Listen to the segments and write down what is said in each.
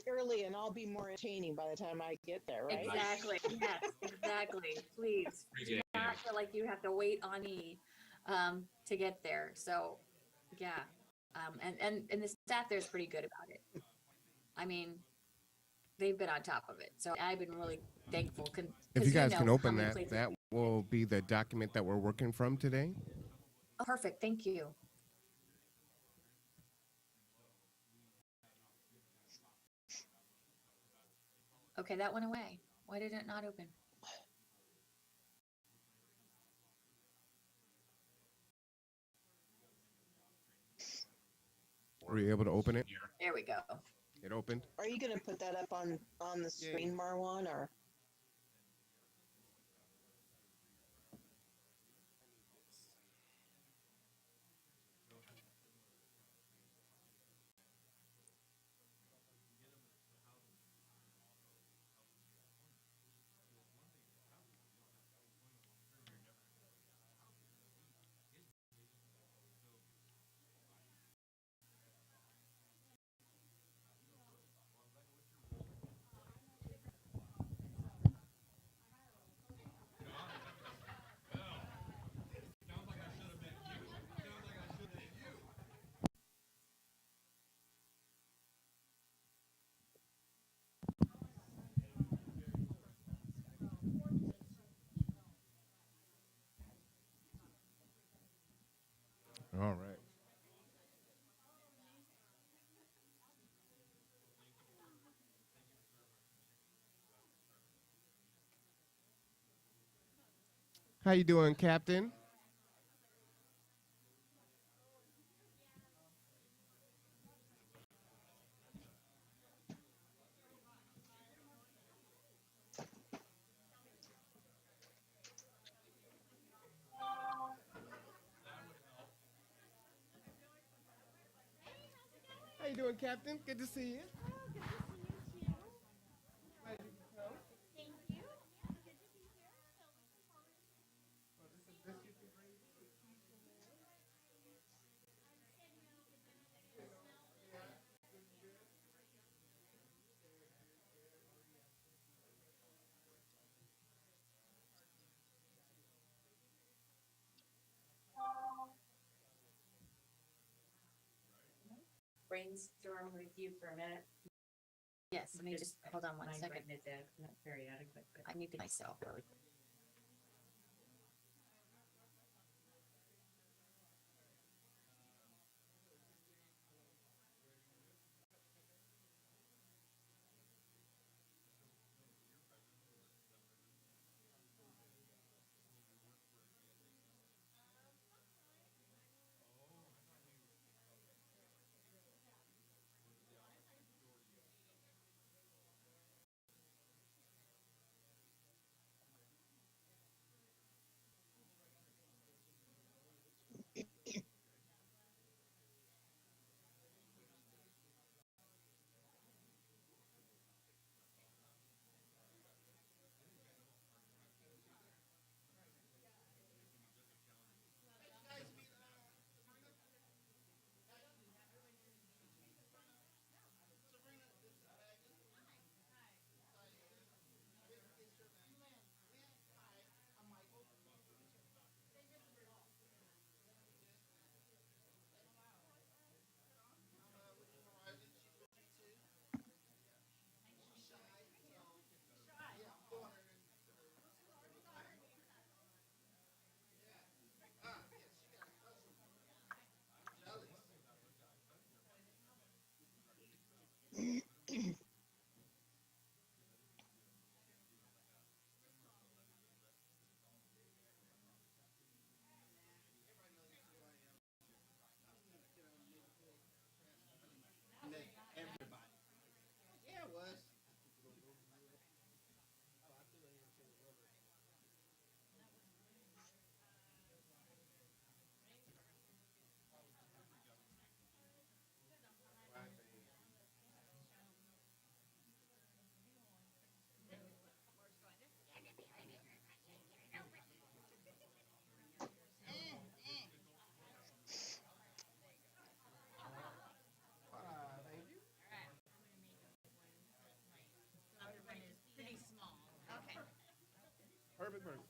it early and I'll be more entertaining by the time I get there, right? Exactly. Yes, exactly. Please do not feel like you have to wait on me to get there. So, yeah. And the staff there is pretty good about it. I mean, they've been on top of it. So I've been really thankful. If you Because guys can how open many that, places that will be the document that we're working from today. Oh, perfect. Thank you. Okay, that went away. Why did it not open? Were you able to open it? There we go. It opened. Are you going to put that up on the screen, Marwan, or? All right. How you doing, Captain? How you doing, Captain? Good to see you. Brainstorm with you for a minute. Yes, let me just hold on one Mind second. writing it down, not very adequate, but I muted myself really. perfect.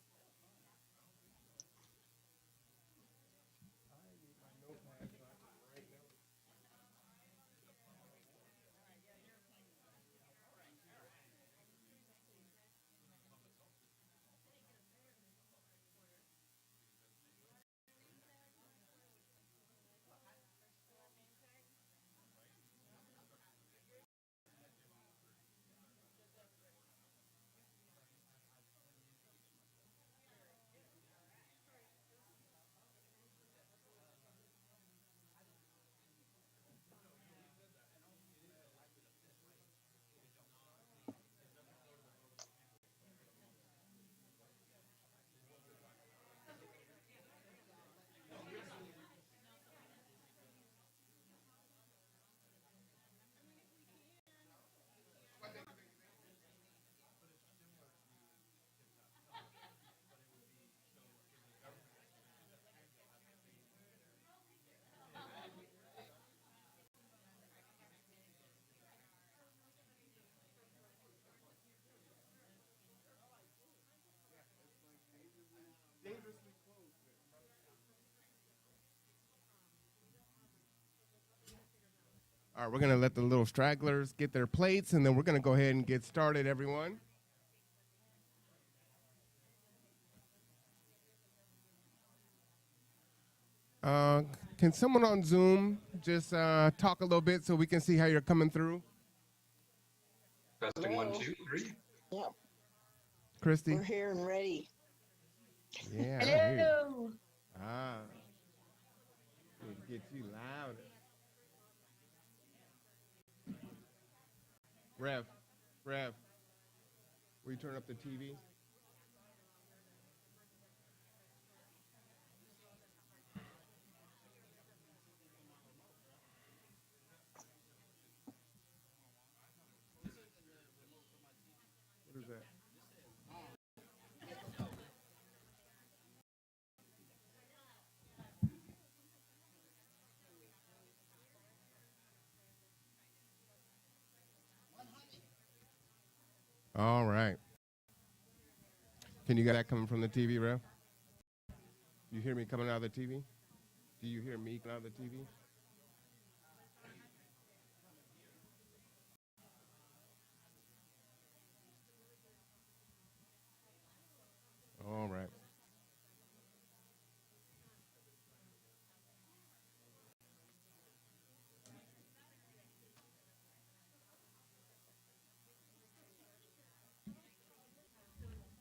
All right, we're going to let the little stragglers get their plates, and then we're going to go ahead and get started, everyone. Can someone on Zoom just talk a little bit so we can see how you're coming through? Testing 1, 2, 3. Yep, Christy? we're here and ready. Yeah. I hear you. Hello. Ah. Need to get you louder. Rev, will you turn up the TV? What is that? All right. Can you get that coming from the TV, Rev? You hear me coming out of the TV? Do you hear me coming out of the TV? All right.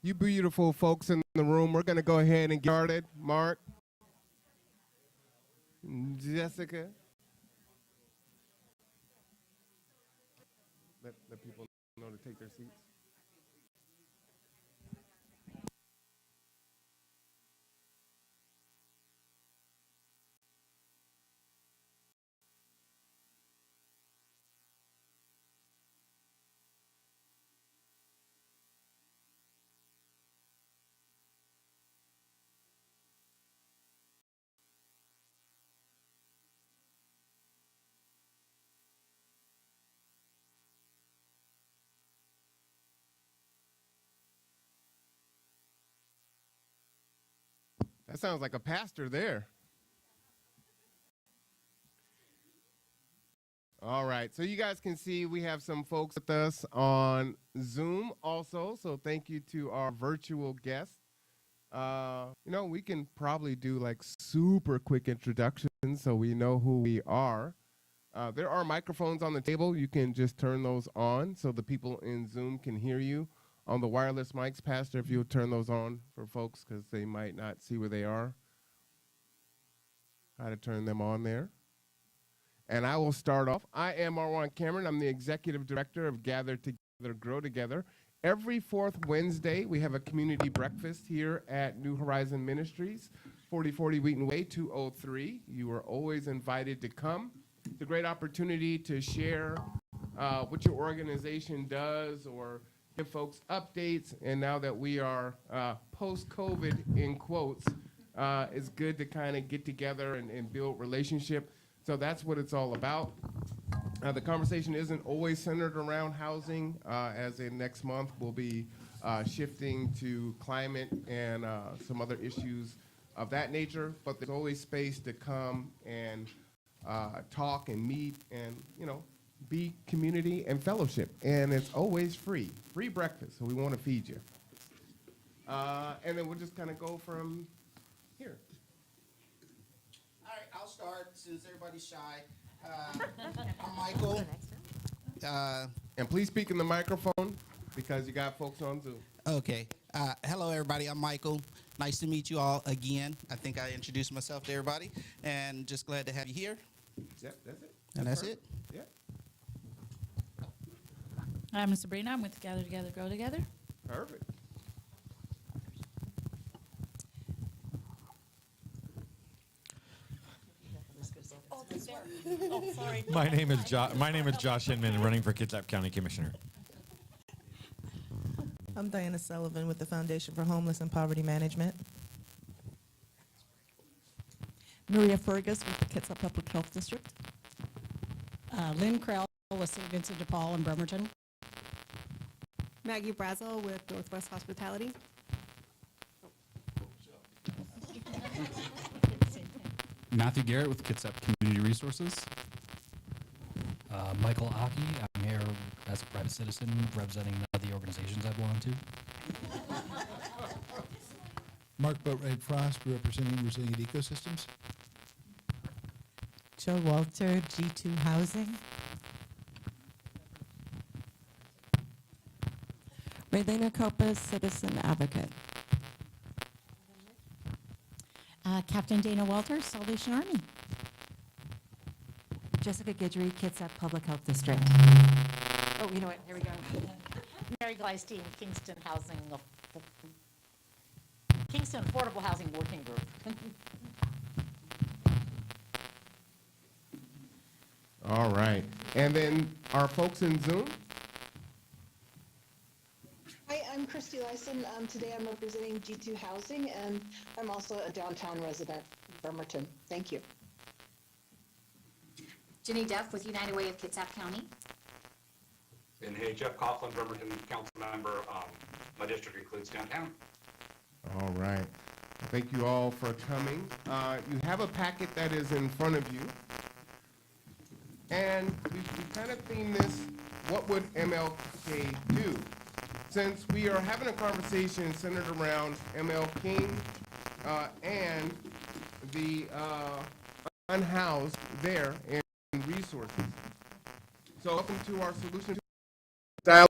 You beautiful folks in the room, we're going to go ahead and get started. Mark, Jessica. Let people know to take their seats. That sounds like a pastor there. All right, so you guys can see we have some folks with us on Zoom also, so thank you to our virtual guests. We can probably do like super quick introductions so we know who we are. There are microphones on the table. You can just turn those on so the people in Zoom can hear you. On the wireless mics, Pastor, if you'll turn those on for folks because they might not see where they are. How to turn them on there. And I will start off. I am Marvin Cameron. I'm the Executive Director of Gather Together, Grow Together. Every fourth Wednesday, we have a community breakfast here at New Horizon Ministries, 4040 Wheaton Way, 203. You are always invited to come. It's a great opportunity to share what your organization does or give folks updates. And now that we are post-COVID, in quotes, it's good to kind of get together and build relationship. So that's what it's all about. The conversation isn't always centered around housing, as in next month we'll be shifting to climate and some other issues of that nature. But there's always space to come and talk and meet and, be community and fellowship. And it's always free breakfast, so we want to feed you. And then we'll just kind of go from here. All right, I'll start since everybody's shy. I'm Michael. And please speak in the microphone because you got folks on Zoom. Okay. Hello, everybody. I'm Michael. Nice to meet you all again. I think I introduced myself to everybody, and just glad to have you here. Yep, that's it. And that's it. Yeah. I'm Sabrina. I'm with Gather Together, Grow Together. Perfect. My name is Josh Inman, running for Kitsap County Commissioner. I'm Diana Sullivan with the Foundation for Homeless and Poverty Management. Maria Fergus with the Kitsap Public Health District. Lynn Krell with St. Vincent de Paul in Bremerton. Maggie Brazel with Northwest Hospitality. Matthew Garrett with Kitsap Community Resources. Michael Aki, I'm here as a private citizen representing none of the organizations I belong to. Mark Boatwright Frost, representing Resilient Ecosystems. Joe Walter, G2 Housing. Raylena Copus, Citizen Advocate. Captain Dana Walters, Salvation Army. Jessica Guidry, Kitsap Public Health District. Oh, you know what? Here we go. Mary Gleistein, Kingston Housing, Kingston Affordable Housing Working Group. All right. And then our folks in Zoom? Hi, I'm Christy Lyson. Today I'm representing G2 Housing, and I'm also a downtown resident in Bremerton. Thank you. Jenny Duff with United Way of Kitsap County. And hey, Jeff Coughlin, Bremerton Council Member. My district includes downtown. All right. Thank you all for coming. You have a packet that is in front of you. And we kind of themed this, what would MLK do? Since we are having a conversation centered around MLKing and the unhoused there and resources. So welcome to our solution dialogue.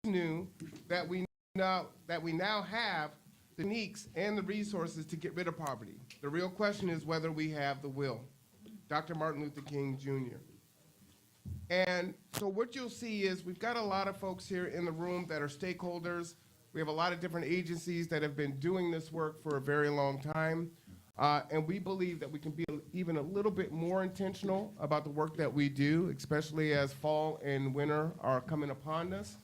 Knew that we now have the techniques and the resources to get rid of poverty. The real question is whether we have the will. Dr. Martin Luther King Jr. And so what you'll see is we've got a lot of folks here in the room that are stakeholders. We have a lot of different agencies that have been doing this work for a very long time. And we believe that we can be even a little bit more intentional about the work that we do, especially as fall and winter are coming upon us,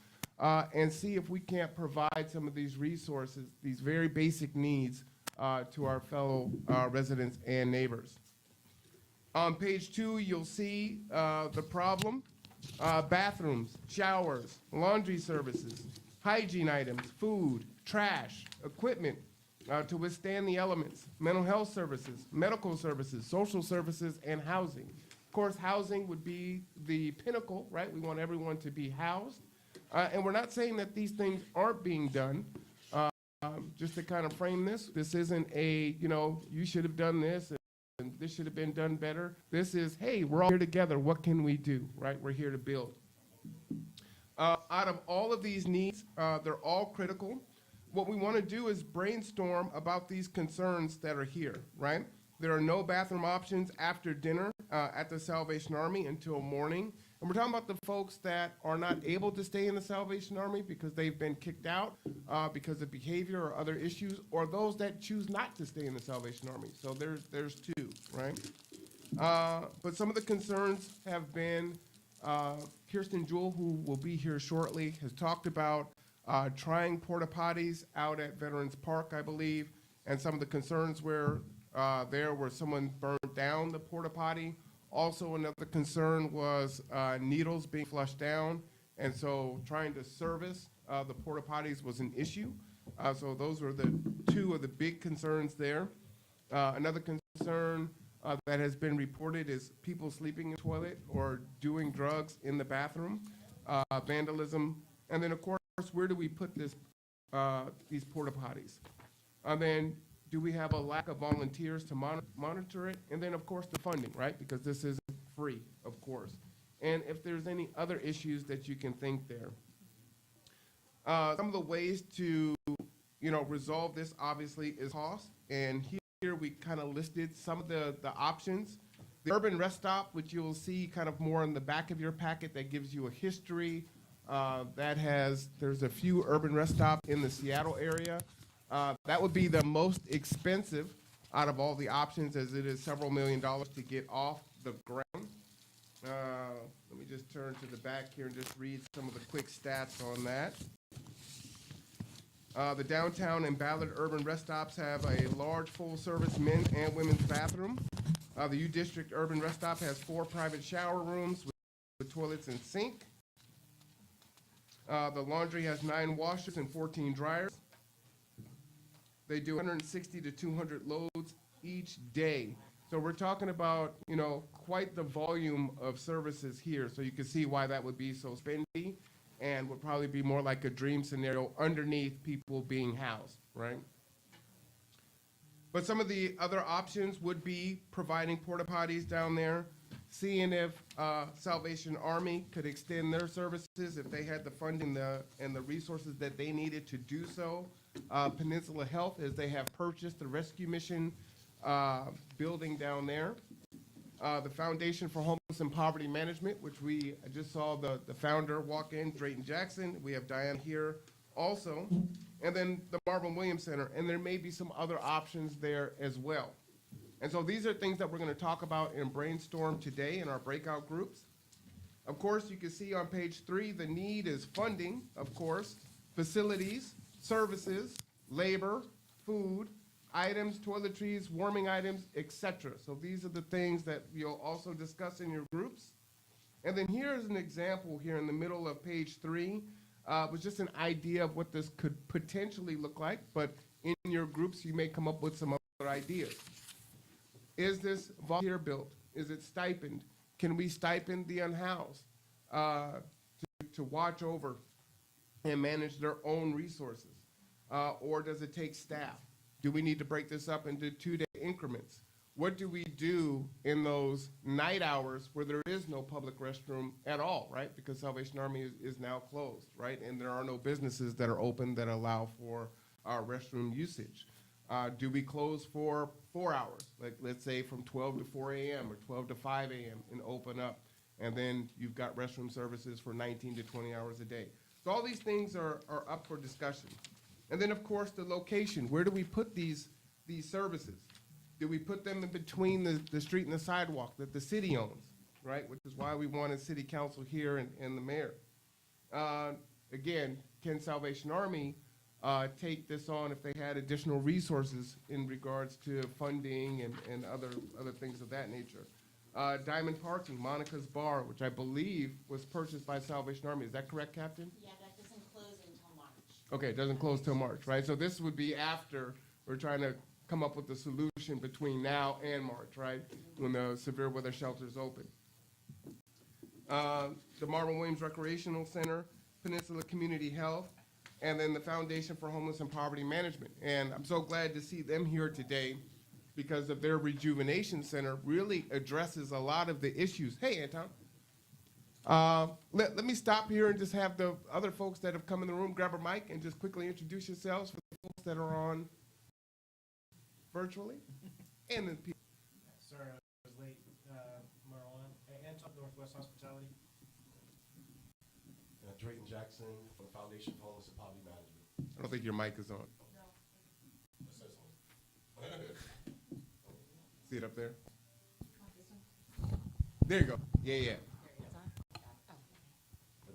and see if we can't provide some of these resources, these very basic needs, to our fellow residents and neighbors. On page 2, you'll see the problem. Bathrooms, showers, laundry services, hygiene items, food, trash, equipment to withstand the elements, mental health services, medical services, social services, and housing. Of course, housing would be the pinnacle, right? We want everyone to be housed. And we're not saying that these things aren't being done. Just to kind of frame this isn't a, you should have done this and this should have been done better. This is, hey, we're all here together. What can we do, right? We're here to build. Out of all of these needs, they're all critical. What we want to do is brainstorm about these concerns that are here, right? There are no bathroom options after dinner at the Salvation Army until morning. And we're talking about the folks that are not able to stay in the Salvation Army because they've been kicked out because of behavior or other issues, or those that choose not to stay in the Salvation Army. So there's two, right? But some of the concerns have been, Kirsten Jewell, who will be here shortly, has talked about trying porta potties out at Veterans Park, I believe, and some of the concerns where someone burned down the porta potty, Also, another concern was needles being flushed down, and so trying to service the porta potties was an issue. So those were the two of the big concerns there. Another concern that has been reported is people sleeping in the toilet or doing drugs in the bathroom, vandalism, and then of course, where do we put these porta potties? And then do we have a lack of volunteers to monitor it? And then of course the funding, right? Because this isn't free, of course. And if there's any other issues that you can think there. Some of the ways to, resolve this obviously is cost. And here we kind of listed some of the options. The urban rest stop, which you'll see kind of more in the back of your packet, that gives you a history. There's a few urban rest stops in the Seattle area. That would be the most expensive out of all the options, as it is several $1 million to get off the ground. Let me just turn to the back here and just read some of the quick stats on that. The downtown and Ballard urban rest stops have a large full-service men's and women's bathroom. The U District urban rest stop has 4 private shower rooms with toilets and sink. The laundry has 9 washers and 14 dryers. They do 160 to 200 loads each day. So we're talking about, quite the volume of services here. So you can see why that would be so spendy and would probably be more like a dream scenario underneath people being housed, right? But some of the other options would be providing porta potties down there, seeing if Salvation Army could extend their services if they had the funding and the resources that they needed to do so. Peninsula Health, as they have purchased the rescue mission building down there. The Foundation for Homeless and Poverty Management, which I just saw the founder walk in, Drayton Jackson. We have Diane here also. And then the Marvin Williams Center. And there may be some other options there as well. And so these are things that we're going to talk about in brainstorm today in our breakout groups. Of course, you can see on page 3, the need is funding, of course, facilities, services, labor, food, items, toiletries, warming items, etc. So these are the things that you'll also discuss in your groups. And then here's an example here in the middle of page 3. Was just an idea of what this could potentially look like, but in your groups you may come up with some other ideas. Is this volunteer built? Is it stipend? Can we stipend the unhoused to watch over and manage their own resources? Or does it take staff? Do we need to break this up into 2-day increments? What do we do in those night hours where there is no public restroom at all, right? Because Salvation Army is now closed, right? And there are no businesses that are open that allow for our restroom usage. Do we close for 4 hours? Like, let's say from 12 to 4 a.m. or 12 to 5 a.m. and open up. And then you've got restroom services for 19 to 20 hours a day. So all these things are up for discussion. And then, of course, the location. Where do we put these services? Do we put them in between the street and the sidewalk that the city owns, right? Which is why we wanted city council here and the mayor. Again, can Salvation Army take this on if they had additional resources in regards to funding and other things of that nature? Diamond Parking, Monica's Bar, which I believe was purchased by Salvation Army. Is that correct, Captain? Yeah, that doesn't close until March. Okay, it doesn't close till March, right? So this would be after we're trying to come up with a solution between now and March, right? When the severe weather shelters open. The Marvin Williams Recreational Center, Peninsula Community Health, and then the Foundation for Homeless and Poverty Management. And I'm so glad to see them here today because of their rejuvenation center really addresses a lot of the issues. Hey, Anton. Let me stop here and just have the other folks that have come in the room grab a mic and just quickly introduce yourselves for the folks that are on virtually. And then people. Sorry, I was late. Marlon, Anton, Northwest Hospitality. Drayton Jackson from the Foundation for Homeless and Poverty Management. I don't think your mic is on. See it up there? There you go. Yeah.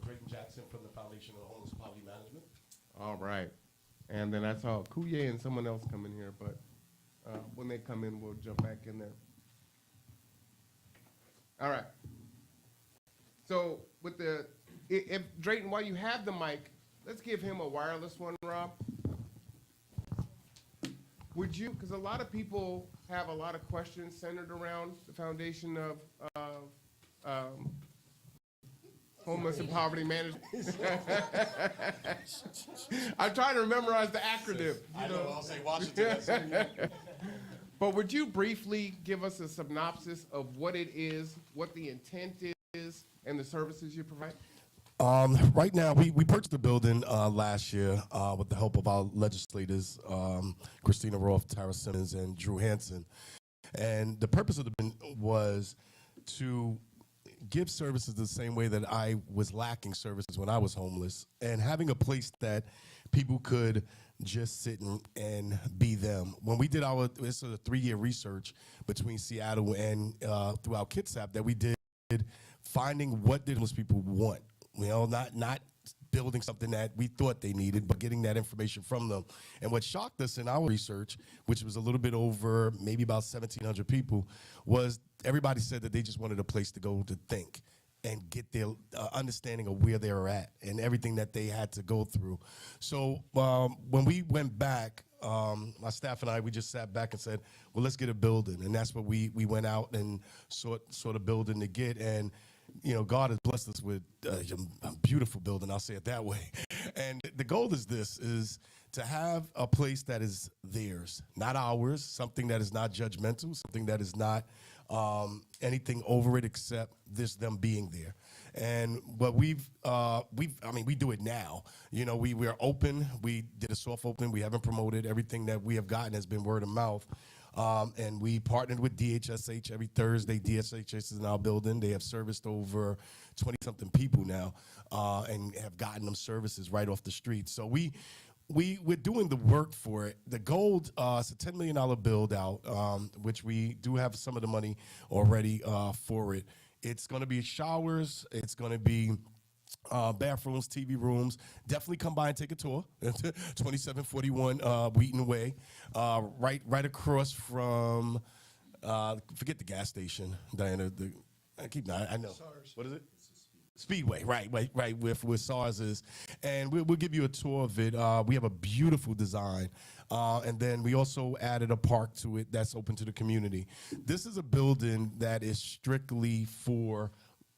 Drayton Jackson from the Foundation for Homeless and Poverty Management. All right. And then I saw Kuye and someone else come in here, but when they come in, we'll jump back in there. All right. So with if Drayton, while you have the mic, let's give him a wireless one, Rob. Would you, because a lot of people have a lot of questions centered around the foundation of homeless and poverty management. I'm trying to memorize the acronym. I know, I'll say Washington. But would you briefly give us a synopsis of what it is, what the intent is, and the services you provide? Right now, we purchased the building last year with the help of our legislators, Christina Roth, Tara Simmons, and Drew Hansen. And the purpose of the building was to give services the same way that I was lacking services when I was homeless, and having a place that people could just sit and be them. When we did it's a 3-year research between Seattle and throughout Kitsap that we did, finding what did most people want. You know, not building something that we thought they needed, but getting that information from them. And what shocked us in our research, which was a little bit over maybe about 1,700 people, was everybody said that they just wanted a place to go to think and get their understanding of where they were at and everything that they had to go through. So when we went back, my staff and I, we just sat back and said, well, let's get a building. And that's what we went out and sought a building to get. And you know, God has blessed us with a beautiful building, I'll say it that way. And the goal is to have a place that is theirs, not ours, something that is not judgmental, something that is not anything over it except them being there. And what we do it now. You know, we are open. We did a soft open. We haven't promoted. Everything that we have gotten has been word of mouth. And we partnered with DHSH every Thursday. DHSH is in our building. They have serviced over 20-something people now and have gotten them services right off the street. So we're doing the work for it. The goal is a $10 million build out, which we do have some of the money already for it. It's going to be showers. It's going to be bathrooms, TV rooms. Definitely come by and take a tour. 2741 Wheaton Way, right across from forget the gas station, Diana. I know. SARS. What is it? Speedway, right, where SARS is. And we'll give you a tour of it. We have a beautiful design. And then we also added a park to it that's open to the community. This is a building that is strictly for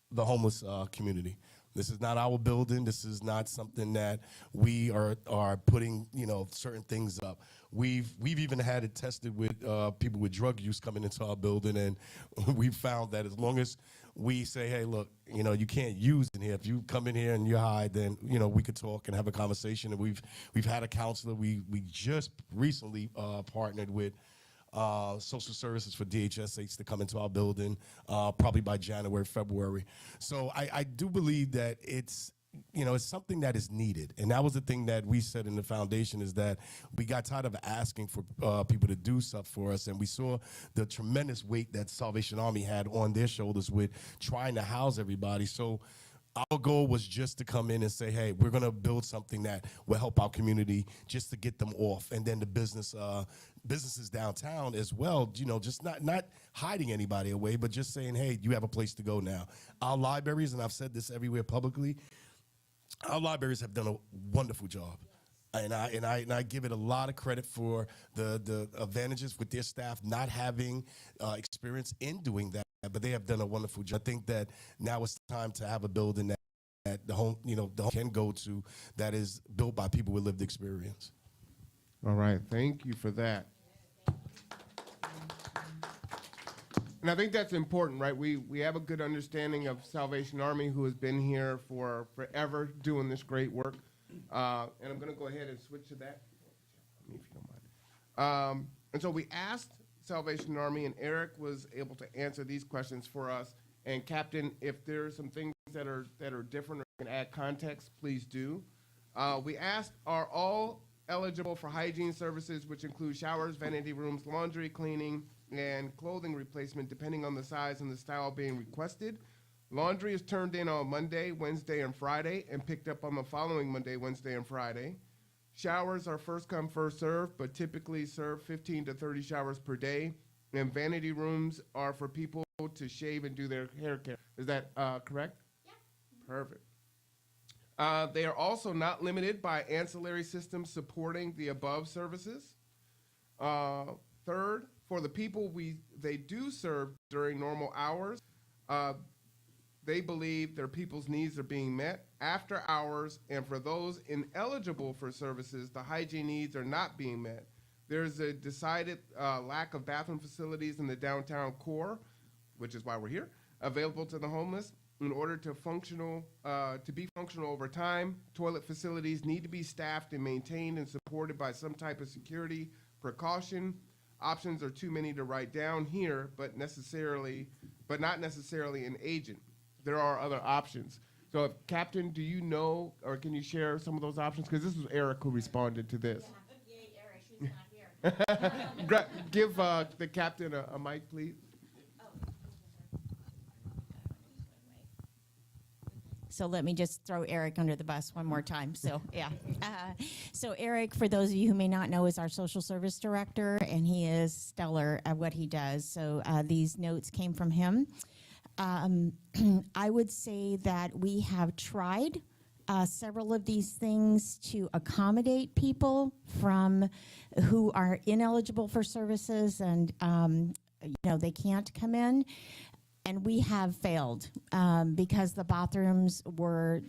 the homeless community. This is not our building. This is not something that we are putting, you know, certain things up. We've even had it tested with people with drug use coming into our building, and we found that as long as we say, hey, look, you know, you can't use in here. If you come in here and you're high, then, you know, we could talk and have a conversation. And we've had a counselor. We just recently partnered with social services for DHSH to come into our building probably by January, February. So I do believe that it's something that is needed. And that was the thing that we said in the foundation, is that we got tired of asking for people to do stuff for us. And we saw the tremendous weight that Salvation Army had on their shoulders with trying to house everybody. So our goal was just to come in and say, hey, we're going to build something that will help our community just to get them off. And then the businesses downtown as well, you know, just not hiding anybody away, but just saying, hey, you have a place to go now. Our libraries, and I've said this everywhere publicly, our libraries have done a wonderful job. And I give it a lot of credit for the advantages with their staff not having experience in doing that, but they have done a wonderful job. I think that now it's time to have a building that the home can go to, that is built by people with lived experience. All right, thank you for that. And I think that's important, right? We have a good understanding of Salvation Army, who has been here for forever doing this great work. And I'm going to go ahead and switch to that, if you don't mind. And so we asked Salvation Army, and Eric was able to answer these questions for us. And Captain, if there are some things that are different or can add context, please do. We asked, are all eligible for hygiene services, which include showers, vanity rooms, laundry, cleaning, and clothing replacement, depending on the size and the style being requested. Laundry is turned in on Monday, Wednesday, and Friday, and picked up on the following Monday, Wednesday, and Friday. Showers are first come, first served, but typically serve 15 to 30 showers per day. And vanity rooms are for people to shave and do their hair care. Is that correct? Yeah. Perfect. They are also not limited by ancillary systems supporting the above services. Third, for the people they do serve during normal hours, they believe their people's needs are being met after hours, and for those ineligible for services, the hygiene needs are not being met. There's a decided lack of bathroom facilities in the downtown core, which is why we're here, available to the homeless. In order to be functional over time, toilet facilities need to be staffed and maintained and supported by some type of security precaution. Options are too many to write down here, but not necessarily an agent. There are other options. So, Captain, do you know, or can you share some of those options? Because this was Eric who responded to this. Yay, Eric, she's not here. Give the captain a mic, please. So let me just throw Eric under the bus one more time. So yeah. So Eric, for those of you who may not know, is our social service director, and he is stellar at what he does. So these notes came from him. I would say that we have tried several of these things to accommodate people who are ineligible for services and they can't come in. And we have failed because the bathrooms were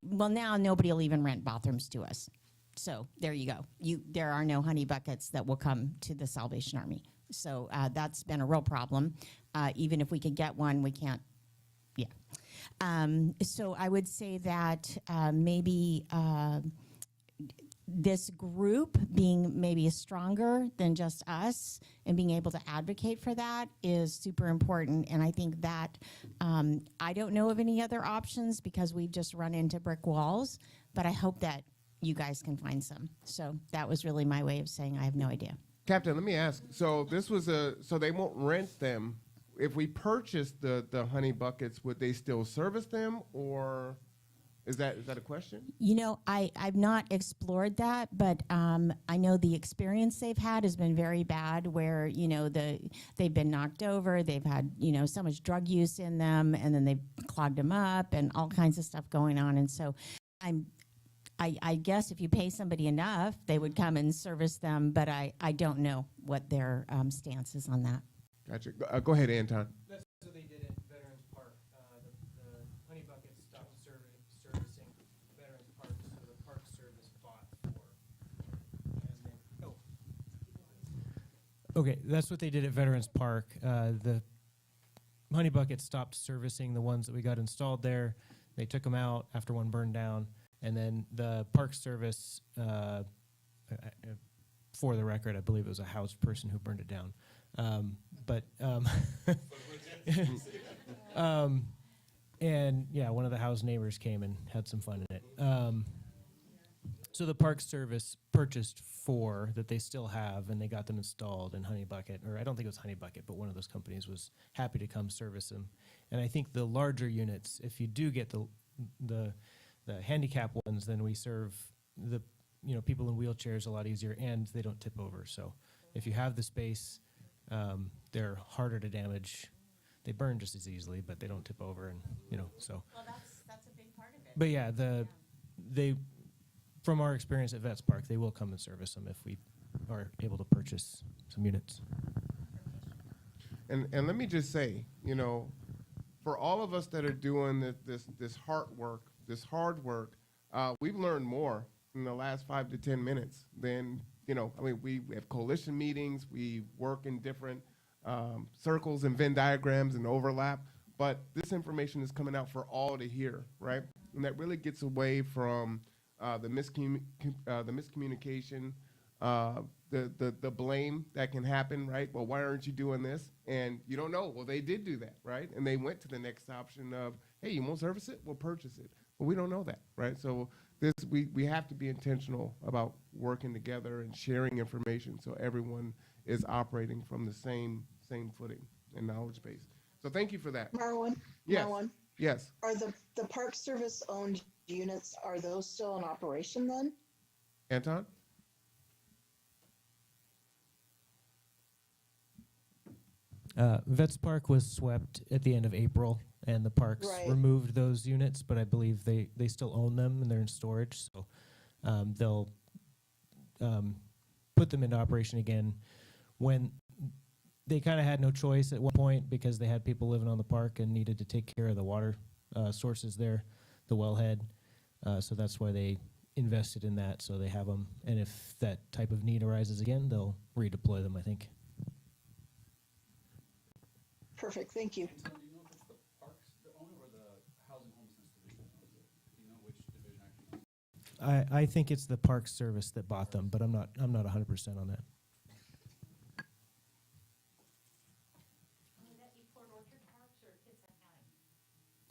now nobody will even rent bathrooms to us. So there you go. There are no honey buckets that will come to the Salvation Army. So that's been a real problem. Even if we could get one, we can't. Yeah. So I would say that maybe this group being maybe stronger than just us and being able to advocate for that is super important. And I think that I don't know of any other options because we've just run into brick walls, but I hope that you guys can find some. So that was really my way of saying I have no idea. Captain, let me ask. So this was so they won't rent them. If we purchase the honey buckets, would they still service them, or is that a question? I've not explored that, but I know the experience they've had has been very bad where, they've been knocked over, they've had, so much drug use in them, and then they've clogged them up and all kinds of stuff going on. And so I guess if you pay somebody enough, they would come and service them, but I don't know what their stance is on that. Gotcha. Go ahead, Anton. That's what they did at Veterans Park. The honey buckets stopped servicing Veterans Park, so the Park Service bought for. Okay, that's what they did at Veterans Park. The honey buckets stopped servicing the ones that we got installed there. They took them out after one burned down, and then the Park Service, for the record, I believe it was a housed person who burned it down. And yeah, one of the house neighbors came and had some fun in it. So the Park Service purchased 4 that they still have, and they got them installed in Honey Bucket, or I don't think it was Honey Bucket, but one of those companies was happy to come service them. And I think the larger units, if you do get the handicap ones, then we serve the people in wheelchairs a lot easier, and they don't tip over. So if you have the space, they're harder to damage. They burn just as easily, but they don't tip over, and so. Well, that's a big part of it. But yeah, they, from our experience at Vets Park, they will come and service them if we are able to purchase some units. And let me just say, for all of us that are doing this hard work, we've learned more in the last 5 to 10 minutes than. We have coalition meetings, we work in different circles and Venn diagrams and overlap, but this information is coming out for all to hear, right? And that really gets away from the miscommunication, the blame that can happen, right? Well, why aren't you doing this? And you don't know. Well, they did do that, right? And they went to the next option of, hey, you won't service it? We'll purchase it. But we don't know that, right? So we have to be intentional about working together and sharing information so everyone is operating from the same footing and knowledge base. So thank you for that. Marvin? Yes. Marvin, Yes. are the Park Service owned units, are those still in operation then? Vets Park was swept at the end of April, and the parks Right. removed those units, but I believe they still own them and they're in storage, so they'll put them into operation again when they kind of had no choice at one point because they had people living on the park and needed to take care of the water sources there, the wellhead. So that's why they invested in that, so they have them. And if that type of need arises again, they'll redeploy them, I think. Perfect, thank you. Do you know if it's the parks that own it or the housing homelessness division that owns it? Do you know which division actually owns it? I think it's the Park Service that bought them, but I'm not 100% on that.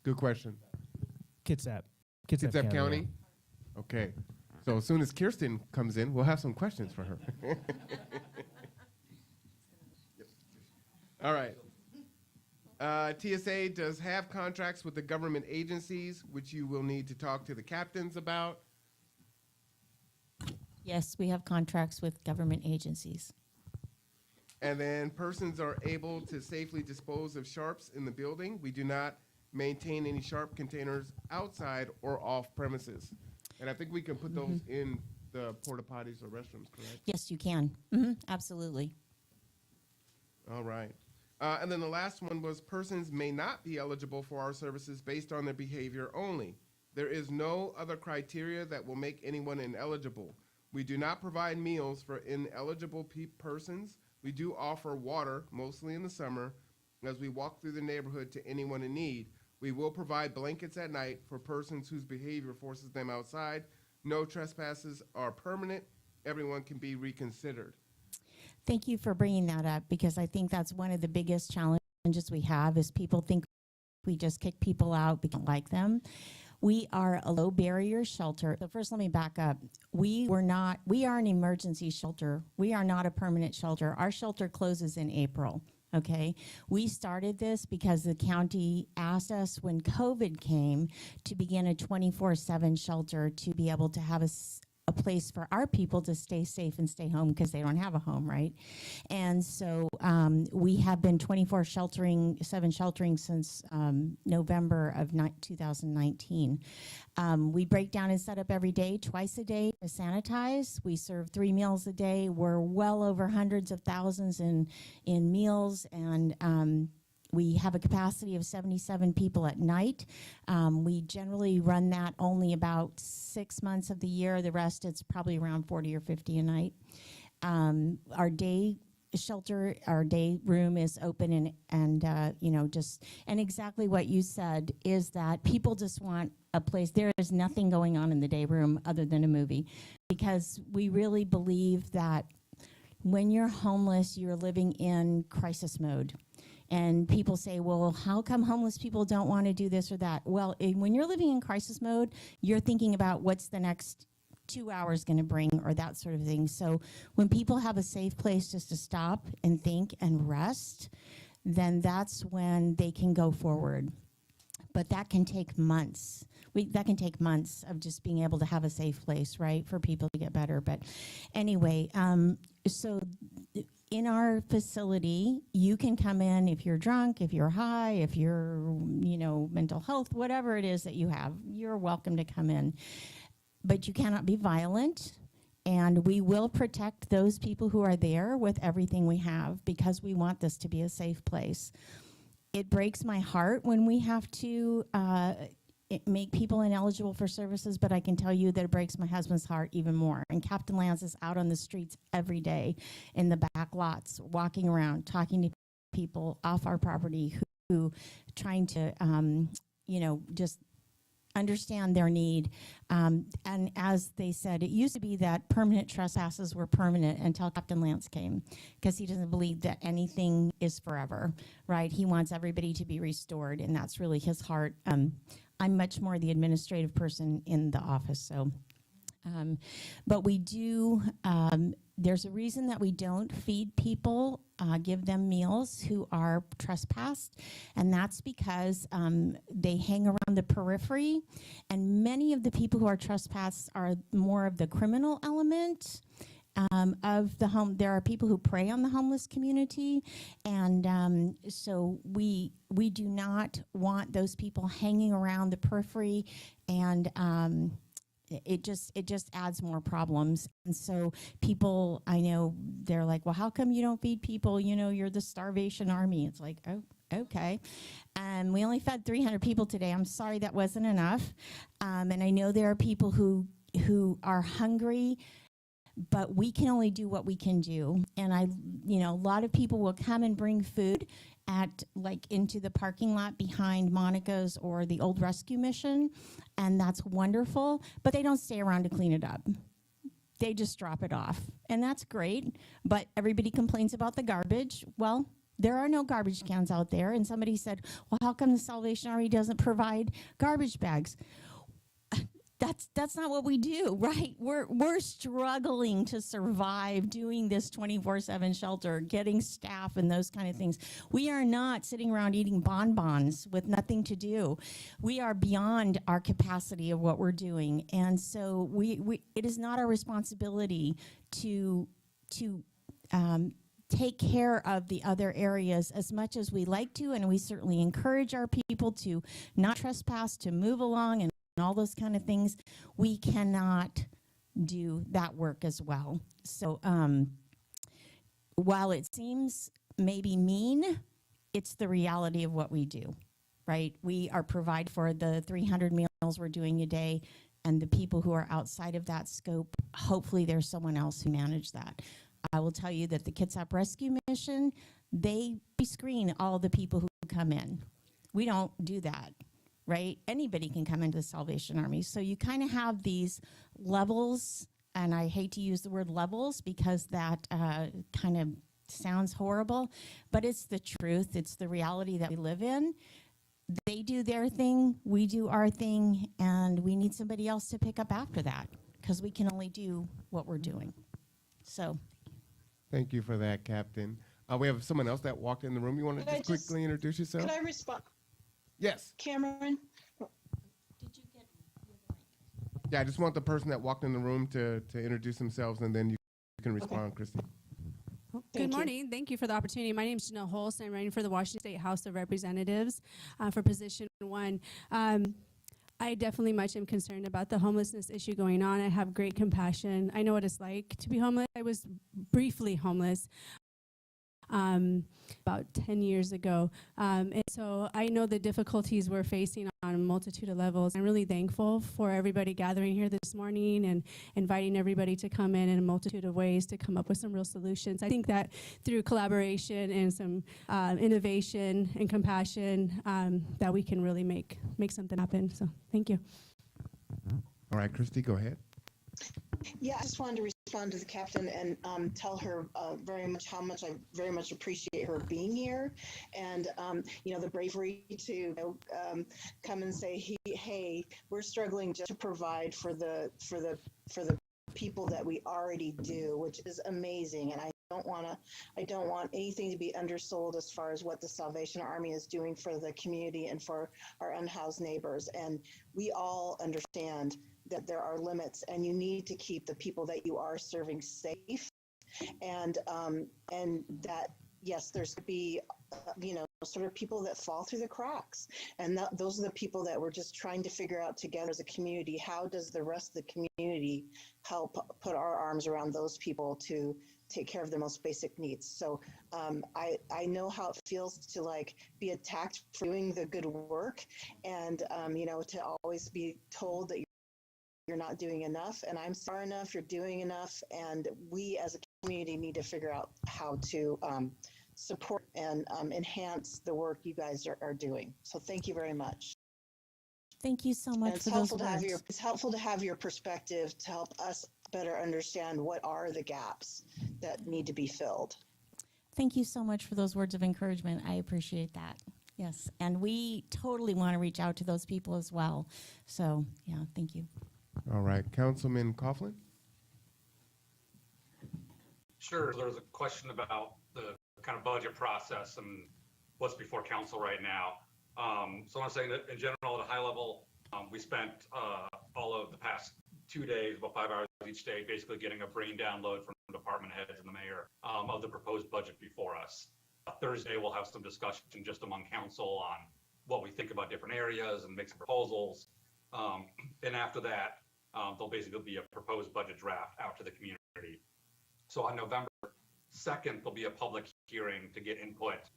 Good question. Kitsap. Kitsap County? Okay. So as soon as Kirsten comes in, we'll have some questions for her. All right. TSA does have contracts with the government agencies, which you will need to talk to the captains about. Yes, we have contracts with government agencies. And then persons are able to safely dispose of sharps in the building. We do not maintain any sharp containers outside or off premises. And I think we can put those in the porta potties or restrooms, correct? Yes, you can. Absolutely. All right. And then the last one was persons may not be eligible for our services based on their behavior only. There is no other criteria that will make anyone ineligible. We do not provide meals for ineligible persons. We do offer water, mostly in the summer, as we walk through the neighborhood to anyone in need. We will provide blankets at night for persons whose behavior forces them outside. No trespasses are permanent. Everyone can be reconsidered. Thank you for bringing that up, because I think that's one of the biggest challenges we have is people think we just kick people out because we don't like them. We are a low barrier shelter. So first, let me back up. We are an emergency shelter. We are not a permanent shelter. Our shelter closes in April. Okay, we started this because the county asked us when COVID came to begin a 24/7 shelter to be able to have a place for our people to stay safe and stay home because they don't have a home, right? And so we have been 24/7 sheltering since November of 2019. We break down and set up every day, twice a day to sanitize. We serve 3 meals a day. We're well over hundreds of thousands in meals, and we have a capacity of 77 people at night. We generally run that only about 6 months of the year. The rest, it's probably around 40 or 50 a night. Our day shelter, our day room is open and exactly what you said is that people just want a place. There is nothing going on in the day room other than a movie, because we really believe that when you're homeless, you're living in crisis mode. And people say, well, how come homeless people don't want to do this or that? Well, when you're living in crisis mode, you're thinking about what's the next 2 hours going to bring or that sort of thing. So when people have a safe place just to stop and think and rest, then that's when they can go forward. But that can take months. That can take months of just being able to have a safe place, right, for people to get better. But anyway, so in our facility, you can come in if you're drunk, if you're high, if you're, mental health, whatever it is that you have, you're welcome to come in. But you cannot be violent, and we will protect those people who are there with everything we have because we want this to be a safe place. It breaks my heart when we have to make people ineligible for services, but I can tell you that it breaks my husband's heart even more. And Captain Lance is out on the streets every day in the back lots, walking around, talking to people off our property who trying to, just understand their need. And as they said, it used to be that permanent trespasses were permanent until Captain Lance came, because he doesn't believe that anything is forever, right? He wants everybody to be restored, and that's really his heart. I'm much more the administrative person in the office, so. But we do, there's a reason that we don't feed people, give them meals who are trespassed, and that's because they hang around the periphery, and many of the people who are trespassed are more of the criminal element, of the home. There are people who prey on the homeless community, and so we do not want those people hanging around the periphery, and it just adds more problems. And so people, I know, they're like, well, how come you don't feed people? You know, you're the Starvation Army. It's like, oh, okay. We only fed 300 people today. I'm sorry that wasn't enough. And I know there are people who are hungry, but we can only do what we can do. And a lot of people will come and bring food into the parking lot behind Monica's or the old rescue mission, and that's wonderful, but they don't stay around to clean it up. They just drop it off, and that's great, but everybody complains about the garbage. Well, there are no garbage cans out there, and somebody said, well, how come the Salvation Army doesn't provide garbage bags? That's not what we do, right? We're struggling to survive doing this 24/7 shelter, getting staff and those kind of things. We are not sitting around eating bonbons with nothing to do. We are beyond our capacity of what we're doing, and so it is not our responsibility to take care of the other areas as much as we like to, and we certainly encourage our people to not trespass, to move along, and all those kind of things. We cannot do that work as well. So while it seems maybe mean, it's the reality of what we do, right? We are provide for the 300 meals we're doing a day, and the people who are outside of that scope, hopefully there's someone else who manages that. I will tell you that the Kitsap Rescue Mission, they screen all the people who come in. We don't do that. Right? Anybody can come into the Salvation Army. So you kind of have these levels, and I hate to use the word levels because that kind of sounds horrible, but it's the truth. It's the reality that we live in. They do their thing, we do our thing, and we need somebody else to pick up after that because we can only do what we're doing. So. Thank you for that, Captain. We have someone else that walked in the room. You want to just quickly introduce yourself? Could I respond? Yes. Cameron? Yeah, I just want the person that walked in the room to introduce themselves, and then you can respond, Christy. Good morning. Thank you for the opportunity. My name is Jewell Holst. I'm running for the Washington State House of Representatives for position 1. I definitely much am concerned about the homelessness issue going on. I have great compassion. I know what it's like to be homeless. I was briefly homeless about 10 years ago. And so I know the difficulties we're facing on a multitude of levels. I'm really thankful for everybody gathering here this morning and inviting everybody to come in a multitude of ways to come up with some real solutions. I think that through collaboration and some innovation and compassion that we can really make something happen. So thank you. All right, Christy, go ahead. Yeah, I just wanted to respond to the captain and tell her very much how much I very much appreciate her being here, and the bravery to come and say, hey, we're struggling just to provide for the people that we already do, which is amazing, and I don't want anything to be undersold as far as what the Salvation Army is doing for the community and for our unhoused neighbors, and we all understand that there are limits, and you need to keep the people that you are serving safe, and that yes, there's going to be sort of people that fall through the cracks, and those are the people that we're just trying to figure out together as a community. How does the rest of the community help put our arms around those people to take care of their most basic needs? So I know how it feels to be attacked for doing the good work, and to always be told that you're not doing enough, and I'm sorry enough, you're doing enough, and we as a community need to figure out how to support and enhance the work you guys are doing. So thank you very much. Thank you so much for those words. It's helpful to have your perspective to help us better understand what are the gaps that need to be filled. Thank you so much for those words of encouragement. I appreciate that. Yes, and we totally want to reach out to those people as well. So, yeah, thank you. All right, Councilman Coughlin. Sure. There's a question about the kind of budget process and what's before council right now. So I'm saying that in general, at a high level, we spent all of the past 2 days, about 5 hours each day, basically getting a brain download from department heads and the mayor of the proposed budget before us. Thursday, we'll have some discussion just among council on what we think about different areas and make some proposals. And after that, there'll basically be a proposed budget draft out to the community. So on November 2nd, there'll be a public hearing to get input,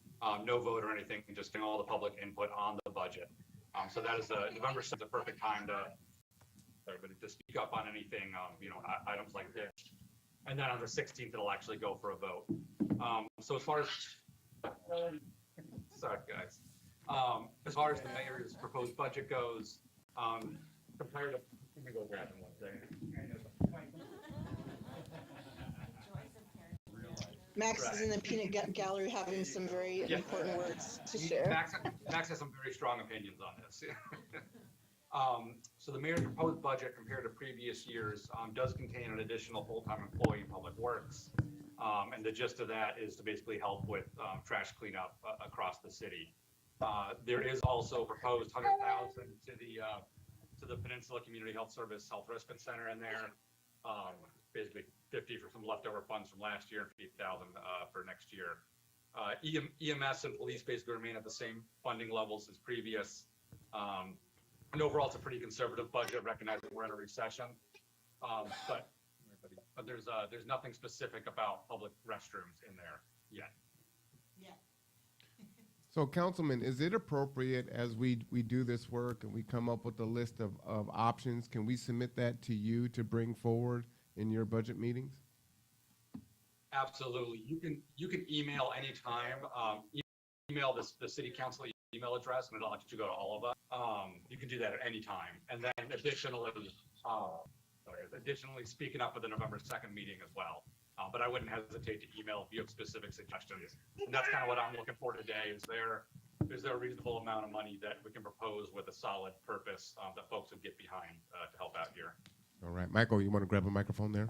no vote or anything, just getting all the public input on the budget. So that is November 7th, the perfect time to everybody to speak up on anything, items like this. And then on the 16th, it'll actually go for a vote. So as far as, sorry guys, as far as the mayor's proposed budget goes, compared to, let me go grab him one second. Max is in the peanut gallery having some very important words to share. Max has some very strong opinions on this. So the mayor's proposed budget compared to previous years does contain an additional full-time employee in public works. And the gist of that is to basically help with trash cleanup across the city. There is also proposed $100,000 to the Peninsula Community Health Service Health Respite Center in there. Basically 50 for some leftover funds from last year and 50,000 for next year. EMS and police basically remain at the same funding levels as previous. And overall, it's a pretty conservative budget, recognizing we're in a recession. But there's nothing specific about public restrooms in there yet. So, Councilman, is it appropriate as we do this work and we come up with a list of options, can we submit that to you to bring forward in your budget meetings? Absolutely. You can email anytime. Email the city council email address, and it'll let you go to all of us. You can do that at any time. And then additionally speaking up for the November 2nd meeting as well. But I wouldn't hesitate to email if you have specific suggestions. And that's kind of what I'm looking for today. Is there a reasonable amount of money that we can propose with a solid purpose that folks would get behind to help out here? All right, Michael, you want to grab a microphone there?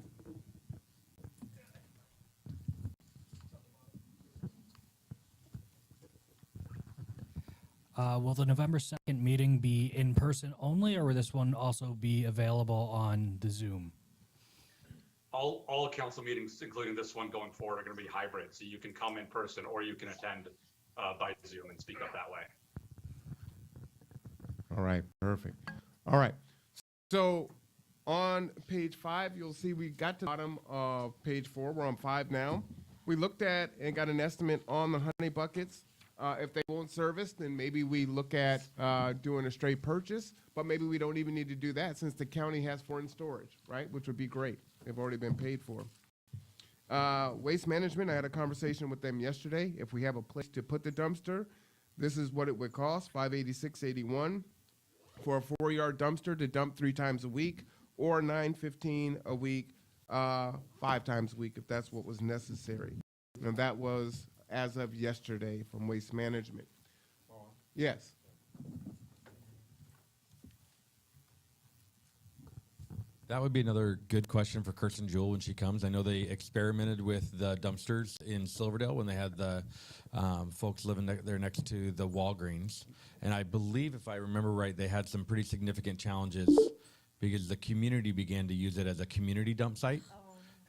Will the November 2nd meeting be in person only, or will this one also be available on the Zoom? All council meetings, including this one going forward, are going to be hybrid. So you can come in person or you can attend by Zoom and speak up that way. All right, perfect. All right, so on page 5, you'll see we got to the bottom of page 4. We're on 5 now. We looked at and got an estimate on the honey buckets. If they won't service, then maybe we look at doing a straight purchase, but maybe we don't even need to do that since the county has 4 in storage, right? Which would be great. They've already been paid for. Waste management, I had a conversation with them yesterday. If we have a place to put the dumpster, this is what it would cost, $586.81 for a 4-yard dumpster to dump 3 times a week, or $915 a week, 5 times a week, if that's what was necessary. And that was as of yesterday from Waste Management. Yes. That would be another good question for Kirsten Jewell when she comes. I know they experimented with the dumpsters in Silverdale when they had the folks living there next to the Walgreens. And I believe, if I remember right, they had some pretty significant challenges because the community began to use it as a community dump site.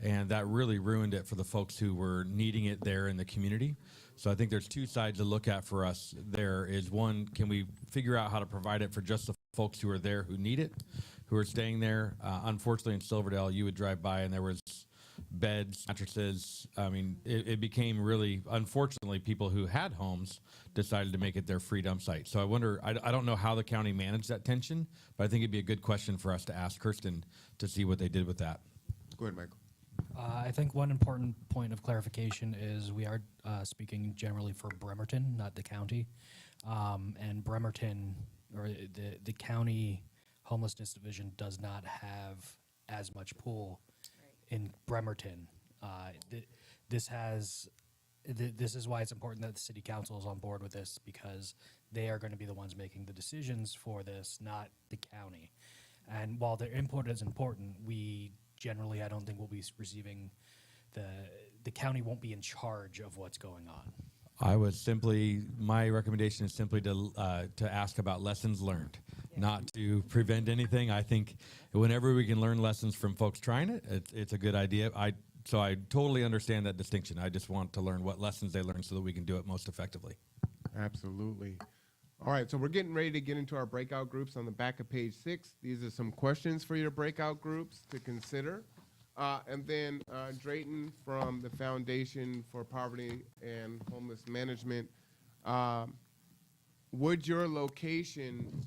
And that really ruined it for the folks who were needing it there in the community. So I think there's 2 sides to look at for us. There is one, can we figure out how to provide it for just the folks who are there who need it, who are staying there? Unfortunately, in Silverdale, you would drive by and there was beds, mattresses. I mean, it became really, unfortunately, people who had homes decided to make it their free dump site. So I wonder, I don't know how the county managed that tension, but I think it'd be a good question for us to ask Kirsten to see what they did with that. Go ahead, Michael. I think one important point of clarification is we are speaking generally for Bremerton, not the county. And Bremerton, or the county homelessness division, does not have as much pool in Bremerton. This is why it's important that the city council is on board with this, because they are going to be the ones making the decisions for this, not the county. And while their input is important, we generally, I don't think we'll be receiving the county won't be in charge of what's going on. My recommendation is simply to ask about lessons learned not to prevent anything. I think whenever we can learn lessons from folks trying it, it's a good idea. So I totally understand that distinction. I just want to learn what lessons they learn so that we can do it most effectively. Absolutely. All right, so we're getting ready to get into our breakout groups on the back of page 6. These are some questions for your breakout groups to consider. And then Drayton from the Foundation for Poverty and Homeless Management, would your location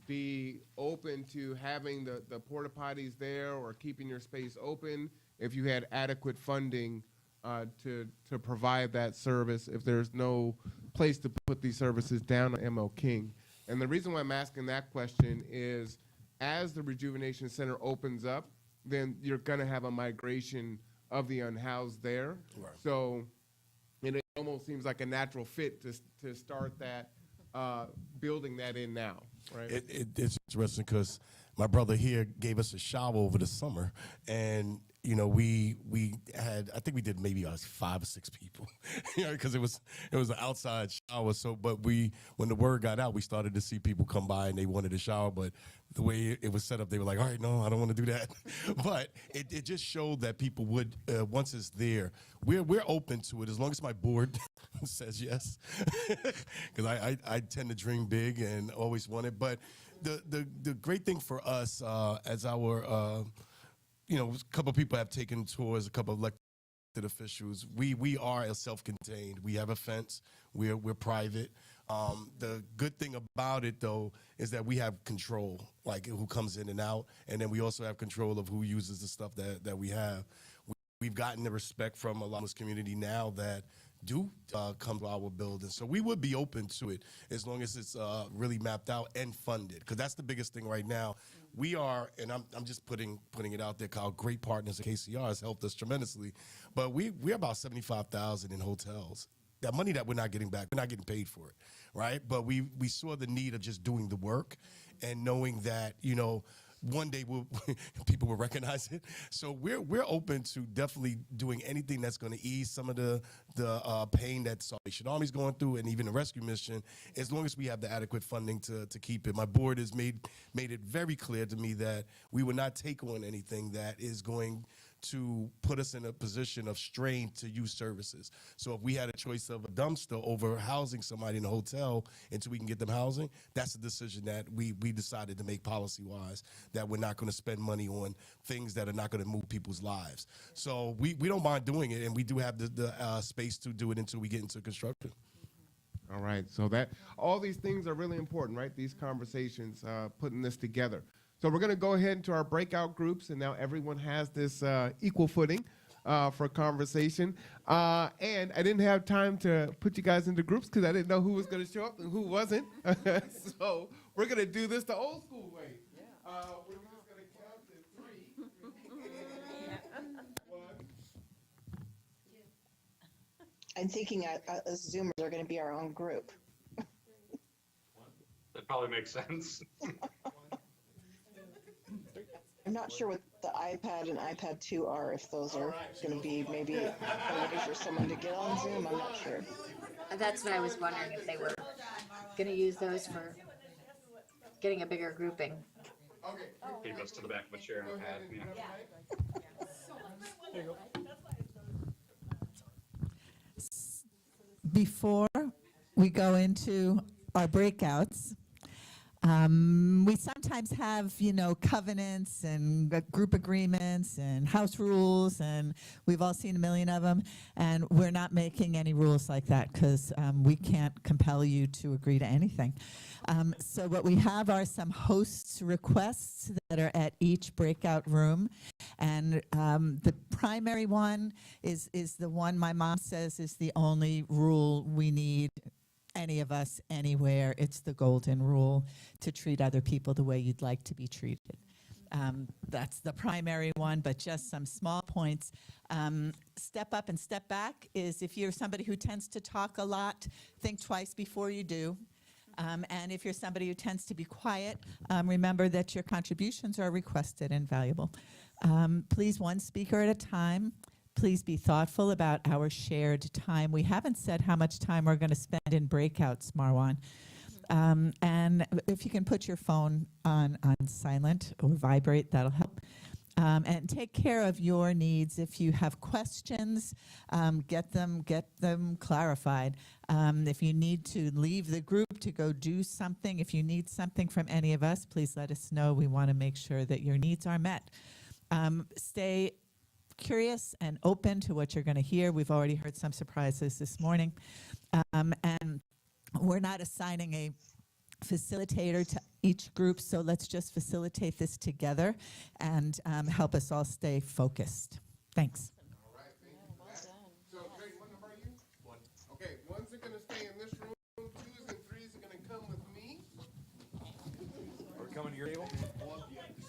be open to having the porta potties there or keeping your space open if you had adequate funding to provide that service if there's no place to put these services down on MLKing? And the reason why I'm asking that question is as the Rejuvenation Center opens up, then you're going to have a migration of the unhoused there. Right. So it almost seems like a natural fit to start that, building that in now, right? It's interesting because my brother here gave us a shower over the summer, and you know, we had, I think we did maybe 5 or 6 people, you know, because it was an outside shower. So, but when the word got out, we started to see people come by and they wanted a shower, but the way it was set up, they were like, all right, no, I don't want to do that. But it just showed that people would, once it's there, we're open to it as long as my board says yes, because I tend to dream big and always want it. But the great thing for us as our you know, a couple of people have taken tours, a couple of elected officials. We are self-contained. We have a fence. We're private. The good thing about it, though, is that we have control, like who comes in and out, and then we also have control of who uses the stuff that we have. We've gotten the respect from a lot of this community now that do come to our building. So we would be open to it as long as it's really mapped out and funded, because that's the biggest thing right now. We are, and I'm just putting it out there, our great partners at KCR has helped us tremendously, but we're about $75,000 in hotels. That money that we're not getting back, we're not getting paid for it, right? But we saw the need of just doing the work and knowing that, you know, one day people will recognize it. So we're open to definitely doing anything that's going to ease some of the pain that Salvation Army's going through, and even the rescue mission, as long as we have the adequate funding to keep it. My board has made it very clear to me that we will not take on anything that is going to put us in a position of strain to use services. So if we had a choice of a dumpster over housing somebody in a hotel until we can get them housing, that's a decision that we decided to make policy-wise, that we're not going to spend money on things that are not going to move people's lives. So we don't mind doing it, and we do have the space to do it until we get into construction. All right, so that all these things are really important, right? These conversations, putting this together. So we're going to go ahead into our breakout groups, and now everyone has this equal footing for conversation. And I didn't have time to put you guys into groups because I didn't know who was going to show up and who wasn't. So we're going to do this the old school way. We're just going to count to 3. 1. I'm thinking us Zoomers are going to be our own group. That probably makes sense. I'm not sure what the iPad and iPad 2 are, if those are going to be maybe a way for someone to get on Zoom. I'm not sure. That's what I was wondering, if they were going to use those for getting a bigger grouping. He goes to the back of a chair and a pad. Yeah. There you go. Before we go into our breakouts, we sometimes have, you know, covenants and group agreements and house rules, and we've all seen a million of them, and we're not making any rules like that because we can't compel you to agree to anything. So what we have are some hosts requests that are at each breakout room, and the primary one is the one my mom says is the only rule we need, any of us, anywhere. It's the golden rule, to treat other people the way you'd like to be treated. That's the primary one, but just some small points. Step up and step back is if you're somebody who tends to talk a lot, think twice before you do. And if you're somebody who tends to be quiet, remember that your contributions are requested and valuable. Please, one speaker at a time. Please be thoughtful about our shared time. We haven't said how much time we're going to spend in breakouts, Marwan. And if you can put your phone on silent or vibrate, that'll help. And take care of your needs. If you have questions, get them clarified. If you need to leave the group to go do something, if you need something from any of us, please let us know. We want to make sure that your needs are met. Stay curious and open to what you're going to hear. We've already heard some surprises this morning. And we're not assigning a facilitator to each group, so let's just facilitate this together and help us all stay focused. Thanks. All right, thank you. So, Greg, what number are you? One. Okay, ones are going to stay in this room, twos and threes are going to come with me. We're coming to your table?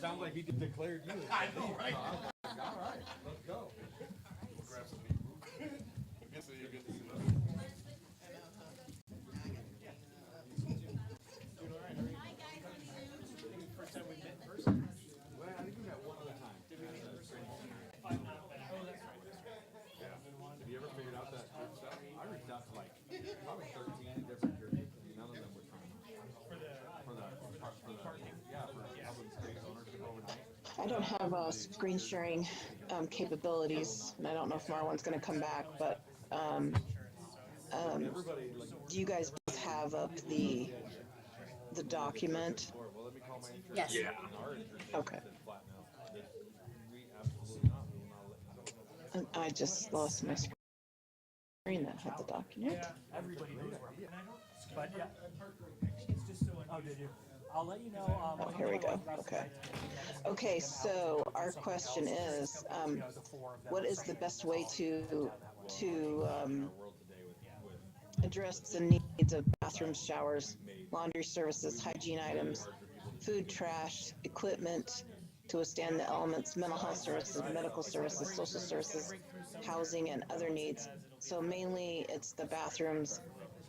Sounds like he declared you. I know, right? All right, let's go. We'll grab some meat. Good to see you. Good to see you. Well, I think we met one other time. Did we meet in person? Have you ever figured out that group stuff? I reached out to like probably 13 different groups. None of them would come. For the public space ownership overnight. I don't have screen sharing capabilities, and I don't know if Marwan's going to come back, but do you guys both have up the document? Yes. Yeah. Okay. I just lost my screen that had the document. Everybody did it. But yeah. It's just oh, did you? I'll let you know. Oh, here we go. Okay. Okay, so our question is, what is the best way to address the needs of bathrooms, showers, laundry services, hygiene items, food, trash, equipment to withstand the elements, mental health services, medical services, social services, housing, and other needs. So mainly it's the bathrooms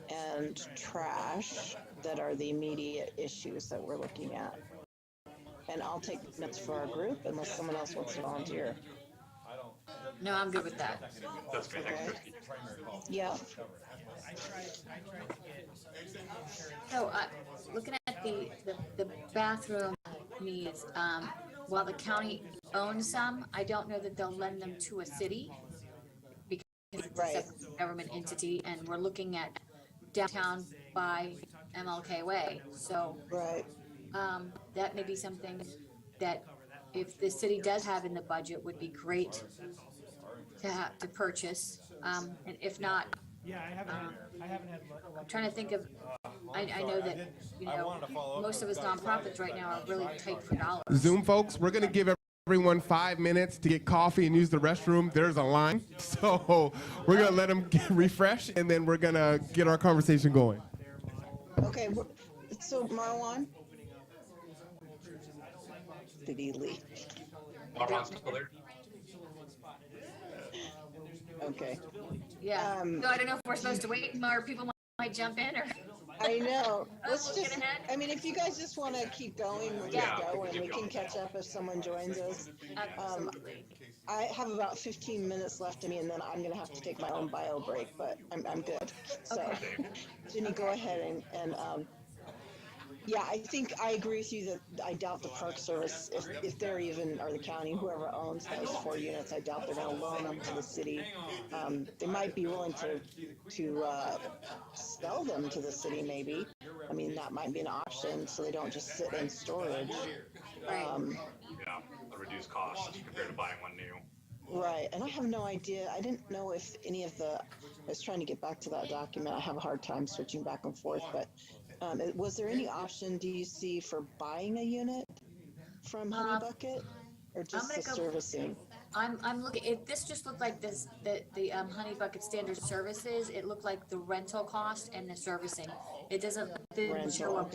and trash that are the immediate issues that we're looking at. And I'll take minutes for our group unless someone else wants to volunteer. No, I'm good with that. That's fantastic. Okay. Yeah. So, looking at the bathroom needs, while the county owns some, I don't know that they'll lend them to a city because it's a separate government entity, and we're looking at downtown by MLK Way. So, that may be something that if the city does have in the budget would be great to purchase. And if not, I haven't had. I'm trying to think of. I know that most of us nonprofits right now are really tight for dollars. Zoom folks, we're going to give everyone 5 minutes to get coffee and use the restroom. There's a line, so we're going to let them get refresh, and then we're going to get our conversation going. Okay, so Marwan? Did he leave? Marwan's still there? Okay. Yeah. So I don't know if we're supposed to wait more people might jump in or. I know. Let's We'll get just, ahead. I mean, if you guys just want to keep going, we'll just go and we can catch up if someone joins us. I have about 15 minutes left of me and then I'm going to have to take my own bio break, but I'm good. So, Jenny, go ahead and yeah, I think I agree with you that I doubt the Park Service, if they're even, or the county, whoever owns those 4 units, I doubt they're going to loan them to the city. They might be willing to sell them to the city, maybe. I mean, that might be an option, so they don't just sit in storage. Yeah, a reduced cost compared to buying one new. Right, and I have no idea. I didn't know if any of the. I was trying to get back to that document. I have a hard time switching back and forth, but. Was there any option, do you see, for buying a unit from Honey Bucket, or just the servicing? I'm looking. This just looked like this. The Honey Bucket standard services. It looked like the rental cost and the servicing. It didn't show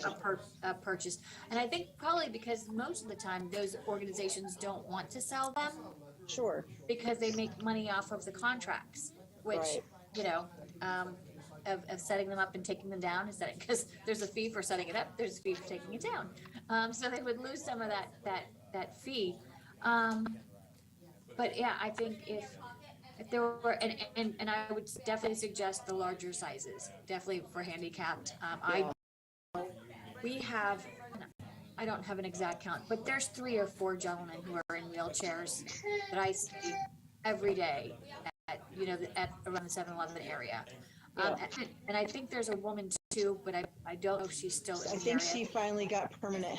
a purchase. And I think probably because most of the time those organizations don't want to sell them. Sure. Because they make money off of the contracts, which of setting them up and taking them down, is that because there's a fee for setting it up, there's a fee for taking it down. So they would lose some of that fee. But yeah, I think if there were, and I would definitely suggest the larger sizes, definitely for handicapped. I we have, I don't have an exact count, but there's 3 or 4 gentlemen who are in wheelchairs that I see every day at, at around the 7-Eleven area. And I think there's a woman too, but I don't know if she's still in I the think area. she finally got permanent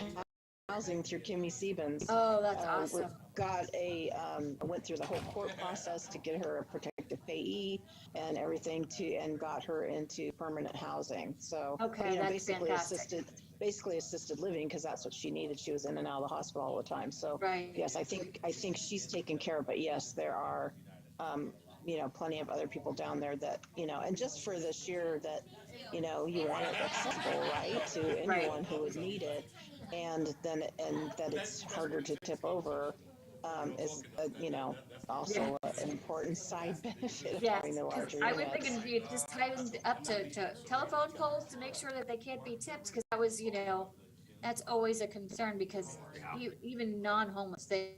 housing through Kimmy Siebens. Oh, that's awesome. Went through the whole court process to get her a protective payee and everything and got her into permanent housing. So, okay, that's basically fantastic. assisted living, because that's what she needed. She was in and out of the hospital all the time. So, right. Yes, I think she's taken care of. But yes, there are, plenty of other people down there that, and just for this year that, you want it accessible, right, to anyone who would need it, and that it's harder to tip over, is, also an important side benefit of having the larger I was units. thinking if you just tightened up to telephone poles to make sure that they can't be tipped, because that was, that's always a concern, because even non-homeless, they,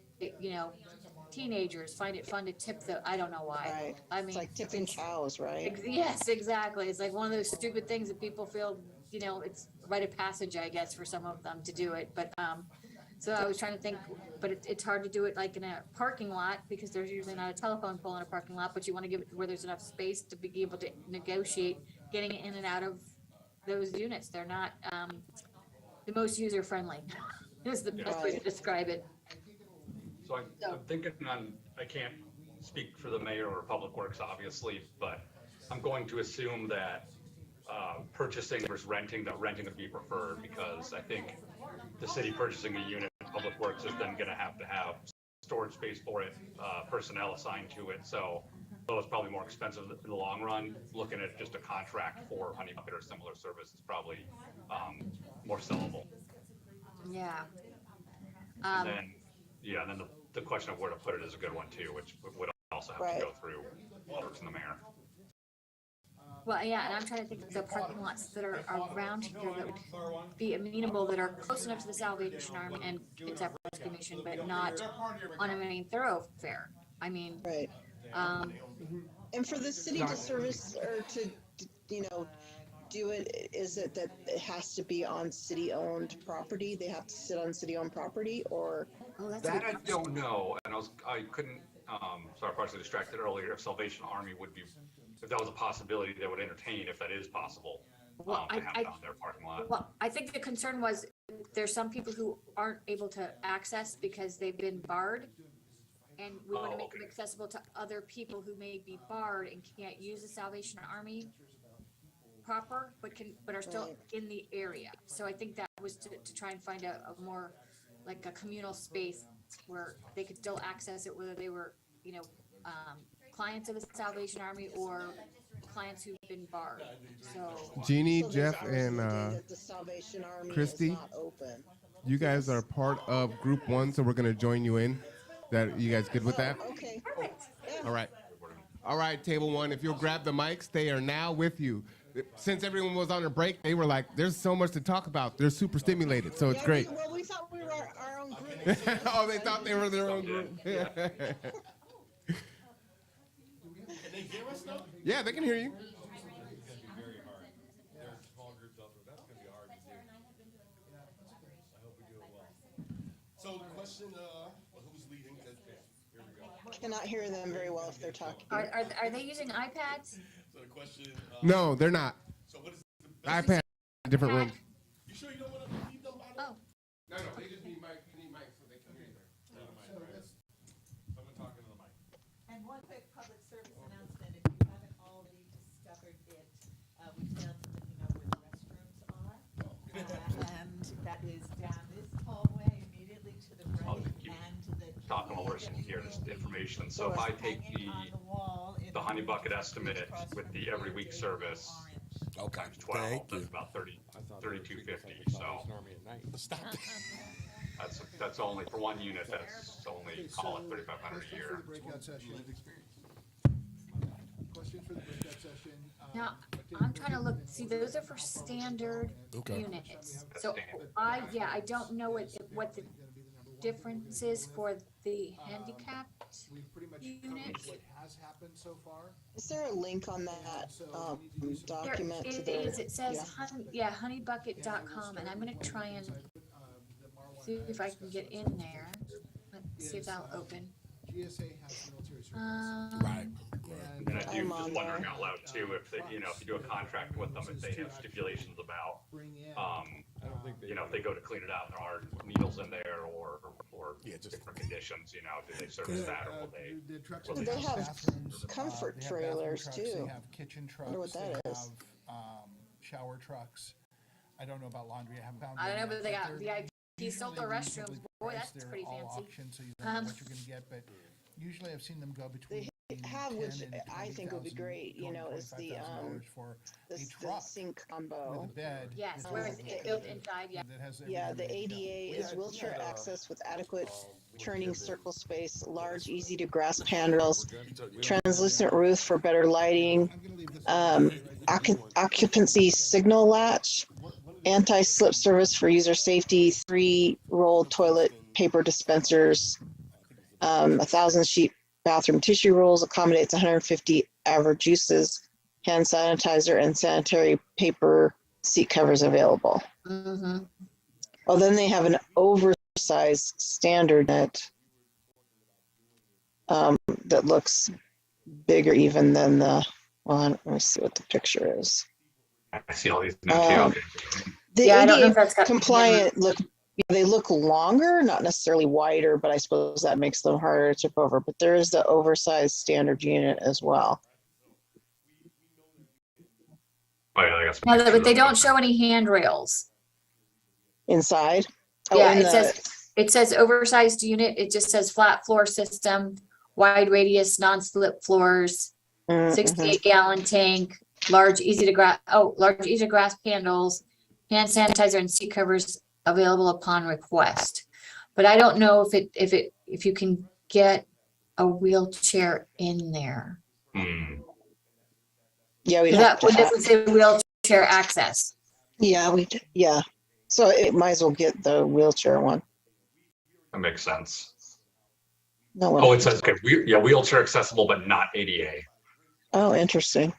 teenagers find it fun to tip I don't know why. Right. I mean, it's like tipping cows, right? Yes, exactly. It's like one of those stupid things that people feel, it's rite of passage, I guess, for some of them to do it. But, so I was trying to think, but it's hard to do it like in a parking lot, because there's usually not a telephone pole in a parking lot, but you want to give it where there's enough space to be able to negotiate getting in and out of those units. They're not, the most user-friendly is the best way to describe it. So I'm thinking I can't speak for the mayor or Public Works, obviously, but I'm going to assume that purchasing versus renting, that renting would be preferred, because I think the city purchasing a unit, Public Works is then going to have storage space for it, personnel assigned to it. So it's probably more expensive in the long run. Looking at just a contract for Honey Bucket or similar service is probably more sellable. Yeah. And then the question of where to put it is a good one too, which would also have to go through Works and the mayor. Well, yeah, and I'm trying to think of the parking lots that are around here that would be amenable, that are close enough to the Salvation Army and Kitsap Rescue Mission, but not on a main thoroughfare. I mean, right. And for the city to service or to do it, is it that it has to be on city-owned property? They have to sit on city-owned property, or? That I don't know, and I couldn't. Sorry, I partially distracted earlier. If Salvation Army would be, if that was a possibility, they would entertain if that is possible. Well, to have it on their parking lot. Well, I think the concern was there's some people who aren't able to access because they've been barred, and we want to make them accessible to other people who may be barred and can't use the Salvation Army proper, but are still in the area. So I think that was to try and find a more like a communal space where they could still access it, whether they were, clients of the Salvation Army or clients who've been barred. So Jeannie, Jeff, and the Salvation Army Christy, is not open. You guys are part of Group 1, so we're going to join you in. That you guys good with that? Okay. Perfect. All right. All right, Table 1, if you'll grab the mics, they are now with you. Since everyone was on a break, they were like, there's so much to talk about. They're super stimulated, so it's great. We thought we were our own group. Oh, they thought they were their own group. Yeah, they can hear you. So the question, who's leading? Here we go. Cannot hear them very well if they're talking. Are they using iPads? So the question. No, they're not. So what is the iPad, different rooms. You sure you don't want to leave them by the Oh. No, they just need mics so they can hear you. Someone talking to the mic. And one quick public service announcement, if you haven't already discovered it, we failed to let you know where the restrooms are. And that is down this hallway immediately to the right and to the. Talking while we're sitting here, this information. So if I take the Honey Bucket estimate with the every week service, times 12, that's about 3250. So that's only for one unit. That's only call it 3,500 a year. Breakout session. Question for the breakout session. Now, I'm trying to look, see, those are for standard units. So I don't know what the difference is for the handicapped We've pretty much unit. covered what has happened so far. Is there a link on that document There to it the? is. It says yeah. honeybucket.com, and I'm gonna try and see if I can get in there. Let's see if that'll open. GSA has military service. Right. And I do I'm just on wondering there. out loud too, if they, you know, if you do a contract with them, if they have stipulations about, if they go to clean it out, there are needles in there or different conditions, you know, do they service that or will they? The trucks will They they have bathrooms, comfort they have bathroom trailers, trucks, too. They have kitchen trucks. Wonder what that they is. have shower trucks. I don't know about laundry. I haven't found. I don't know, one but they yet, got VIP usually solar restrooms. Boy, priced, that's they're pretty all fancy. auction, so you don't know what you're going to get. But usually, I've seen them go between. Have, 10 which and I think would be 20,000, great, you know, is the $25,000 for the, a the truck sink combo. with a bed. Yes, that where has it's a- built inside, yeah. that has Yeah, everything the ready to go. ADA is wheelchair access with adequate turning circle space, large, easy to grasp handrails, translucent roof for better lighting, occupancy signal latch, anti-slip service for user safety, 3-roll toilet paper dispensers, 1,000 sheet bathroom tissue rolls, accommodates 150 average uses, hand sanitizer and sanitary paper seat covers available. Mm-hmm. Oh, then they have an oversized standard net that looks bigger even than the, well, let me see what the picture is. I see all these now too. The Yeah, I don't know ADA if that's got compliant they look longer, not necessarily wider, but I suppose that makes them harder to tip over. But there is the oversized standard unit as well. Oh, yeah, I got some No, but pictures they of don't it. show any handrails. Inside? Yeah, in it says oversized unit. It just says flat floor system, wide radius, non-slip floors, 68-gallon tank, large easy to grasp handles, hand sanitizer and seat covers available upon request. But I don't know if you can get a wheelchair in there. Yeah, we'd have That to would definitely say wheelchair access. Yeah. So it might as well get the wheelchair one. That makes sense. No one. Oh, it says, okay, wheelchair accessible, but not ADA Oh, interesting.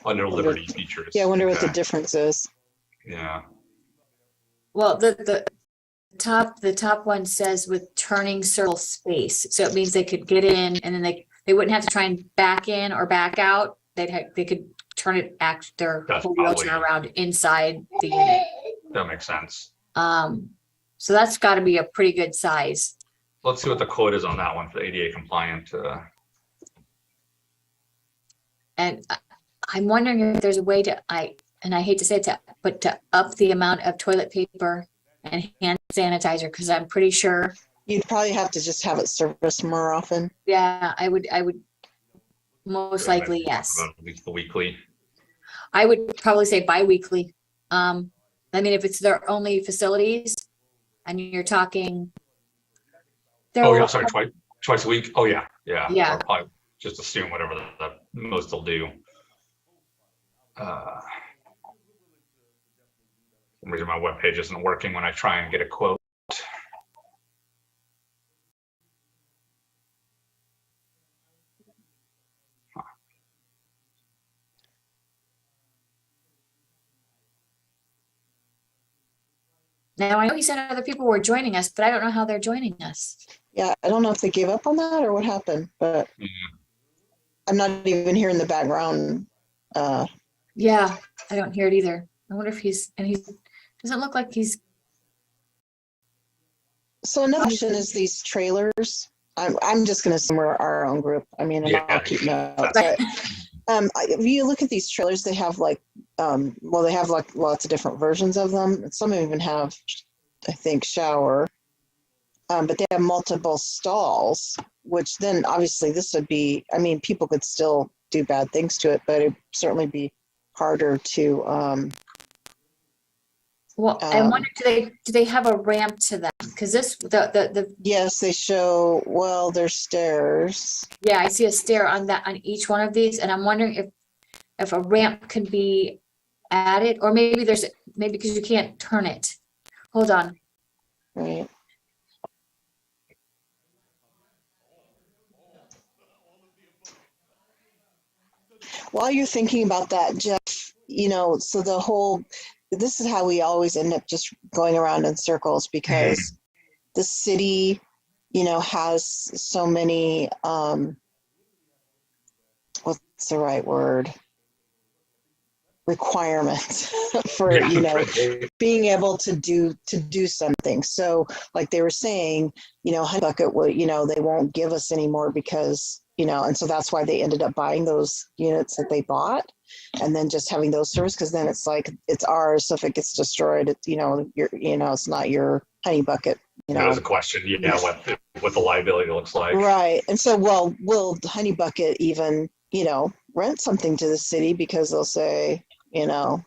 under Liberty features. Yeah, I wonder what the Okay. difference is. Yeah. Well, the top one says with turning circle space. So it means they could get in and then they wouldn't have to try and back in or back out. They could turn it their That's whole wheelchair probably- around inside the unit. That makes sense. So that's got to be a pretty good size. Let's see what the quote is on that one for the ADA compliant. And I'm wondering if there's a way to, and I hate to say it, but to up the amount of toilet paper and hand sanitizer, because I'm pretty sure. You'd probably have to just have it serviced more often. Yeah, I would most likely, yes. Weekly. I would probably say bi-weekly. I mean, if it's their only facilities and you're talking. Oh, yeah, sorry, twice a week. Oh, yeah. Yeah. Or probably just assume whatever the most they'll do. For some reason my webpage isn't working when I try and get a quote. Now, I know he said other people were joining us, but I don't know how they're joining us. Yeah, I don't know if they gave up on that or what happened, but I'm not even hearing the background. Yeah, I don't hear it either. I wonder if he doesn't look like he's. So another option is these trailers. I'm just going to assume we're our own group. I mean, and I'll keep notes. But, if you look at these trailers, they have they have like lots of different versions of them. Some even have, I think, shower. But they have multiple stalls, which then obviously this would be, I mean, people could still do bad things to it, but it'd certainly be harder to. Well, I wonder, do they have a ramp to them? Because the yes, they show. Well, there's stairs. Yeah, I see a stair on each one of these, and I'm wondering if a ramp can be added, or maybe because you can't turn it. Hold on. Right. while you're thinking about that, Jeff, so this is how we always end up just going around in circles because the city, has so many, what's the right word? Requirements for, being able to do something. So like they were saying, Honey Bucket, they won't give us anymore because, and so that's why they ended up buying those units that they bought and then just having those service because then it's like it's ours. So if it gets destroyed, it's it's not your Honey Bucket. There's a question, what the liability looks like. Right. And so, well, will Honey Bucket even, rent something to the city because they'll say, Yeah, no.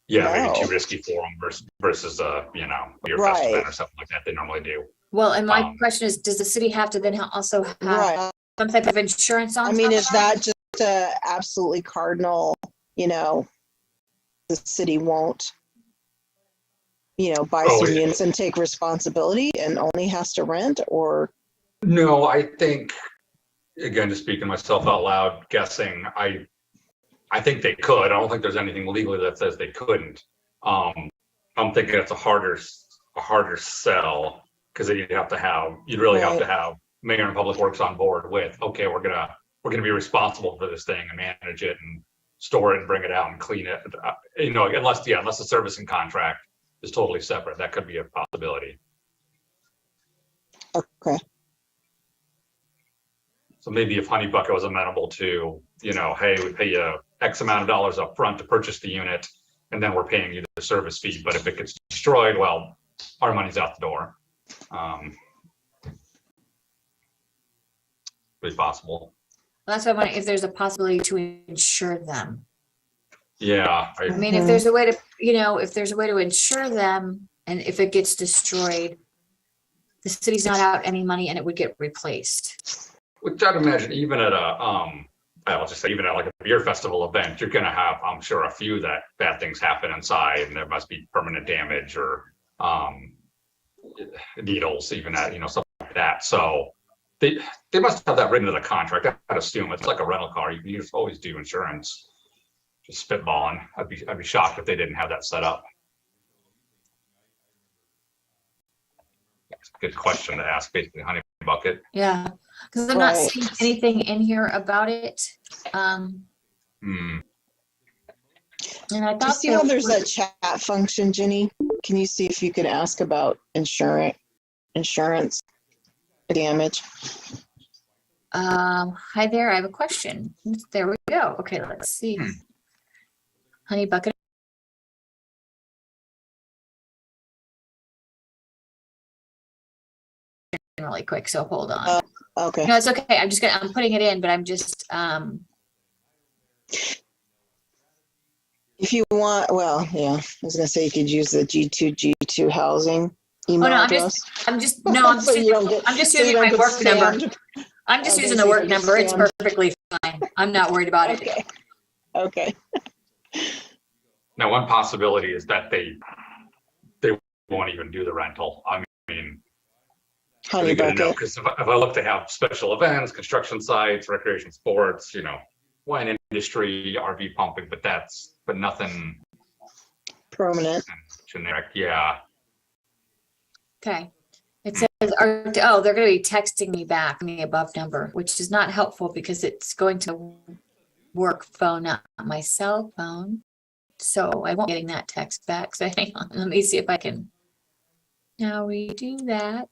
maybe too risky for them versus your festival or something like that they normally do. Well, and my question is, does the city have to then also have some type of insurance on? I mean, is that just absolutely cardinal, the city won't, buy some units and take responsibility and only has to rent or? No, I think, again, just speaking myself out loud, guessing, I think they could. I don't think there's anything legally that says they couldn't. I'm thinking it's a harder sell because you'd really have to have Mayor and Public Works on board with, okay, we're gonna be responsible for this thing and manage it and store it and bring it out and clean it. Unless the servicing contract is totally separate, that could be a possibility. Okay. So maybe if Honey Bucket was amenable to, hey, we pay you X amount of dollars up front to purchase the unit, and then we're paying you the service fee. But if it gets destroyed, well, our money's out the door. Pretty possible. Well, that's why I wonder if there's a possibility to insure them. Yeah. I mean, if there's a way to, if there's a way to insure them, and if it gets destroyed, the city's not out any money and it would get replaced. Which I'd imagine even at I'll just say even at like a beer festival event, you're gonna have, I'm sure, a few that bad things happen inside and there must be permanent damage or needles, even at, something like that. So they must have that written into the contract. I'd assume it's like a rental car. You can just always do insurance. Just spitballing. I'd be shocked if they didn't have that set up. That's a good question to ask, basically, Honey Bucket. Yeah, because I'm not seeing anything in here about it. And I Do you thought see how there's that chat function, Jenny? Can you see if you can ask about insurance damage? Hi there, I have a question. There we go. Okay, let's see. Honey Bucket. Really quick, so hold on. Okay. No, it's okay. I'm putting it in, but I'm just if you want, well, yeah, I was gonna say you could use the G2 housing email address. I'm just using my work number. I'm just using the work number. It's perfectly fine. I'm not worried about it. Okay. Now, one possibility is that they won't even do the rental. I mean, Honey Bucket. Because if I look to have special events, construction sites, recreation sports, wine industry, RV pumping, but nothing permanent. Generic, yeah. Okay. It says, they're going to be texting me back the above number, which is not helpful because it's going to work phone, not my cell phone. So I won't be getting that text back. So hang on, let me see if I can now redo that.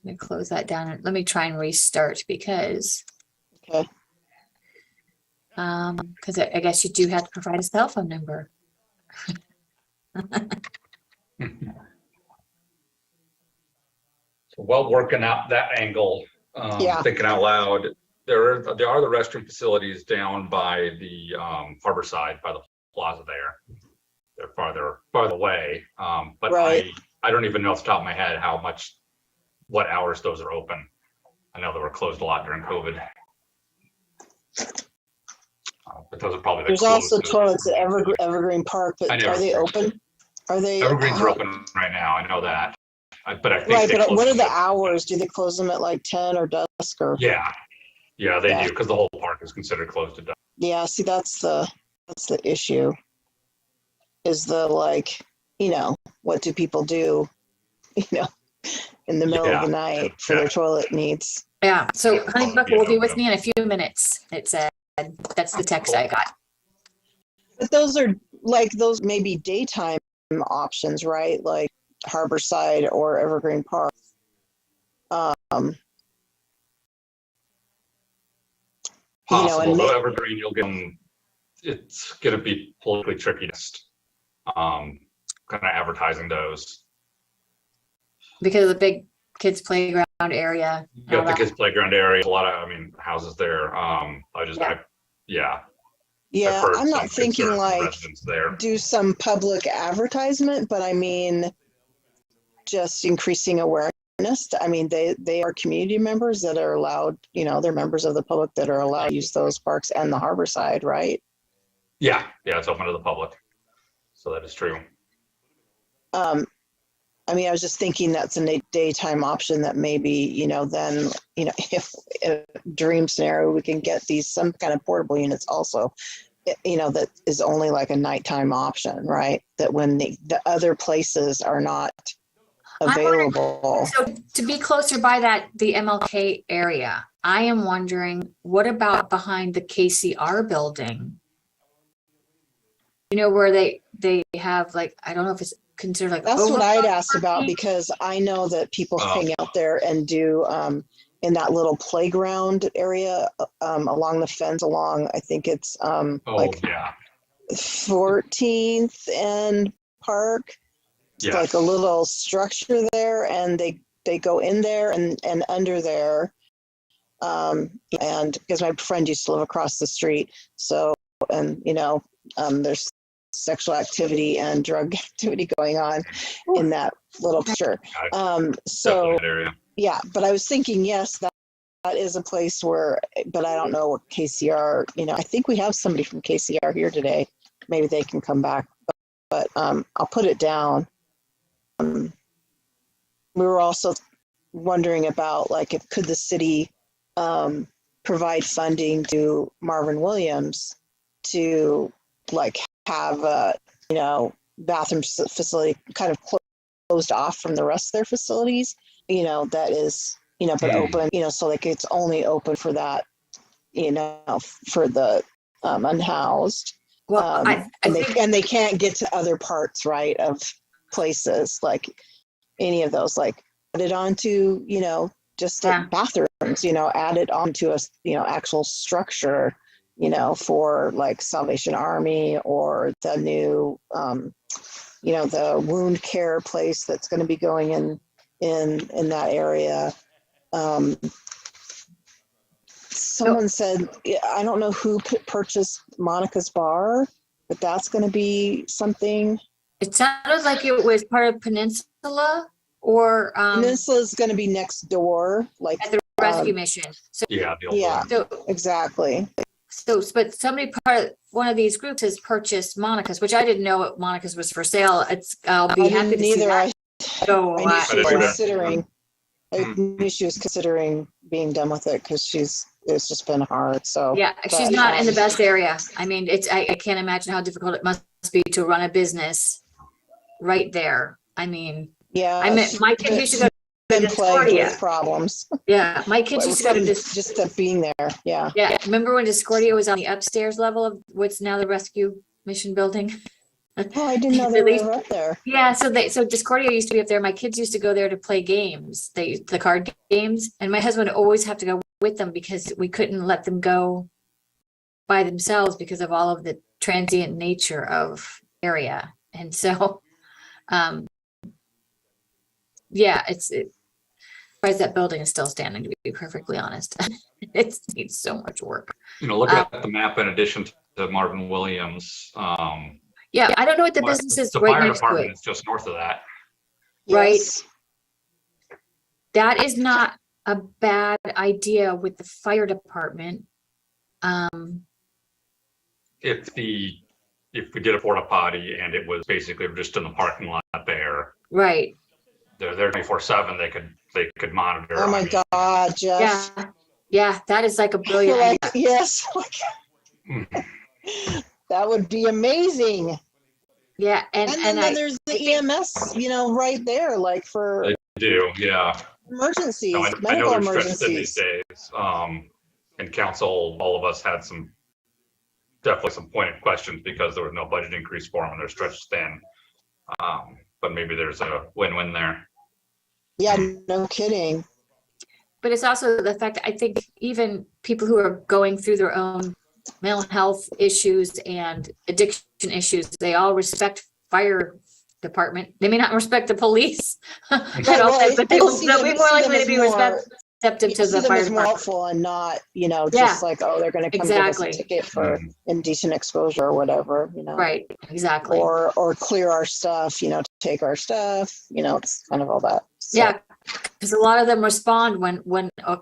Let me close that down and let me try and restart because because I guess you do have to provide a cell phone number. So while working out that angle, thinking out loud, there are the restroom facilities down by the harbor side, by the plaza there. They're farther away, but I don't even know off the top of my head what hours those are open. I know they were closed a lot during COVID. But those are probably There's also toilets at Evergreen Park, but are they open? Are they? Evergreens are open right now. I know that. but I think Right, they but close what are them the at- hours? Do they close them at like 10 or dusk or? Yeah, yeah, they Yeah. do, because the whole park is considered closed to dusk. Yeah, see, that's the issue. Is the like, what do people do, in the middle of Yeah, the night for their toilet needs? Yeah, so Honey Well, Bucket yeah, will be with but- me in a few minutes. It said, that's the text I got. But those are like those maybe daytime options, right? Like Harborside or Evergreen Park. Possible, and though Evergreen, you'll get them, it's gonna be politically tricky, kind of advertising those. Because of the big kids playground area. You and all got the that. kids playground area, a lot of, houses there. Yeah. Yeah, I've heard I'm some not thinking concern from like residents there. do some public advertisement, but I mean, just increasing awareness. I mean, they are community members that are allowed, they're members of the public that are allowed to use those parks and the Harborside, right? Yeah, it's open to the public. So that is true. I mean, I was just thinking that's a daytime option that maybe, then, if in a dream scenario, we can get some kind of portable units also, that is only like a nighttime option, right? That when the other places are not available. So to be closer by the MLK area, I am wondering, what about behind the KCR building? Where they have like, I don't know if it's considered like. That's what I'd overflow asked about, parking. because I know that people hang out there and do in that little playground area along the fence along, I think it's like 14th and Park. It's like a little structure there, and they go in there and under there. And because my friend used to live across the street, so there's sexual activity and drug activity going on in that little picture. So yeah, but I was thinking, yes, that is a place where, but I don't know what KCR, I think we have somebody from KCR here today. Maybe they can come back, but I'll put it down. We were also wondering about like, could the city provide funding to Marvin Williams to like have a bathroom facility kind of closed off from the rest of their facilities, that is but open, so like it's only open for that, for the unhoused. Well, and they can't get to other parts, right, of places, like any of those, like added onto just bathrooms, added onto a actual structure, for like Salvation Army or the new the wound care place that's going to be going in that area. Someone said, I don't know who purchased Monica's Bar, but that's going to be something. It sounded like it was part of Peninsula, or Peninsula is going to be next door, like at the rescue mission. So yeah, so, exactly. So, but one of these groups has purchased Monica's, which I didn't know what Monica's was for sale. I'll be happy to see that. I knew she was considering. I knew she was considering being done with it because it's just been hard. So yeah, she's not in the best area. I mean, I can't imagine how difficult it must be to run a business right there. I mean, yeah, I mean, my kids used to go to Discordia. With problems. Yeah, my kids used to go to just being there. Yeah. Yeah, remember when Discordia was on the upstairs level of what's now the rescue mission building? Oh, I didn't know they were up there. Yeah, so Discordia used to be up there. My kids used to go there to play games, the card games, and my husband would always have to go with them because we couldn't let them go by themselves because of all of the transient nature of area. And so, yeah, surprised that building is still standing, to be perfectly honest. It needs so much work. Look at the map in addition to Marvin Williams. Yeah, I don't know what the business is the right fire next to department it. is just north of that. Right. That is not a bad idea with the fire department. If we did a porta potty and it was basically just in the parking lot there, Right. they're there 24/7. They could monitor. Oh my God, Jeff. Yeah, that is like a brilliant Like, idea. yes. That would be amazing. Yeah, And then there's the EMS, right there, like for They do, yeah. emergencies, No, I medical know they're stretched thin emergencies. these days. In council, all of us had definitely some pointed questions because there was no budget increase for them and they're stretched thin. But maybe there's a win-win there. Yeah, no kidding. But it's also the fact that I think even people who are going through their own mental health issues and addiction issues, they all respect fire department. They may not respect the police at all, but they'll be more likely to be receptive to the fire department. More helpful and not, just like, oh, they're going to come give us a ticket for indecent exposure or whatever, Right, exactly. Or clear our stuff, take our stuff, it's kind of all that. So. Yeah, because a lot of them respond when a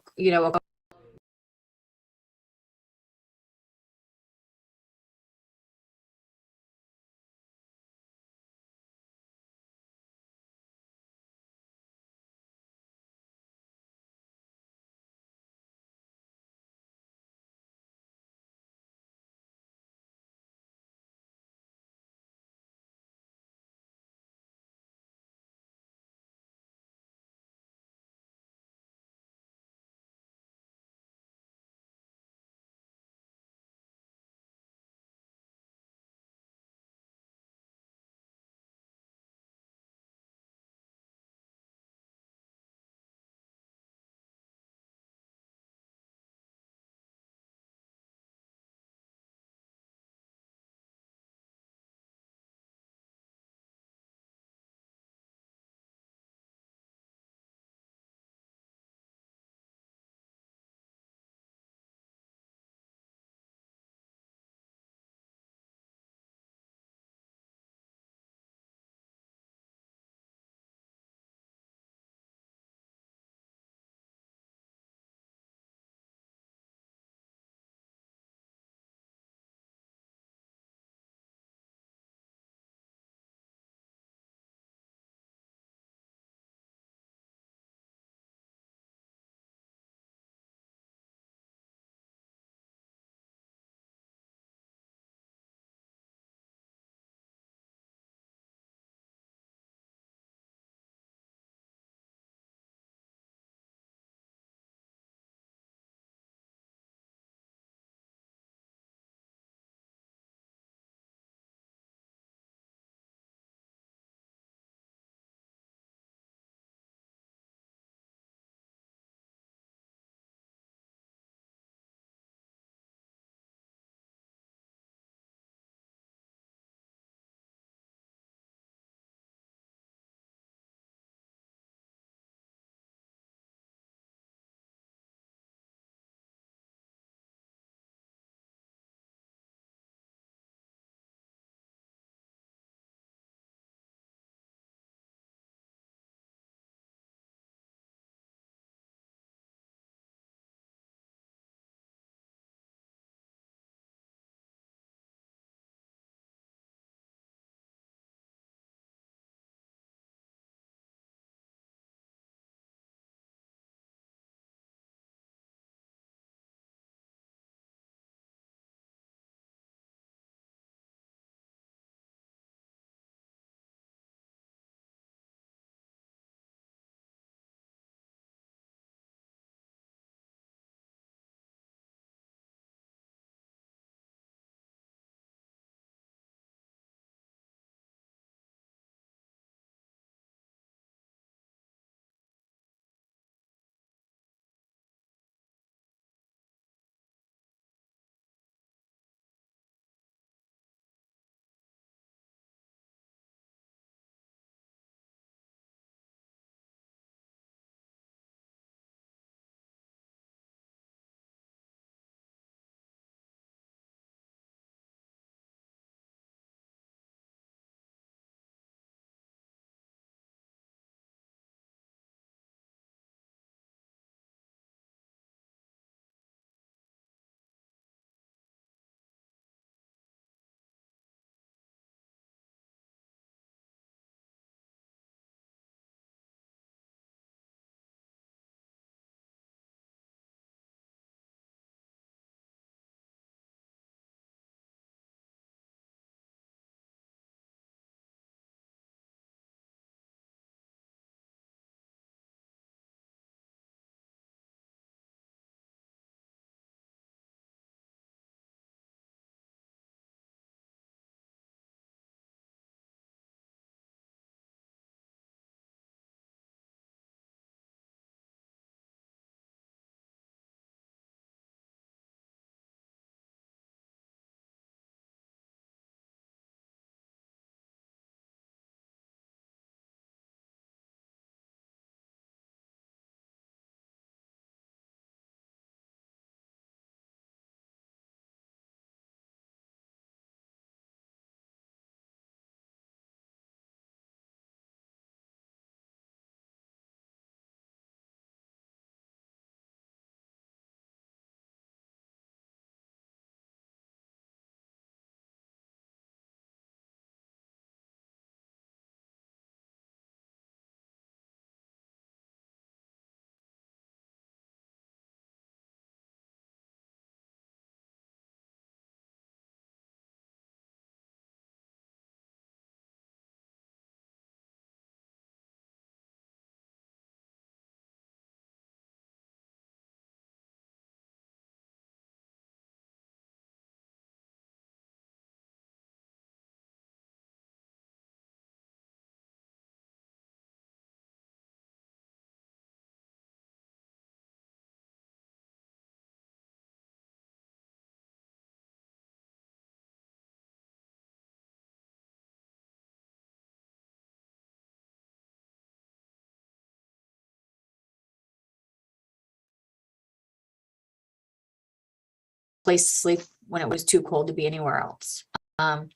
place to sleep when it was too cold to be anywhere else. But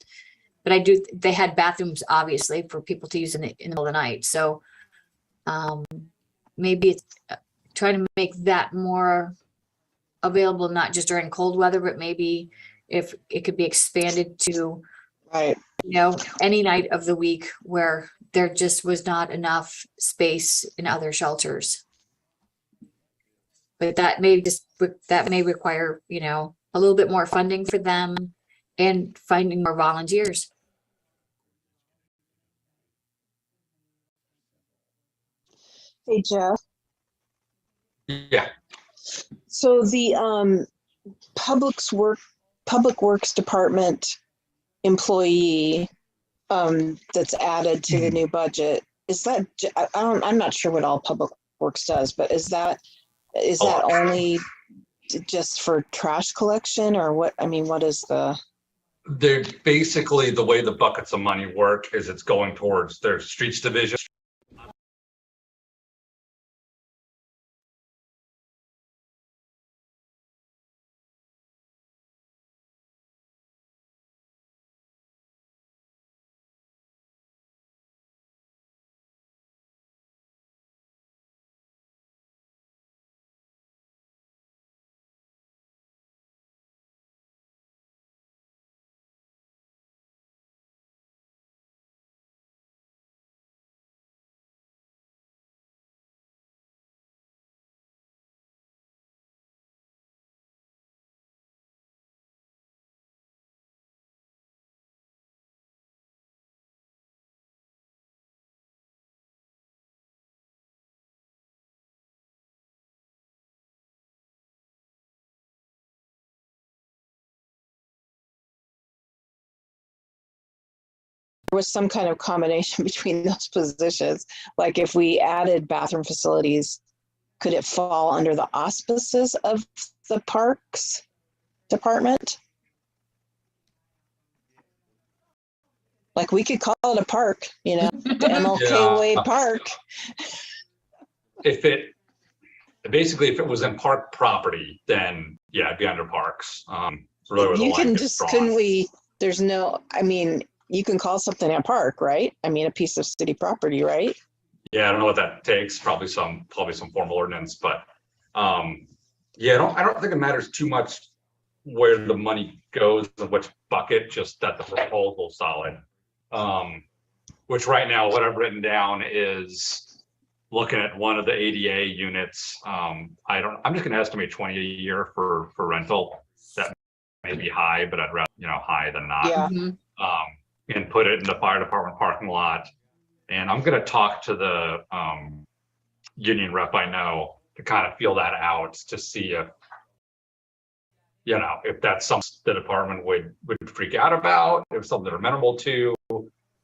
they had bathrooms obviously for people to use in the middle of the night. So maybe it's trying to make that more available, not just during cold weather, but maybe if it could be expanded to, right, any night of the week where there just was not enough space in other shelters. But that may require, a little bit more funding for them and finding more volunteers. Hey, Jeff. Yeah. So the Public Works Department employee that's added to the new budget, is that, I'm not sure what all Public Works does, but is that only just for trash collection, or what? I mean, what is the? They're basically, the way the buckets of money work is it's going towards their streets division. Was some kind of combination between those positions. Like if we added bathroom facilities, could it fall under the auspices of the Parks Department? Like we could call it a park, the MLK Way Park. If it was in park property, then yeah, it'd be under parks. Really where the You line can gets just, drawn. couldn't we, there's no, I mean, you can call something a park, right? I mean, a piece of city property, right? Yeah, I don't know what that takes. Probably some formal ordinance, but yeah, I don't think it matters too much where the money goes and which bucket. Just that the proposal's solid. Which right now, what I've written down is looking at one of the ADA units. I'm just going to estimate 20 a year for rental. That may be high, but I'd rather high than not. Yeah. And put it in the fire department parking lot. And I'm going to talk to the union rep I know to kind of feel that out to see if that's something the department would freak out about, if something they're amenable to,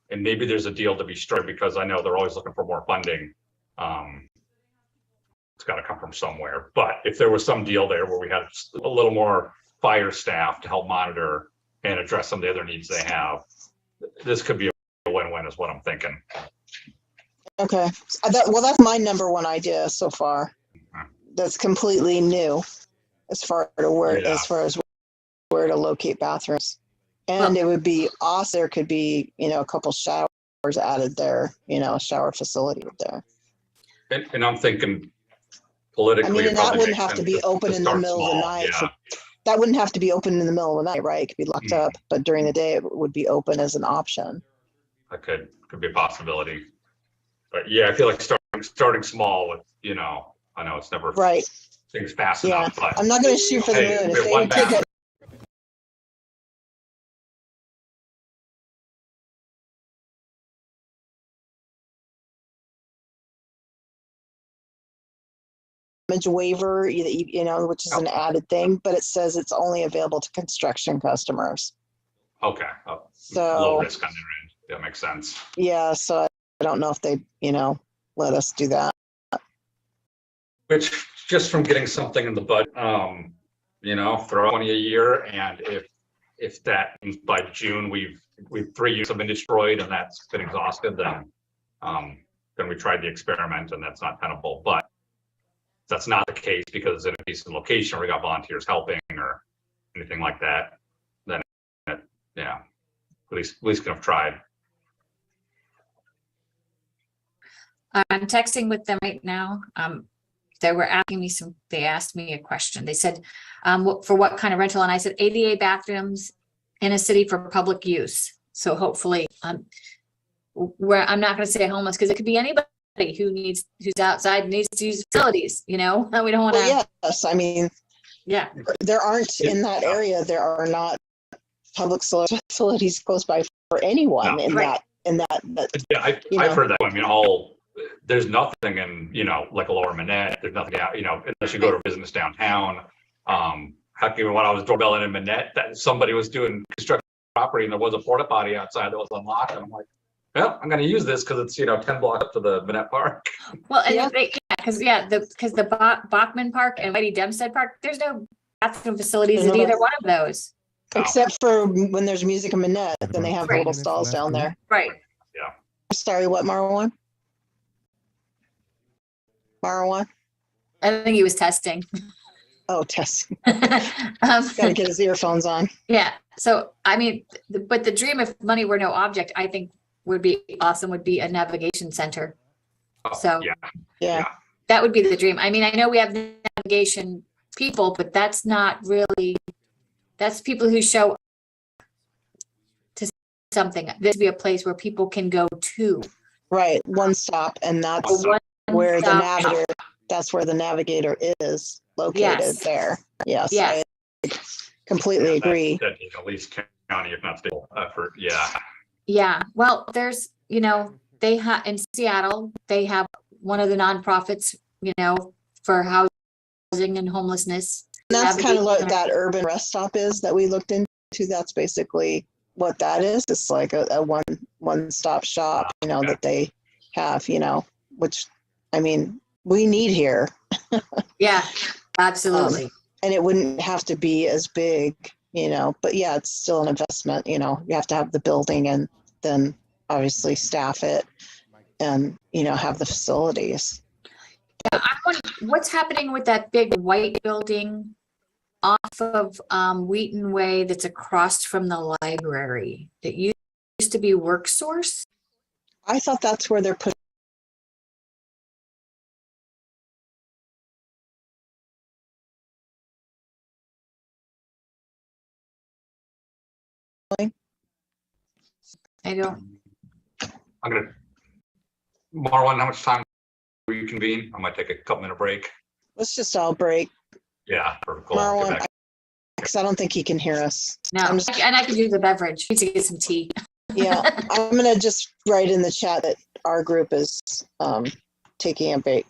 and maybe there's a deal to be struck, because I know they're always looking for more funding. It's got to come from somewhere. But if there was some deal there where we had a little more fire staff to help monitor and address some of the other needs they have, this could be a win-win is what I'm thinking. Okay. Well, that's my number one idea so far. That's completely new as far as where to locate bathrooms. And it would be awesome. There could be, a couple showers added there, a shower facility there. And I'm thinking politically. I mean, and that wouldn't have to be open in the middle of the night. Yeah. That wouldn't have to be open in the middle of the night, right? It could be locked up, but during the day it would be open as an option. That could be a possibility. But yeah, I feel like starting small with, I know it's never right. Things fast Yeah. enough. But I'm not going to shoot for the moon. If they would take it. Waiver, which is an added thing, but it says it's only available to construction customers. Okay. So low risk on their end. That makes sense. Yeah. So I don't know if they, let us do that. Which just from getting something in the budget, throw 20 a year, and if that means by June we've 3 units have been destroyed and that's been exhausted, then we tried the experiment and that's not tenable. But that's not the case because in a decent location we got volunteers helping, or anything like that, then yeah, at least could have tried. I'm texting with them right now. They were asking me they asked me a question. They said, for what kind of rental? And I said ADA bathrooms in a city for public use. So hopefully, where I'm not going to say homeless, because it could be anybody who's outside and needs to use facilities, we don't want to. Well, yes, I mean, yeah, there aren't in that area, there are not public facilities close by for anyone No. in Right. that, Yeah, I've heard that. I mean, there's nothing in, like a Lower Manette, there's nothing out, unless you go to business downtown. Heck, even when I was doorbelling in Manette, that somebody was doing construction property and there was a porta potty outside that was unlocked. And I'm like, well, I'm going to use this because it's, 10 blocks up to the Manette Park. Well, and because the Bachman Park and Whitey Dempstead Park, there's no bathroom facilities at either one of those. except for when there's music in Manette, then they have the Right. little stalls down there. Right. Yeah. Sorry, what, Marwan? Marwan? I think he was testing. Oh, testing. Gotta get his earphones on. Yeah. So, I mean, but the dream, if money were no object, I think would be awesome, would be a navigation center. So Yeah. that would be the dream. I mean, I know we have navigation people, but that's not really, that's people who show up to something. This would be a place where people can go to. Right, one stop, and that's where the navigator, that's where the navigator is located there. Yes, Yes. I completely agree. That at least county, if not state effort. Yeah. Yeah. Well, there's, they have in Seattle, they have one of the nonprofits, for housing and homelessness. And that's kind of what that urban rest stop is that we looked into. That's basically what that is. It's like a one-stop shop, that they have, which, I mean, we need here. Yeah, absolutely. And it wouldn't have to be as big, but yeah, it's still an investment, you have to have the building and then obviously staff it and, have the facilities. Yeah, I'm wondering, what's happening with that big white building off of Wheaton Way that's across from the library that used to be Work Source? I thought that's where they're putting. I don't. I'm going to, Marwan, how much time will you convene? I might take a couple-minute break. Let's just all break. Yeah, perfect. Cool. Marwan, because I don't think he can hear us. No, and I could do the beverage. Need to get some tea. Yeah, I'm gonna just write in the chat that our group is taking a break.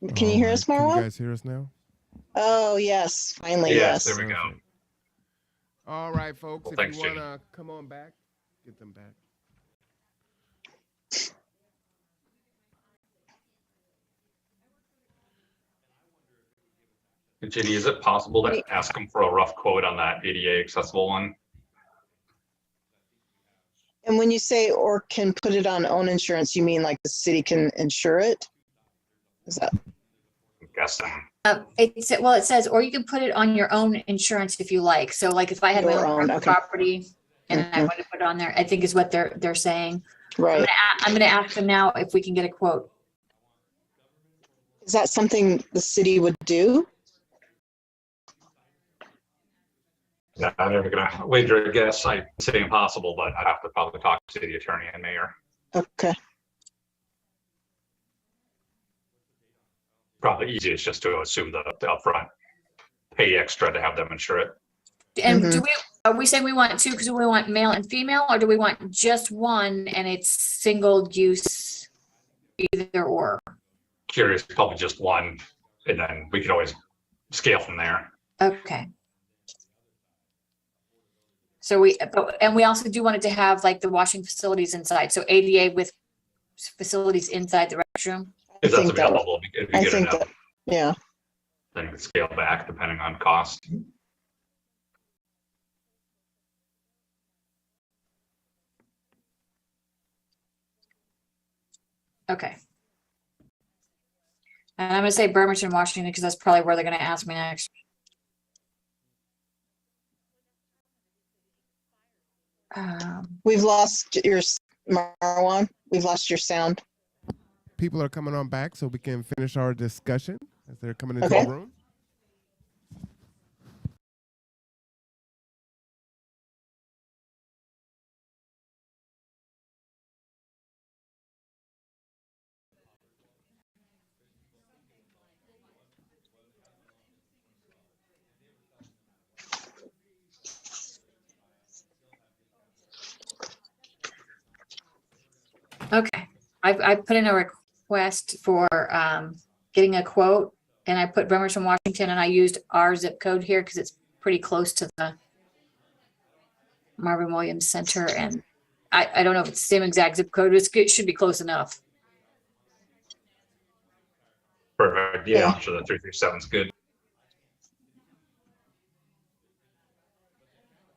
Can you hear us, Can you Marwa? guys hear us now? Oh, yes. Finally, Yes, yes. there we go. Perfect. All right, folks. Well, If thanks, you want Jenny. to come on back, get them back. Ginny, is it possible to ask them for a rough quote on that ADA accessible one? And when you say or can put it on own insurance, you mean like the city can insure it? Is that? I'm guessing. It says, or you can put it on your own insurance if you like. So like if I had my Your own own, private okay. property and I Mhm. want to put it on there, I think is what they're saying. Right. I'm gonna ask them now if we can get a quote. Is that something the city would do? Yeah, I'm never gonna wager a guess. I say impossible, but I'd have to probably talk to the attorney and mayor. Okay. Probably easiest just to assume the upfront pay extra to have them insure it. And are we saying we want two because we want male and female, or do we want just one and it's single use either or? Curious, probably just one, and then we could always scale from there. Okay. So and we also do want it to have like the washing facilities inside. So ADA with facilities inside the restroom. If that's available, it'd be I good think enough. that, yeah. Then you could scale back depending on cost. Okay. And I'm gonna say Bremerton, Washington, because that's probably where they're gonna ask me next. We've lost your, Marwan, we've lost your sound. People are coming on back so we can finish our discussion as they're coming into Okay. the room. Okay, I put in a request for getting a quote, and I put Bremerton, Washington, and I used our zip code here because it's pretty close to the Marvin Williams Center, and I don't know if it's the same exact zip code. It should be close enough. Perfect. Yeah, I'm sure the 337 is good.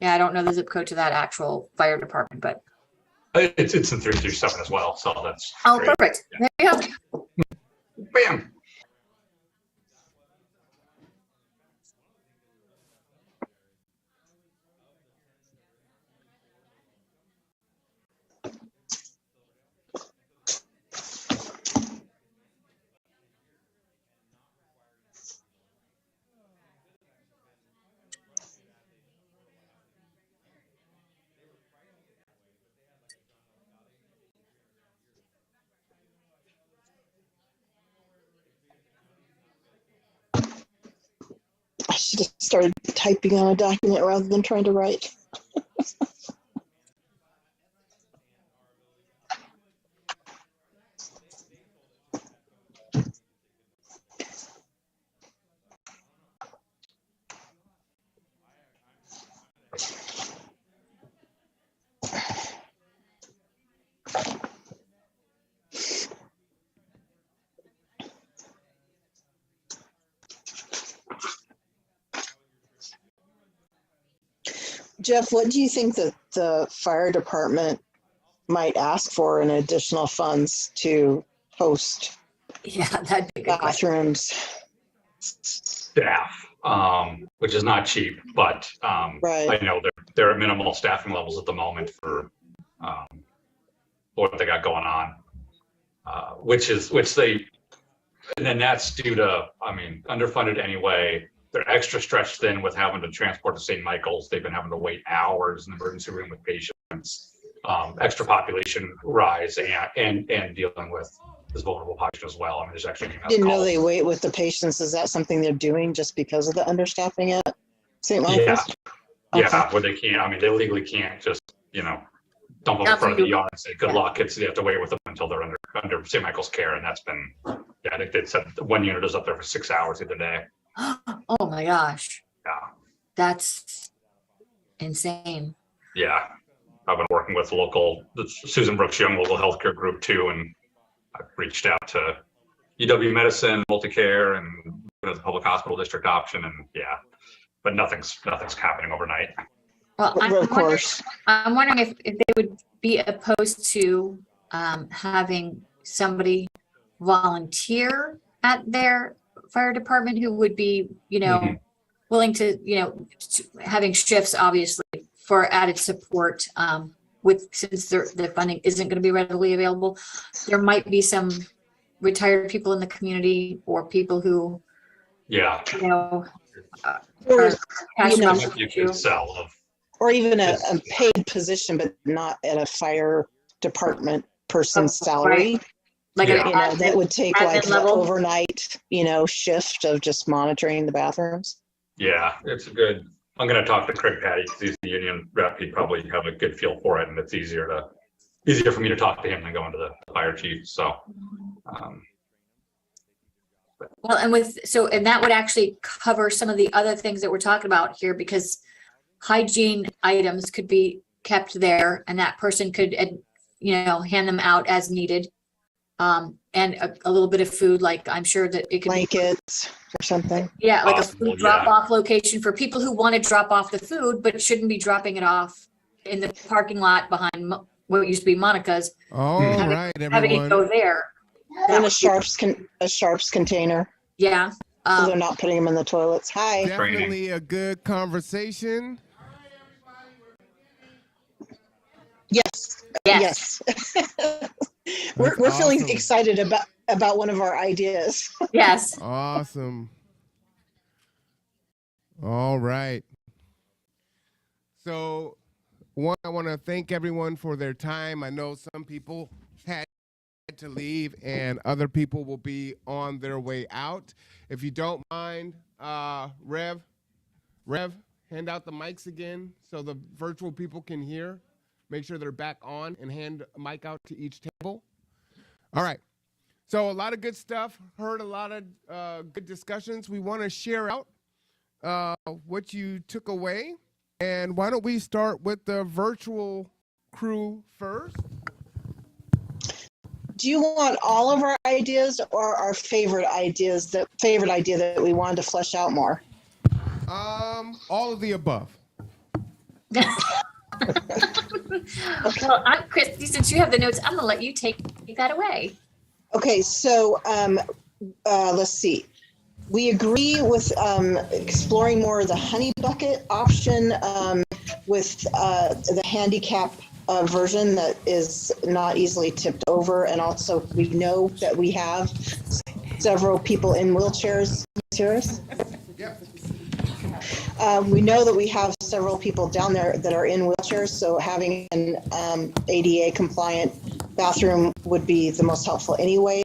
Yeah, I don't know the zip code to that actual fire department, but It's in 337 as well, so that's great. perfect. There you go. Bam. I should have started typing on a document rather than trying to write. Jeff, what do you think that the fire department might ask for in additional funds to host Yeah, that'd be a good question. bathrooms? Staff, which is not cheap, but I know they're at minimal staffing levels at the moment for what they got going on, and then that's due to, I mean, underfunded anyway. They're extra stretched thin with having to transport to St. Michael's. They've been having to wait hours in the emergency room with patients, extra population rise, and dealing with this vulnerable population as well. I mean, there's actually Didn't know they wait with the patients. Is that something they're doing just because of the understaffing at St. Michael's? Yeah, where they can't. I mean, they legally can't just dump them in front of the ER and say good luck. They have to wait with them until they're under St. Michael's care, and that's been Yeah, I think they said one unit is up there for 6 hours the other day. Oh my gosh. Yeah. That's insane. Yeah. I've been working with the Susan Brooks Young local healthcare group too, and I've reached out to UW Medicine, Multicare, and the public hospital district option, and yeah, but nothing's happening overnight. Well, I'm wondering if they would be opposed to having somebody volunteer at their fire department who would be, willing to, having shifts, obviously, for added support since the funding isn't going to be readily available. There might be some retired people in the community or people who, Or, you could sell of. Or even a paid position, but not at a fire department person's salary. Like that would take like the level. overnight, shift of just monitoring the bathrooms. Yeah, it's a good. I'm going to talk to Craig Patty because he's the union rep. He'd probably have a good feel for it, and it's easier for me to talk to him than going to the fire chief. So. Well, and that would actually cover some of the other things that we're talking about here, because hygiene items could be kept there and that person could, hand them out as needed. And a little bit of food, like I'm sure that it could blankets or something. Yeah, like a food drop-off location for people who want to drop off the food, but shouldn't be dropping it off in the parking lot behind what used to be Monica's. All right, everyone. Having it go there. In a sharps container. Yeah. So they're not putting them in the toilets. Hi. Definitely a good conversation. Yes. Yes. We're feeling excited about one of our ideas. Yes. Awesome. All right. So, I want to thank everyone for their time. I know some people had to leave and other people will be on their way out. If you don't mind, Rev, hand out the mics again so the virtual people can hear. Make sure they're back on and hand a mic out to each table. All right. So a lot of good stuff. Heard a lot of good discussions. We want to share out what you took away. And why don't we start with the virtual crew first? Do you want all of our ideas or our favorite ideas, the favorite idea that we wanted to flesh out more? All of the above. Well, Christy, since you have the notes, I'm going to let you take that away. Okay, so let's see. We agree with exploring more of the honey bucket option with the handicap version that is not easily tipped over. And also we know that we have several people in wheelchairs. We know that we have several people down there that are in wheelchairs, so having an ADA compliant bathroom would be the most helpful anyway.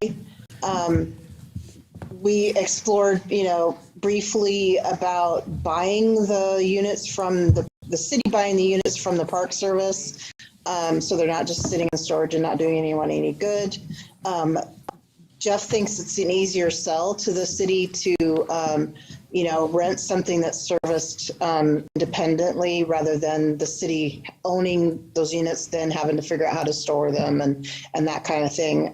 We explored, briefly about buying the units from the city, buying the units from the Park Service, so they're not just sitting in storage and not doing anyone any good. Jeff thinks it's an easier sell to the city to, rent something that's serviced independently rather than the city owning those units, then having to figure out how to store them and that kind of thing.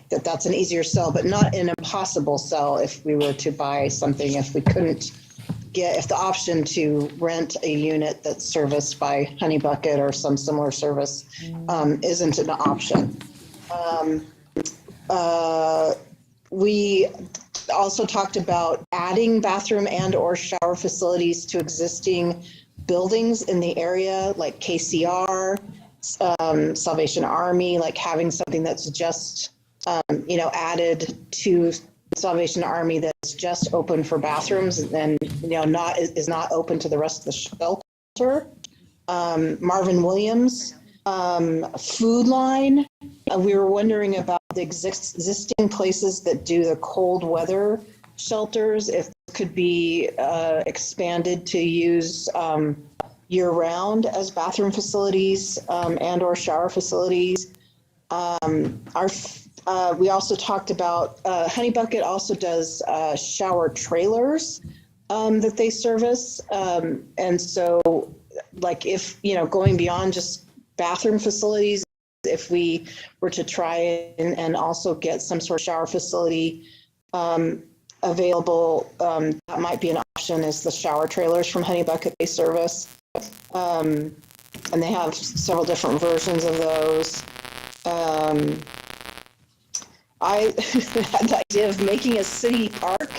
That's an easier sell, but not an impossible sell if we were to buy something, if the option to rent a unit that's serviced by Honey Bucket or some similar service isn't an option. We also talked about adding bathroom and or shower facilities to existing buildings in the area, like KCR, Salvation Army, like having something that's just, added to Salvation Army that's just open for bathrooms and is not open to the rest of the shelter. Marvin Williams, Food Line. We were wondering about the existing places that do the cold weather shelters, if it could be expanded to use year-round as bathroom facilities and or shower facilities. Our We also talked about, Honey Bucket also does shower trailers that they service. And so, like, if, going beyond just bathroom facilities, if we were to try and also get some sort of shower facility available, that might be an option, is the shower trailers from Honey Bucket they service. And they have several different versions of those. I had the idea of making a city park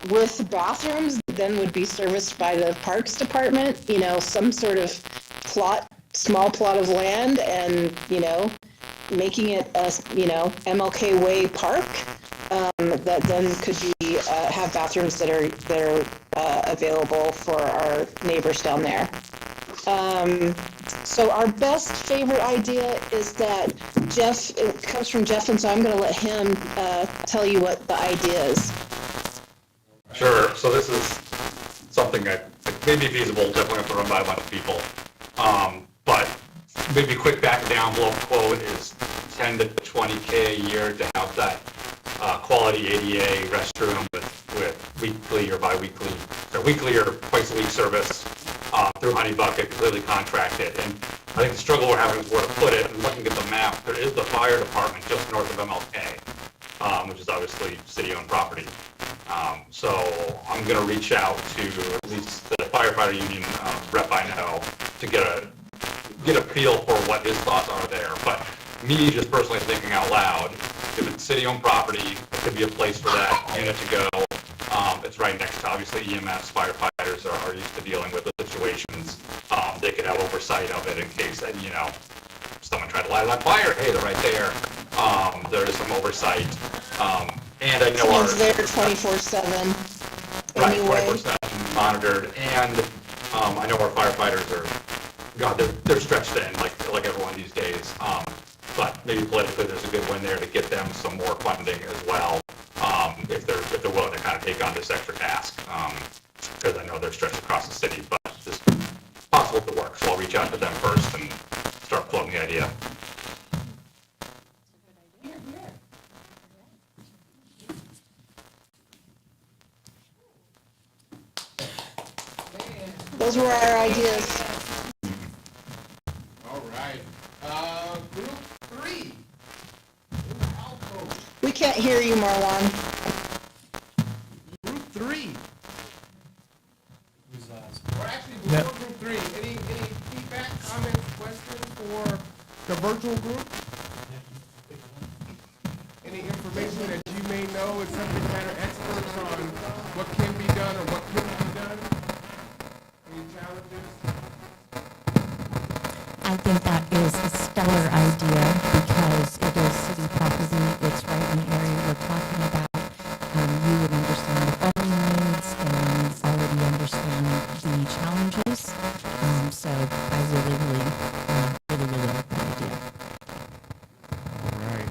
with bathrooms, then would be serviced by the Parks Department, some sort of small plot of land, and, making it a, MLK Way Park that then could be have bathrooms that are available for our neighbors down there. So our best favorite idea is that it comes from Jeff, and so I'm going to let him tell you what the idea is. Sure. So this is something that may be feasible, definitely have to run by a bunch of people. But maybe quick back of the envelope quote is 10 to 20K a year to have that quality ADA restroom with weekly or bi-weekly, or weekly or twice a week service through Honey Bucket, completely contracted. And I think the struggle we're having is where to put it. And looking at the map, there is the fire department just north of MLK, which is obviously city-owned property. So I'm going to reach out to at least the firefighter union rep I know to get a feel for what his thoughts are there. But me just personally thinking out loud, if it's city-owned property, it could be a place for that unit to go. It's right next to, obviously, EMS. Firefighters are used to dealing with the situations. They could have oversight of it in case that, someone tried to light it on fire. Hey, they're right there. There is some oversight. And I know Someone's there 24/7. Right, anyway. 24/7 monitored. And I know our firefighters are, God, they're stretched thin, like everyone these days. But maybe politically, there's a good win there to get them some more funding as well, if they're willing to kind of take on this extra task. Because I know they're stretched across the city, but it's just possible to work. So I'll reach out to them first and start floating the idea. Those were our ideas. All right. Group 3. We can't hear you, Marwan. Group 3. Or actually, before Yep. group 3, any feedback, comments, questions for the virtual group? Any information that you may know as subject matter experts on what can be done or what couldn't be done? Any challenges? I think that is a stellar idea because it is city property. It's right in the area we're talking about. You would understand the funding needs and already understand the challenges. So I really like that idea. All right.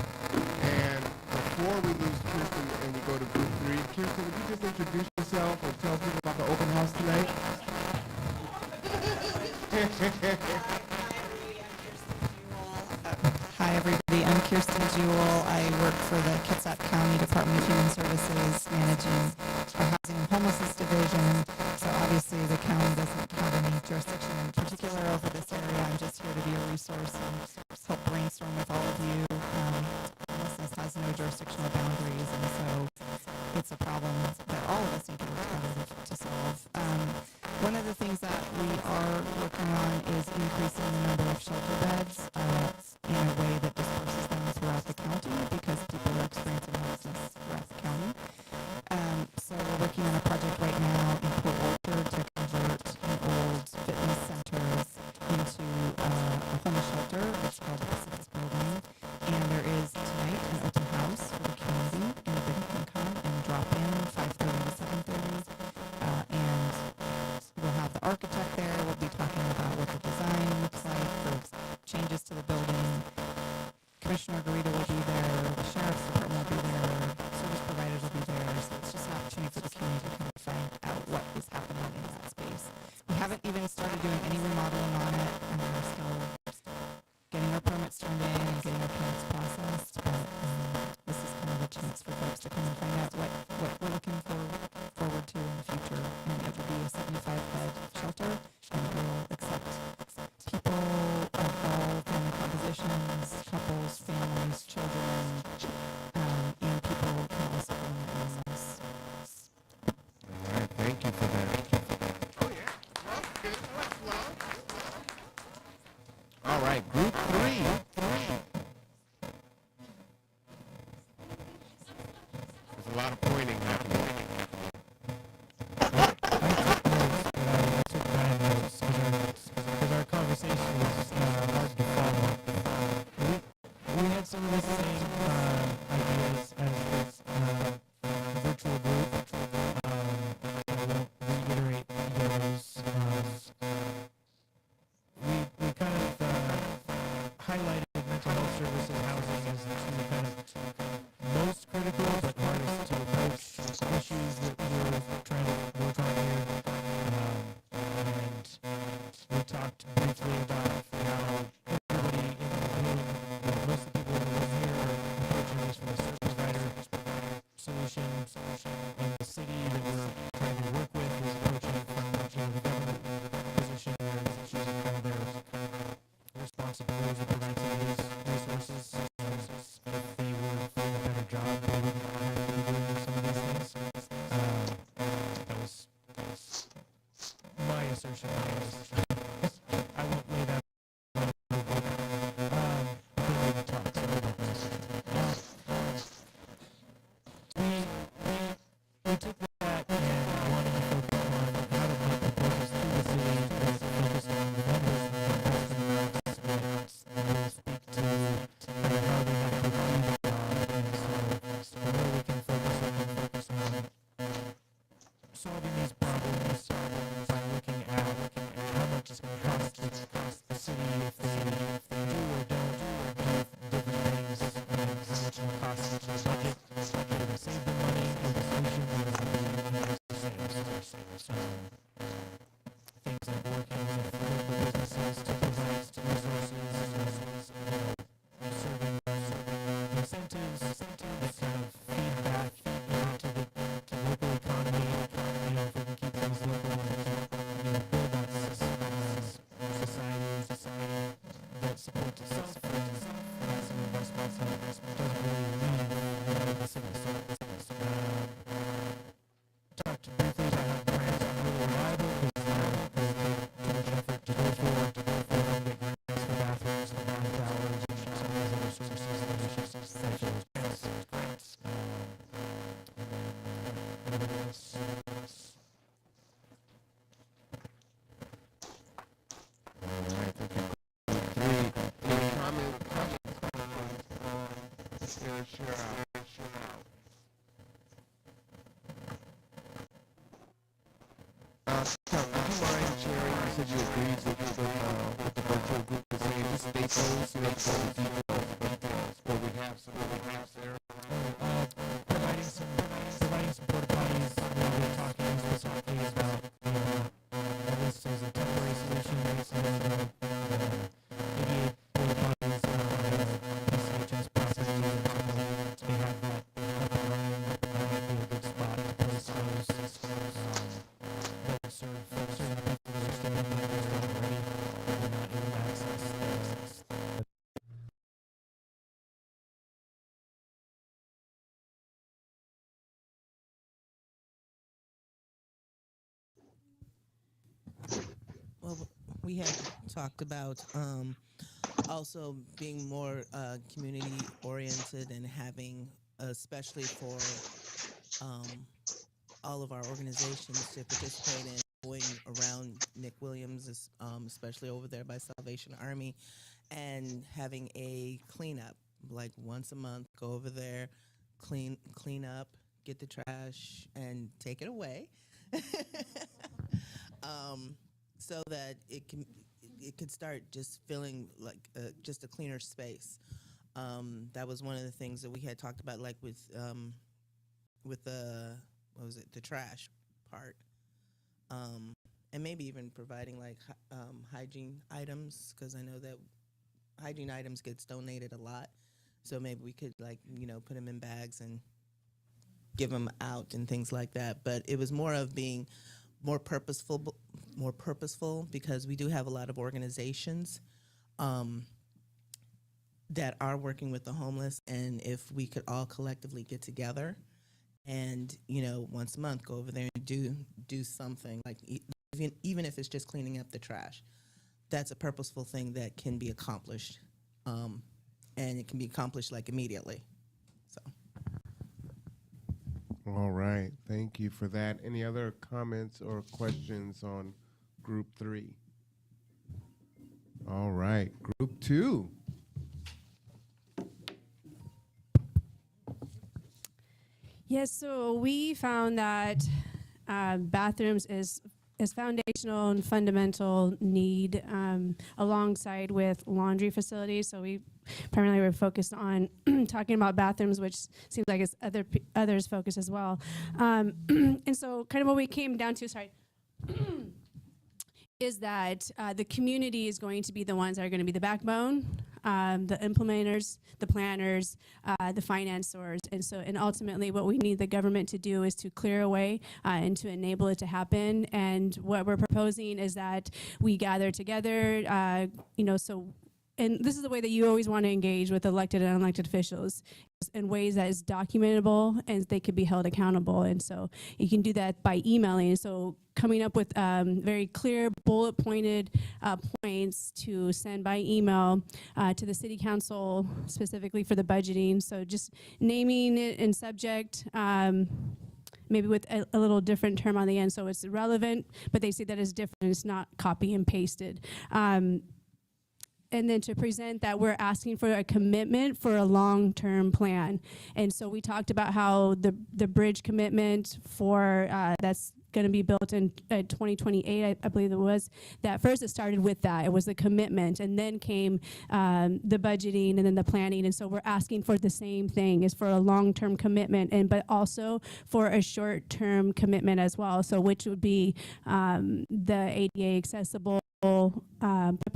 And before we lose Kirsten and we go to group 3, Kirsten, would you just introduce yourself and tell people about the open house tonight? Hi, everybody. I'm Kirsten Jewell. I work for the Kitsap County Department of Human Services, managing our Housing and Homelessness Division. So obviously, the county doesn't have any jurisdiction in particular over this area. I'm just here to be a resource and help brainstorm with all of you. Homelessness has no jurisdictional boundaries, and so it's a problem that all of us need to work together to solve. One of the things that we are working on is increasing the number of shelter beds in a way that disperses them throughout the county because people are experiencing homelessness throughout the county. So we're working on a project right now in Port Orchard to convert an old fitness center into a homeless shelter. It's called the Pacific Building. And there is tonight an open house for the community. Anybody can come and drop in for that. Oh yeah, love, good. That's love. All right, group 3. There's a lot of pointing happening. Because our conversation was hard to follow. We had some of the same ideas as this virtual group. I won't reiterate those. We kind of highlighted mental health services, housing as the two kind of most critical but hardest to approach issues that we're trying to work on here. And we talked briefly about how everybody in the room, most of the people in the room here are approaching this from a service provider solution, and the city that we're trying to work with is approaching it from the government position where it's kind of their responsibility to provide some of these resources. If they were doing a better job, they wouldn't have to be doing some of these things. That was my assertion. I won't lay that on the book. Then we can talk, so hold on a second. We took that and wanted to focus on how to make proposals to the city that focused on the numbers and estimates that will speak to kind of how they have to do the job. And so where we can focus on solving these problems by looking at how much it's going to cost the city if they do or don't do different things, and how much it will cost the budget. They're going to save them money, or the solution is going to be things like working with local businesses to provide resources, serving incentives that kind of feed back to the local economy. If we can keep things local and build that society that supports itself, that's an investment that doesn't really leave the city. Talked briefly about how grants are really reliable because they take too much effort to go for. They don't get grants for bathrooms and water towers and some of these other services that we should pay for those grants. And then everybody else. All right, thank you. Group 3. Any comments? Share out. Tom, would you mind sharing? You said you agreed with the virtual group to say just state those, the details, where we have some gaps there. Providing some porta potties. We were talking specifically about at least as a temporary solution, maybe porta potties on the PCHS property. They have that up and running. That might be a good spot to place those. That would serve the people that are staying in there already, but we're not able to access. Well, we had talked about also being more community oriented and having, especially for all of our organizations to participate in going around McWilliams, especially over there by Salvation Army, and having a cleanup, like once a month, go over there, clean up, get the trash, and take it away. So that it could start just feeling like just a cleaner space. That was one of the things that we had talked about, like with the the trash part, and maybe even providing like hygiene items, because I know that hygiene items gets donated a lot. So maybe we could put them in bags and give them out and things like that. But it was more of being more purposeful because we do have a lot of organizations that are working with the homeless, and if we could all collectively get together and once a month go over there and do something like even if it's just cleaning up the trash. That's a purposeful thing that can be accomplished, and it can be accomplished like immediately. So. All right, thank you for that. Any other comments or questions on Group 3? All right, Group 2. Yes, so we found that bathrooms is foundational and fundamental need, alongside with laundry facilities. So we primarily were focused on talking about bathrooms, which seems like it's others' focus as well. And so kind of what we came down to, is that the community is going to be the ones that are going to be the backbone, the implementers, the planners, the financiers, and ultimately what we need the government to do is to clear a way and to enable it to happen. And what we're proposing is that we gather together, and this is the way that you always want to engage with elected and unelected officials, in ways that is documentable and they could be held accountable. And so you can do that by emailing. So coming up with very clear bullet pointed points to send by email to the city council, specifically for the budgeting. So just naming it in subject, maybe with a little different term on the end so it's relevant, but they see that as different, it's not copy and pasted. And then to present that we're asking for a commitment for a long-term plan. And so we talked about how the bridge commitment for that's going to be built in 2028, I believe it was, that first it started with that. It was the commitment, and then came the budgeting and then the planning. And so we're asking for the same thing, is for a long-term commitment, but also for a short-term commitment as well. So which would be the ADA accessible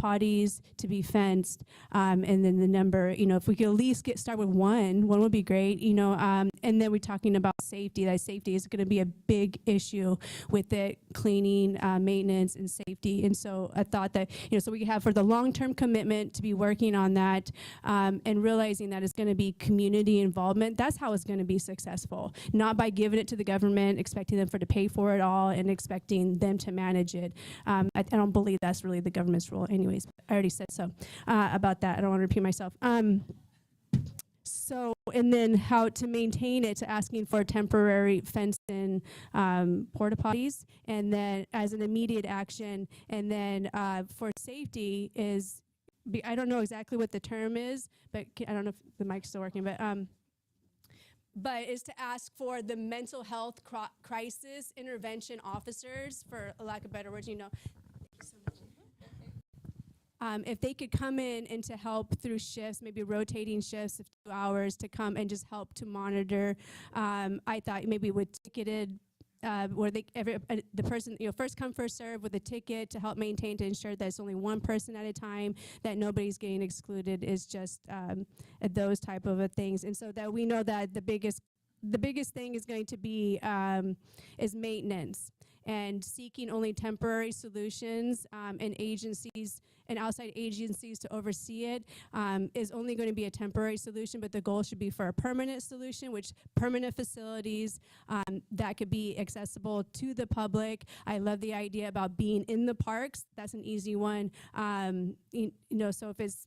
potties to be fenced, and then the number, if we could at least start with one would be great, and then we're talking about safety. That safety is going to be a big issue with it, cleaning, maintenance, and safety. And so I thought that, so we have for the long-term commitment to be working on that, and realizing that it's going to be community involvement. That's how it's going to be successful, not by giving it to the government, expecting them to pay for it all and expecting them to manage it. I don't believe that's really the government's role anyways. I already said so about that. I don't want to repeat myself. So, and then how to maintain it, to asking for temporary fenced-in porta potties, and then as an immediate action, and then for safety is, I don't know exactly what the term is, but I don't know if the mic's still working, but is to ask for the mental health crisis intervention officers, for lack of better words, if they could come in and to help through shifts, maybe rotating shifts of 2 hours, to come and just help to monitor. I thought maybe with ticketed, where the person, first come, first serve with a ticket to help maintain, to ensure that it's only one person at a time, that nobody's getting excluded, is just those type of things. And so that we know that the biggest thing is going to be is maintenance, and seeking only temporary solutions, and agencies and outside agencies to oversee it is only going to be a temporary solution, but the goal should be for a permanent solution, which permanent facilities that could be accessible to the public. I love the idea about being in the parks. That's an easy one. So if it's,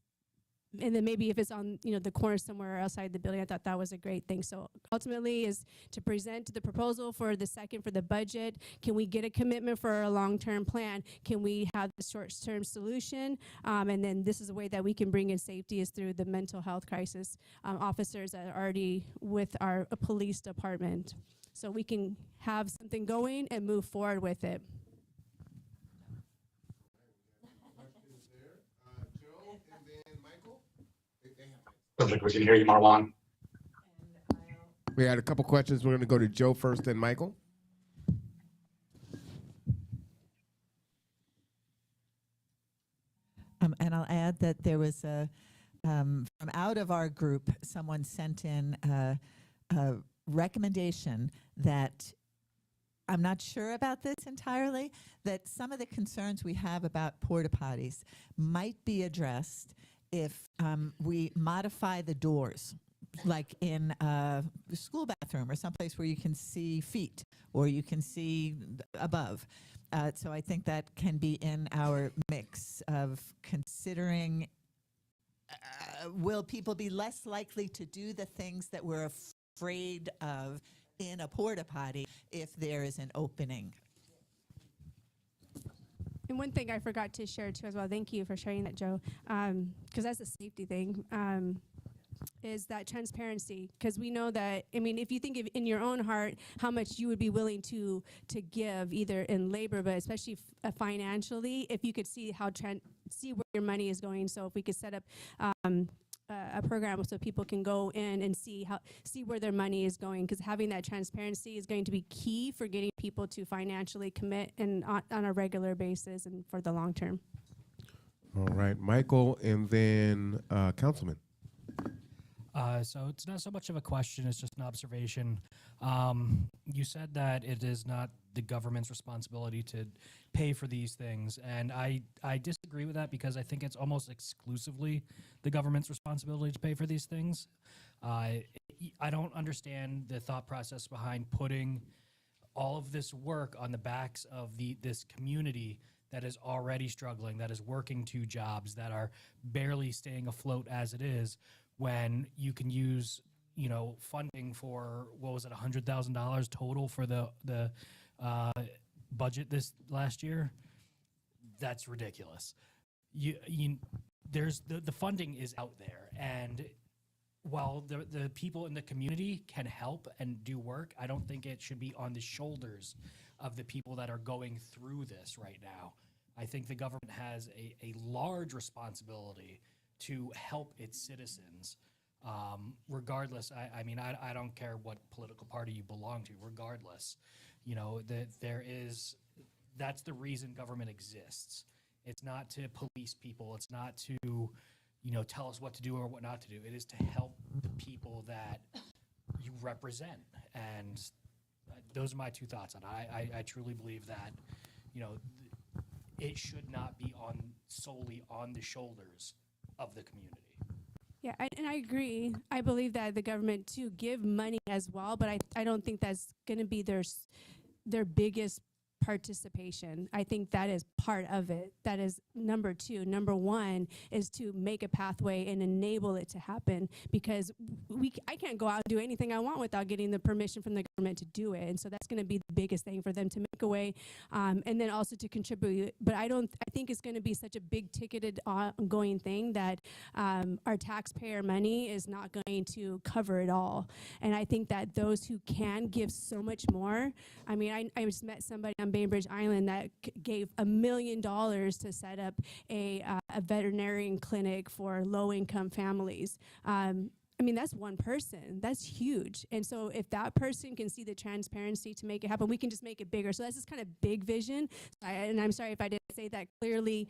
and then maybe if it's on, the corner somewhere outside the building, I thought that was a great thing. So ultimately is to present the proposal for the budget. Can we get a commitment for a long-term plan? Can we have the short-term solution? And then this is a way that we can bring in safety, is through the mental health crisis officers that are already with our police department. So we can have something going and move forward with it. Perfect. We can hear you, Marwan. We had a couple questions. We're going to go to Joe first, then Michael. And I'll add that there was from out of our group, someone sent in a recommendation that, I'm not sure about this entirely, that some of the concerns we have about porta potties might be addressed if we modify the doors like in a school bathroom or someplace where you can see feet or you can see above. So I think that can be in our mix of considering, will people be less likely to do the things that we're afraid of in a porta potty if there is an opening? And one thing I forgot to share too as well, thank you for sharing that, Joe, because that's a safety thing, is that transparency. Because we know that, I mean, if you think of in your own heart how much you would be willing to give, either in labor, but especially financially, if you could see how see where your money is going. So if we could set up a program so people can go in and see where their money is going, because having that transparency is going to be key for getting people to financially commit and on a regular basis and for the long term. All right, Michael, and then Councilman. So it's not so much of a question, it's just an observation. You said that it is not the government's responsibility to pay for these things, and I disagree with that, because I think it's almost exclusively the government's responsibility to pay for these things. I don't understand the thought process behind putting all of this work on the backs of this community that is already struggling, that is working 2 jobs, that are barely staying afloat as it is, when you can use, funding for, what was it, $100,000 total for the budget this last year? That's ridiculous. There's the funding is out there, and while the people in the community can help and do work, I don't think it should be on the shoulders of the people that are going through this right now. I think the government has a large responsibility to help its citizens, regardless. I don't care what political party you belong to, regardless. That's the reason government exists. It's not to police people. It's not to, tell us what to do or what not to do. It is to help the people that you represent. And those are my 2 thoughts on it. I truly believe that, it should not be solely on the shoulders of the community. Yeah, and I agree. I believe that the government to give money as well, but I don't think that's going to be their biggest participation. I think that is part of it. That is number 2. Number 1 is to make a pathway and enable it to happen, because I can't go out and do anything I want without getting the permission from the government to do it. And so that's going to be the biggest thing for them to make a way, and then also to contribute. But I think it's going to be such a big ticketed ongoing thing that our taxpayer money is not going to cover it all. And I think that those who can give so much more. I mean, I just met somebody on Bainbridge Island that gave $1 million to set up a veterinarian clinic for low-income families. That's one person. That's huge. And so if that person can see the transparency to make it happen, we can just make it bigger. So that's this kind of big vision. And I'm sorry if I didn't say that clearly.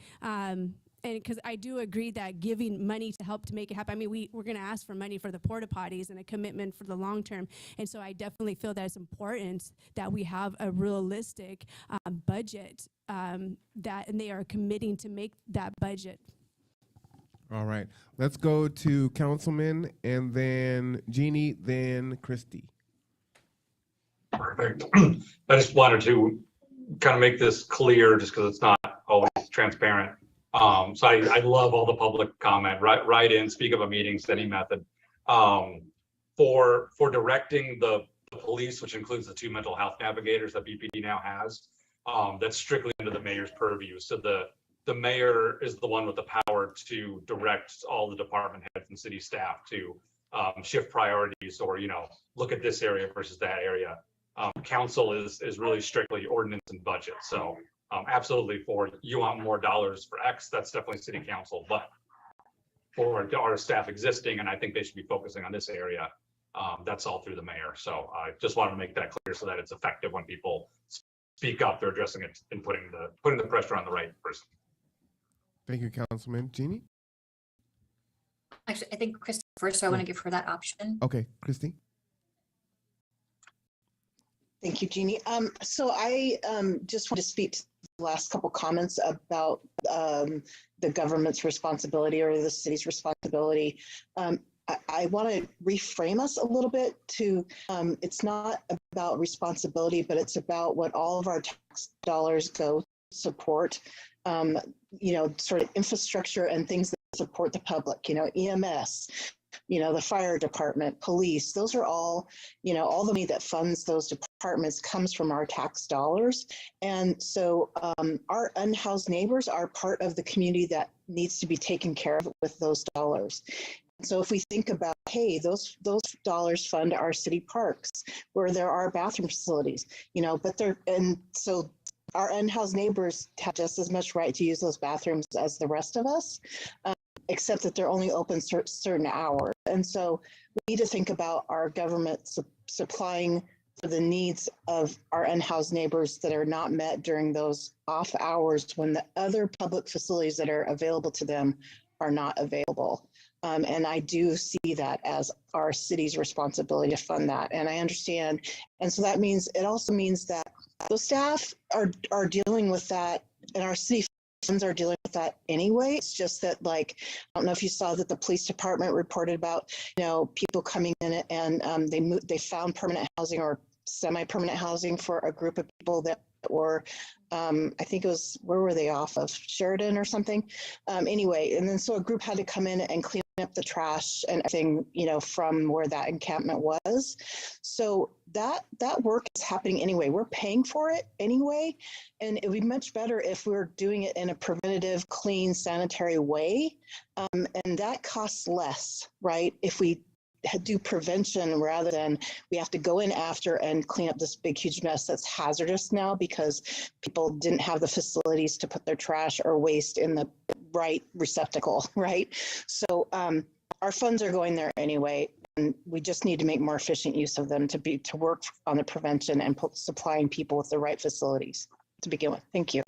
And because I do agree that giving money to help to make it happen. I mean, we're going to ask for money for the porta potties and a commitment for the long term. And so I definitely feel that it's important that we have a realistic budget, and they are committing to make that budget. All right, let's go to Councilman, and then Jeannie, then Christy. Perfect. I just wanted to kind of make this clear, just because it's not always transparent. So I love all the public comment, write in, speak of a meeting, any method. For directing the police, which includes the 2 mental health navigators that BPD now has, that's strictly under the mayor's purview. So the mayor is the one with the power to direct all the department heads and city staff to shift priorities, or look at this area versus that area. Council is really strictly ordinance and budget. So absolutely, for you want more dollars for X, that's definitely city council. But for our staff existing, and I think they should be focusing on this area, that's all through the mayor. So I just wanted to make that clear so that it's effective when people speak up, they're addressing it and putting the pressure on the right person. Thank you, Councilman. Jeannie? Actually, I think Kristen first, so I want to give her that option. Okay, Christy. Thank you, Jeannie. So I just want to speak to the last couple comments about the government's responsibility or the city's responsibility. I want to reframe us a little bit to, it's not about responsibility, but it's about what all of our tax dollars go to support, sort of infrastructure and things that support the public, EMS, the fire department, police, those are all, all the money that funds those departments comes from our tax dollars. And so our unhoused neighbors are part of the community that needs to be taken care of with those dollars. So if we think about, hey, those dollars fund our city parks where there are bathroom facilities, and so our unhoused neighbors have just as much right to use those bathrooms as the rest of us, except that they're only open certain hours. And so we need to think about our government supplying for the needs of our unhoused neighbors that are not met during those off hours when the other public facilities that are available to them are not available. And I do see that as our city's responsibility to fund that. And I understand. And so it also means that those staff are dealing with that, and our city funds are dealing with that anyway. It's just that, I don't know if you saw that the police department reported about, people coming in and they found permanent housing or semi-permanent housing for a group of people that were, I think it was, where were they off of? Sheridan or something? Anyway, and then so a group had to come in and clean up the trash and everything, from where that encampment was. So that work is happening anyway. We're paying for it anyway. And it would be much better if we were doing it in a preventative, clean, sanitary way. And that costs less, right? If we do prevention rather than we have to go in after and clean up this big, huge mess that's hazardous now because people didn't have the facilities to put their trash or waste in the right receptacle, right? So our funds are going there anyway, and we just need to make more efficient use of them to work on the prevention and supplying people with the right facilities to begin with. Thank you.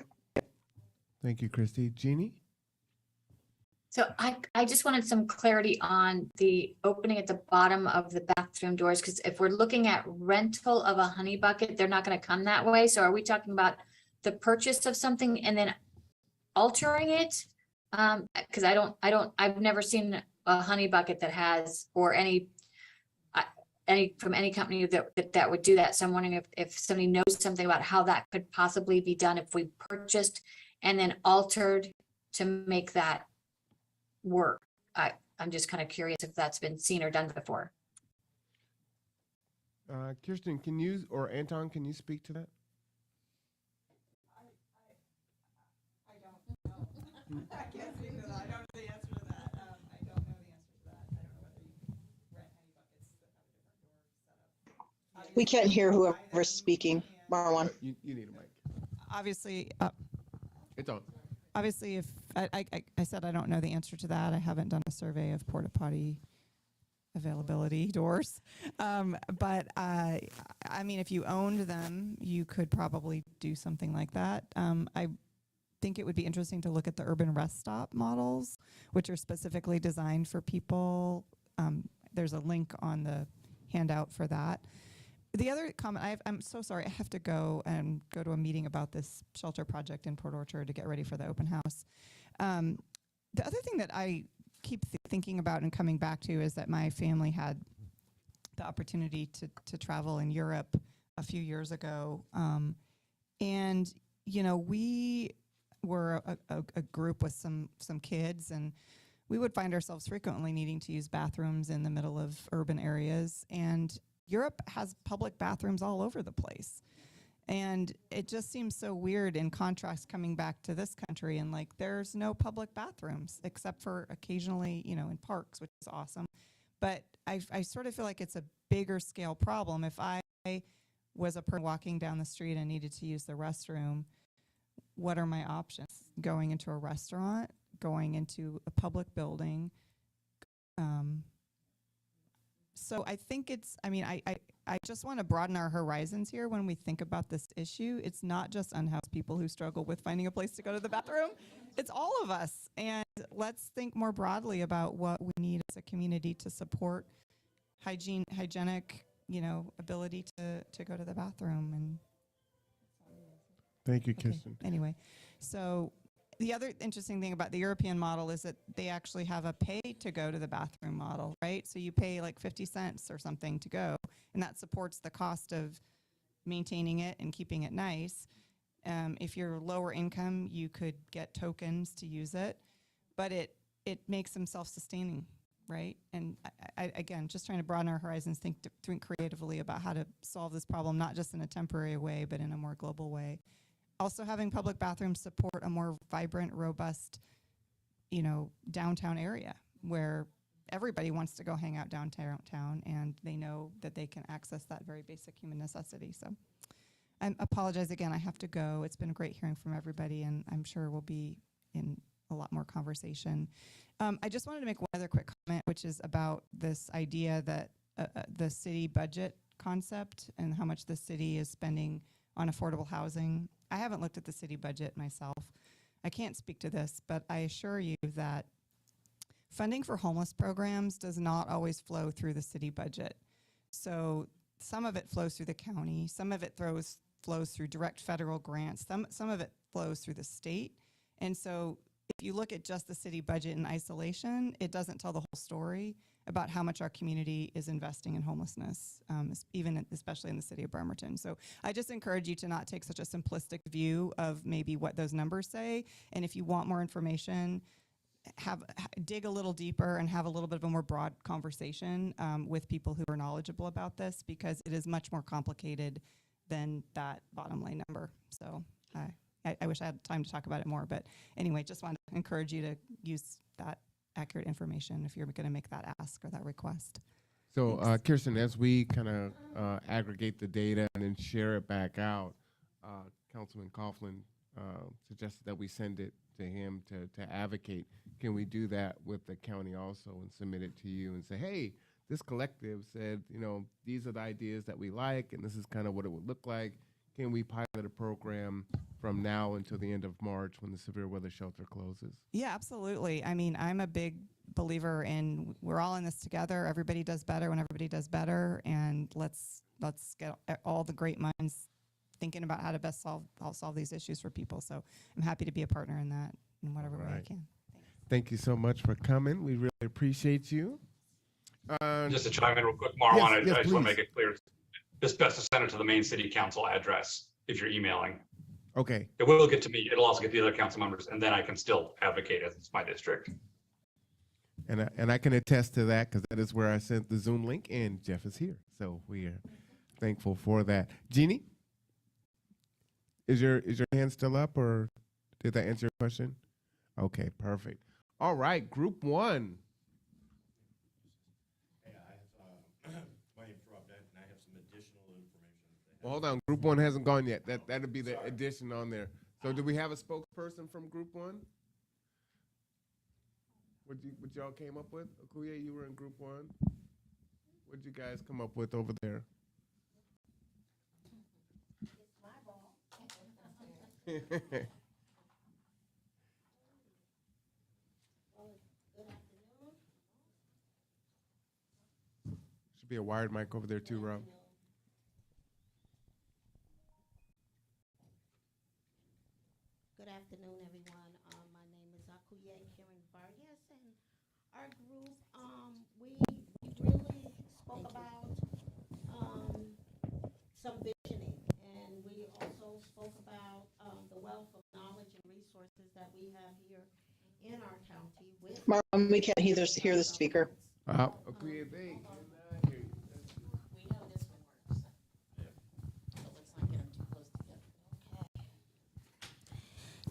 Thank you, Christy. Jeannie? So I just wanted some clarity on the opening at the bottom of the bathroom doors, because if we're looking at rental of a honey bucket, they're not going to come that way. So are we talking about the purchase of something and then altering it? Because I've never seen a honey bucket that has, or any from any company that would do that. So I'm wondering if somebody knows something about how that could possibly be done if we purchased and then altered to make that work. I'm just kind of curious if that's been seen or done before. Kirsten, or Anton, can you speak to that? I don't know. I can't speak to that. I don't know the answer to that. I don't know the answer to that. I don't know whether you rent honey buckets that have a different door setup. We can't hear whoever's speaking. Marwan. You need a mic. Obviously, It's on. obviously, if I said I don't know the answer to that, I haven't done a survey of porta potty availability doors. But I mean, if you owned them, you could probably do something like that. I think it would be interesting to look at the urban rest stop models, which are specifically designed for people. There's a link on the handout for that. The other comment, I'm so sorry, I have to go to a meeting about this shelter project in Port Orchard to get ready for the open house. The other thing that I keep thinking about and coming back to is that my family had the opportunity to travel in Europe a few years ago. And, we were a group with some kids, and we would find ourselves frequently needing to use bathrooms in the middle of urban areas. And Europe has public bathrooms all over the place. And it just seems so weird in contrast coming back to this country and there's no public bathrooms except for occasionally, in parks, which is awesome. But I sort of feel like it's a bigger scale problem. If I was a person walking down the street and needed to use the restroom, what are my options? Going into a restaurant, going into a public building. So I think I just want to broaden our horizons here when we think about this issue. It's not just unhoused people who struggle with finding a place to go to the bathroom. It's all of us. And let's think more broadly about what we need as a community to support hygienic, ability to go to the bathroom. And thank you, Kirsten. Anyway, so the other interesting thing about the European model is that they actually have a pay to go to the bathroom model, right? So you pay like 50 cents or something to go, and that supports the cost of maintaining it and keeping it nice. If you're lower income, you could get tokens to use it, but it makes them self-sustaining, right? And I again, just trying to broaden our horizons, think creatively about how to solve this problem, not just in a temporary way, but in a more global way. Also, having public bathrooms support a more vibrant, robust, downtown area where everybody wants to go hang out downtown, and they know that they can access that very basic human necessity. So I apologize again, I have to go. It's been great hearing from everybody, and I'm sure we'll be in a lot more conversation. I just wanted to make one other quick comment, which is about this idea that the city budget concept and how much the city is spending on affordable housing. I haven't looked at the city budget myself. I can't speak to this, but I assure you that funding for homeless programs does not always flow through the city budget. So some of it flows through the county, some of it flows through direct federal grants, some of it flows through the state. And so if you look at just the city budget in isolation, it doesn't tell the whole story about how much our community is investing in homelessness, especially in the city of Bremerton. So I just encourage you to not take such a simplistic view of maybe what those numbers say. And if you want more information, dig a little deeper and have a little bit of a more broad conversation with people who are knowledgeable about this, because it is much more complicated than that bottom line number. So I wish I had time to talk about it more, but anyway, just want to encourage you to use that accurate information if you're going to make that ask or that request. So, Kirsten, as we kind of aggregate the data and then share it back out, Councilman Coughlin suggested that we send it to him to advocate. Can we do that with the county also and submit it to you and say, hey, this collective said, these are the ideas that we like, and this is kind of what it would look like. Can we pilot a program from now until the end of March when the severe weather shelter closes? Yeah, absolutely. I mean, I'm a big believer in we're all in this together. Everybody does better when everybody does better, and let's get all the great minds thinking about how to best solve these issues for people. So I'm happy to be a partner in that in whatever way I can. Thank you so much for coming. We really appreciate you. Just to chime in real quick, Marwan, yes, I just want to make it clear. It's best to send it to the main city council address if you're emailing. Okay. It will get to me. It'll also get the other council members, and then I can still advocate as it's my district. And I can attest to that, because that is where I sent the Zoom link, and Jeff is here. So we are thankful for that. Jeannie, is your hand still up, or did that answer your question? Okay, perfect. All right, group one. Well, hold on, group one hasn't gone yet. That'd be the addition on there. So do we have a spokesperson from group one? What y'all came up with? Akuya, you were in group one. What'd you guys come up with over there? It's my ball. Should be a wired mic over there too, Rob. Good afternoon, everyone. My name is Akuye Karen Vargas, and our group, we really spoke about some visioning, and we also spoke about the wealth of knowledge and resources that we have here in our county. Marvin, we can't hear the speaker. Akuye, they cannot hear you. We know this one works. So let's not get them too close together. Okay.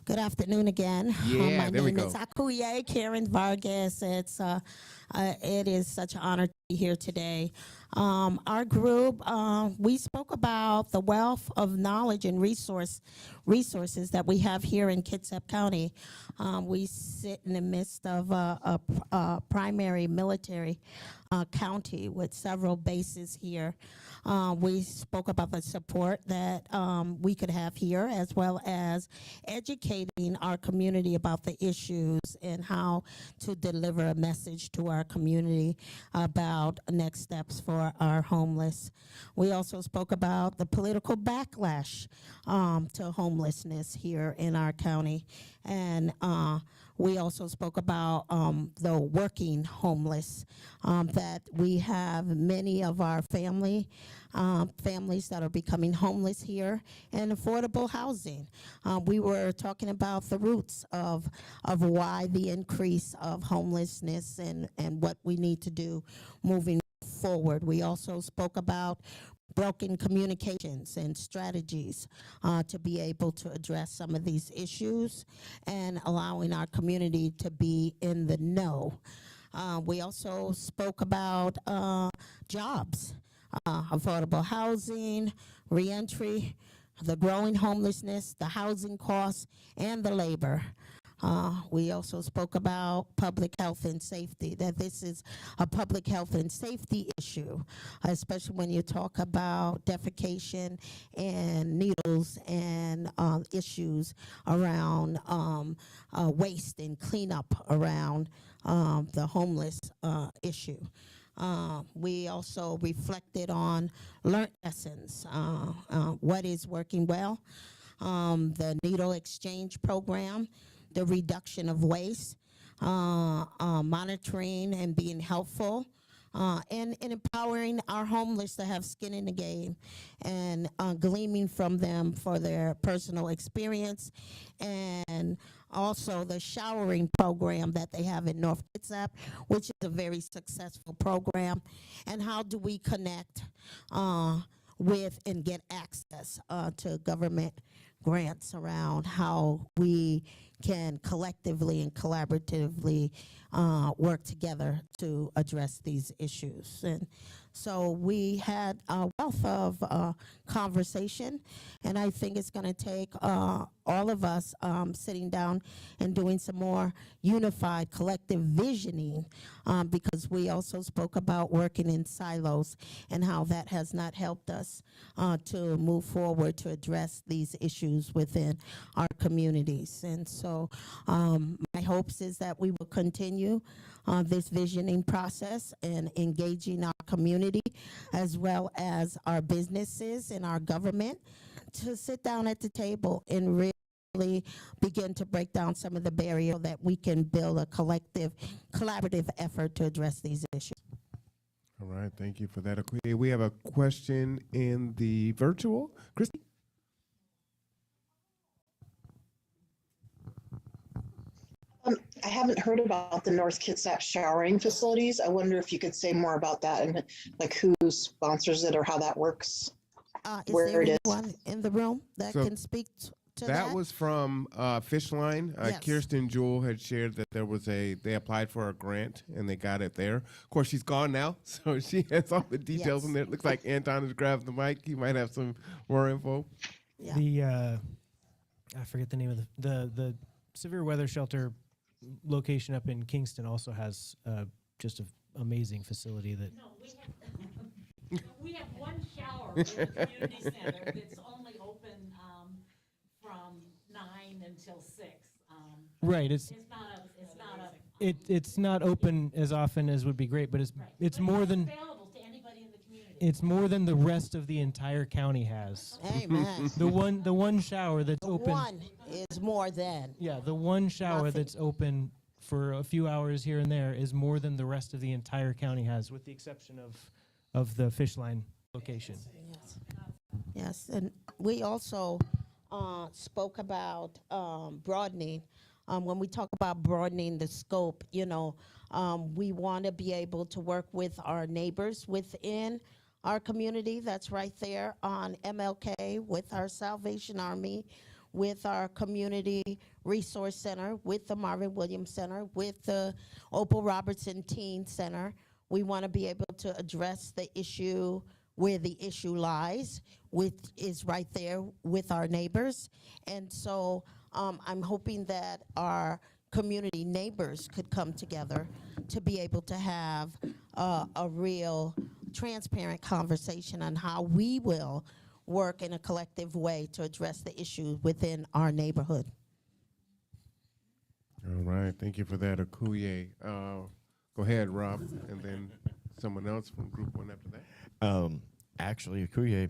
Good afternoon again. Yeah, my there we name go. is Akuye Karen Vargas. It is such an honor to be here today. Our group, we spoke about the wealth of knowledge and resources that we have here in Kitsap County. We sit in the midst of a primary military county with several bases here. We spoke about the support that we could have here, as well as educating our community about the issues and how to deliver a message to our our community about next steps for our homeless. We also spoke about the political backlash to homelessness here in our county. And we also spoke about the working homeless, that we have many of our families that are becoming homeless here, and affordable housing. We were talking about the roots of why the increase of homelessness and what we need to do moving forward. We also spoke about broken communications and strategies to be able to address some of these issues and allowing our community to be in the know. We also spoke about jobs, affordable housing, reentry, the growing homelessness, the housing costs, and the labor. We also spoke about public health and safety, that this is a public health and safety issue, especially when you talk about defecation and needles and issues around waste and cleanup around the homeless issue. We also reflected on learned lessons, what is working well, the needle exchange program, the reduction of waste, monitoring and being helpful, and empowering our homeless to have skin in the game, and gleaming from them for their personal experience, and also the showering program that they have in North Kitsap, which is a very successful program. And how do we connect with and get access to government grants around how we can collectively and collaboratively work together to address these issues. And so we had a wealth of conversation, and I think it's going to take all of us sitting down and doing some more unified collective visioning, because we also spoke about working in silos and how that has not helped us to move forward to address these issues within our communities. And so my hopes is that we will continue this visioning process and engaging our community as well as our businesses and our government to sit down at the table and really begin to break down some of the barriers so that we can build a collective, collaborative effort to address these issues. All right, thank you for that. Okay, we have a question in the virtual. Christy? I haven't heard about the North Kitsap showering facilities. I wonder if you could say more about that and like who sponsors it or how that works. Is Where there it is. anyone in the room that So can speak to that? That was from Fishline. Yes. Kirsten Jewell had shared that there was they applied for a grant and they got it there. Of course, she's gone now, so she has all the details in there. It looks like Anton has grabbed the mic. He might have some more info. Yeah. The I forget the name of the severe weather shelter location up in Kingston also has just an amazing facility that. No, we have one shower in the community center that's only open from 9 until 6. Right, It's not open as often as would be great, but it's more than available to anybody in the community. it's more than the rest of the entire county has. Amen. The one shower that's open. One is more than. Yeah, the one shower Nothing. that's open for a few hours here and there is more than the rest of the entire county has, with the exception of the Fishline location. Yes. Yes, and we also spoke about broadening. When we talk about broadening the scope, we want to be able to work with our neighbors within our community. That's right there on MLK, with our Salvation Army, with our Community Resource Center, with the Marvin Williams Center, with the Opal Robertson Teen Center. We want to be able to address the issue where the issue lies, which is right there with our neighbors. And so I'm hoping that our community neighbors could come together to be able to have a real transparent conversation on how we will work in a collective way to address the issues within our neighborhood. All right, thank you for that, Akuye. Go ahead, Rob, and then someone else from group one after that. Actually, Akuye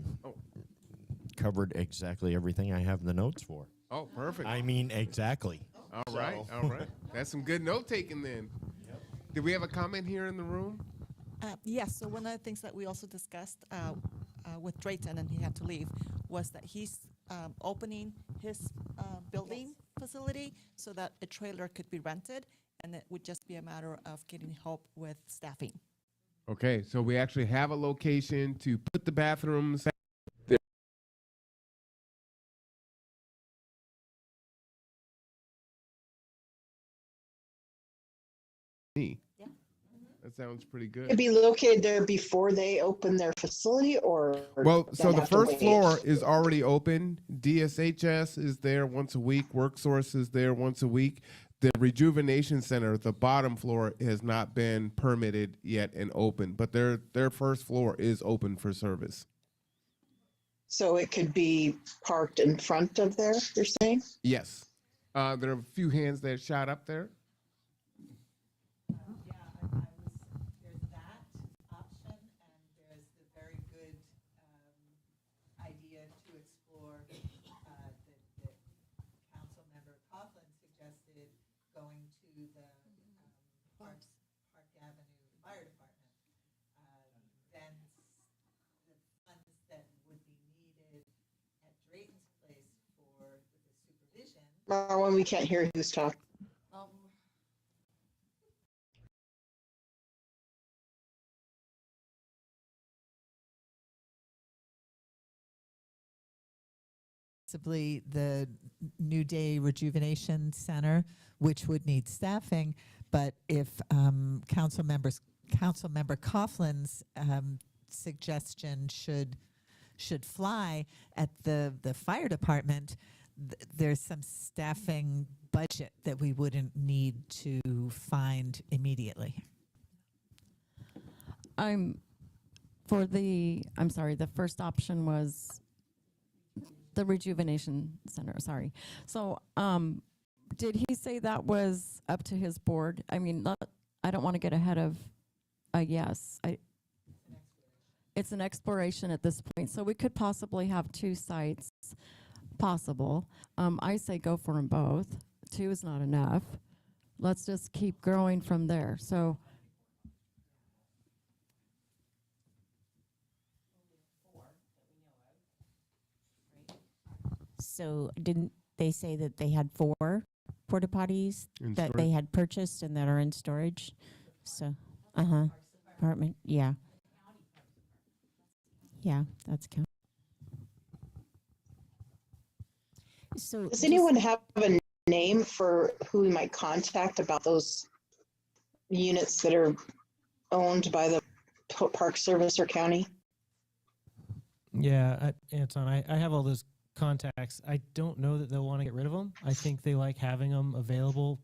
covered exactly everything I have the notes for. Oh, perfect. I mean, exactly. All right, all right. That's some good note taking then. Did we have a comment here in the room? Yes, so one of the things that we also discussed with Drayton, and he had to leave, was that he's opening his building facility so that a trailer could be rented, and it would just be a matter of getting help with staffing. Okay, so we actually have a location to put the bathrooms there. Yeah. That sounds pretty good. It'd be located there before they open their facility, or Well, so then the have to first wait? floor is already open. DSHS is there once a week. WorkSource is there once a week. The Rejuvenation Center, the bottom floor, has not been permitted yet and open, but their first floor is open for service. So it could be parked in front of there, you're saying? Yes. There are a few hands that shot up there. There's that option, and there's the very good idea to explore that council member Coughlin suggested going to the Park Avenue Fire Department. Then the funds that would be needed at Drayton's place for the supervision. Marvin, we can't hear who's talking. Possibly the New Day Rejuvenation Center, which would need staffing, but if Councilmember Coughlin's suggestion should fly at the fire department, there's some staffing budget that we wouldn't need to find immediately. I'm sorry, the first option was the Rejuvenation Center, sorry. So did he say that was up to his board? I mean, I don't want to get ahead of a yes. It's an exploration at this point, so we could possibly have two sites possible. I say go for them both. Two is not enough. Let's just keep growing from there. So didn't they say that they had 4 porta potties In that storage? they had purchased and that are in storage? So, apartment, yeah. Yeah, that's count. So Does anyone have a name for who we might contact about those units that are owned by the Park Service or county? Yeah, Anton, I have all those contacts. I don't know that they'll want to get rid of them. I think they like having them available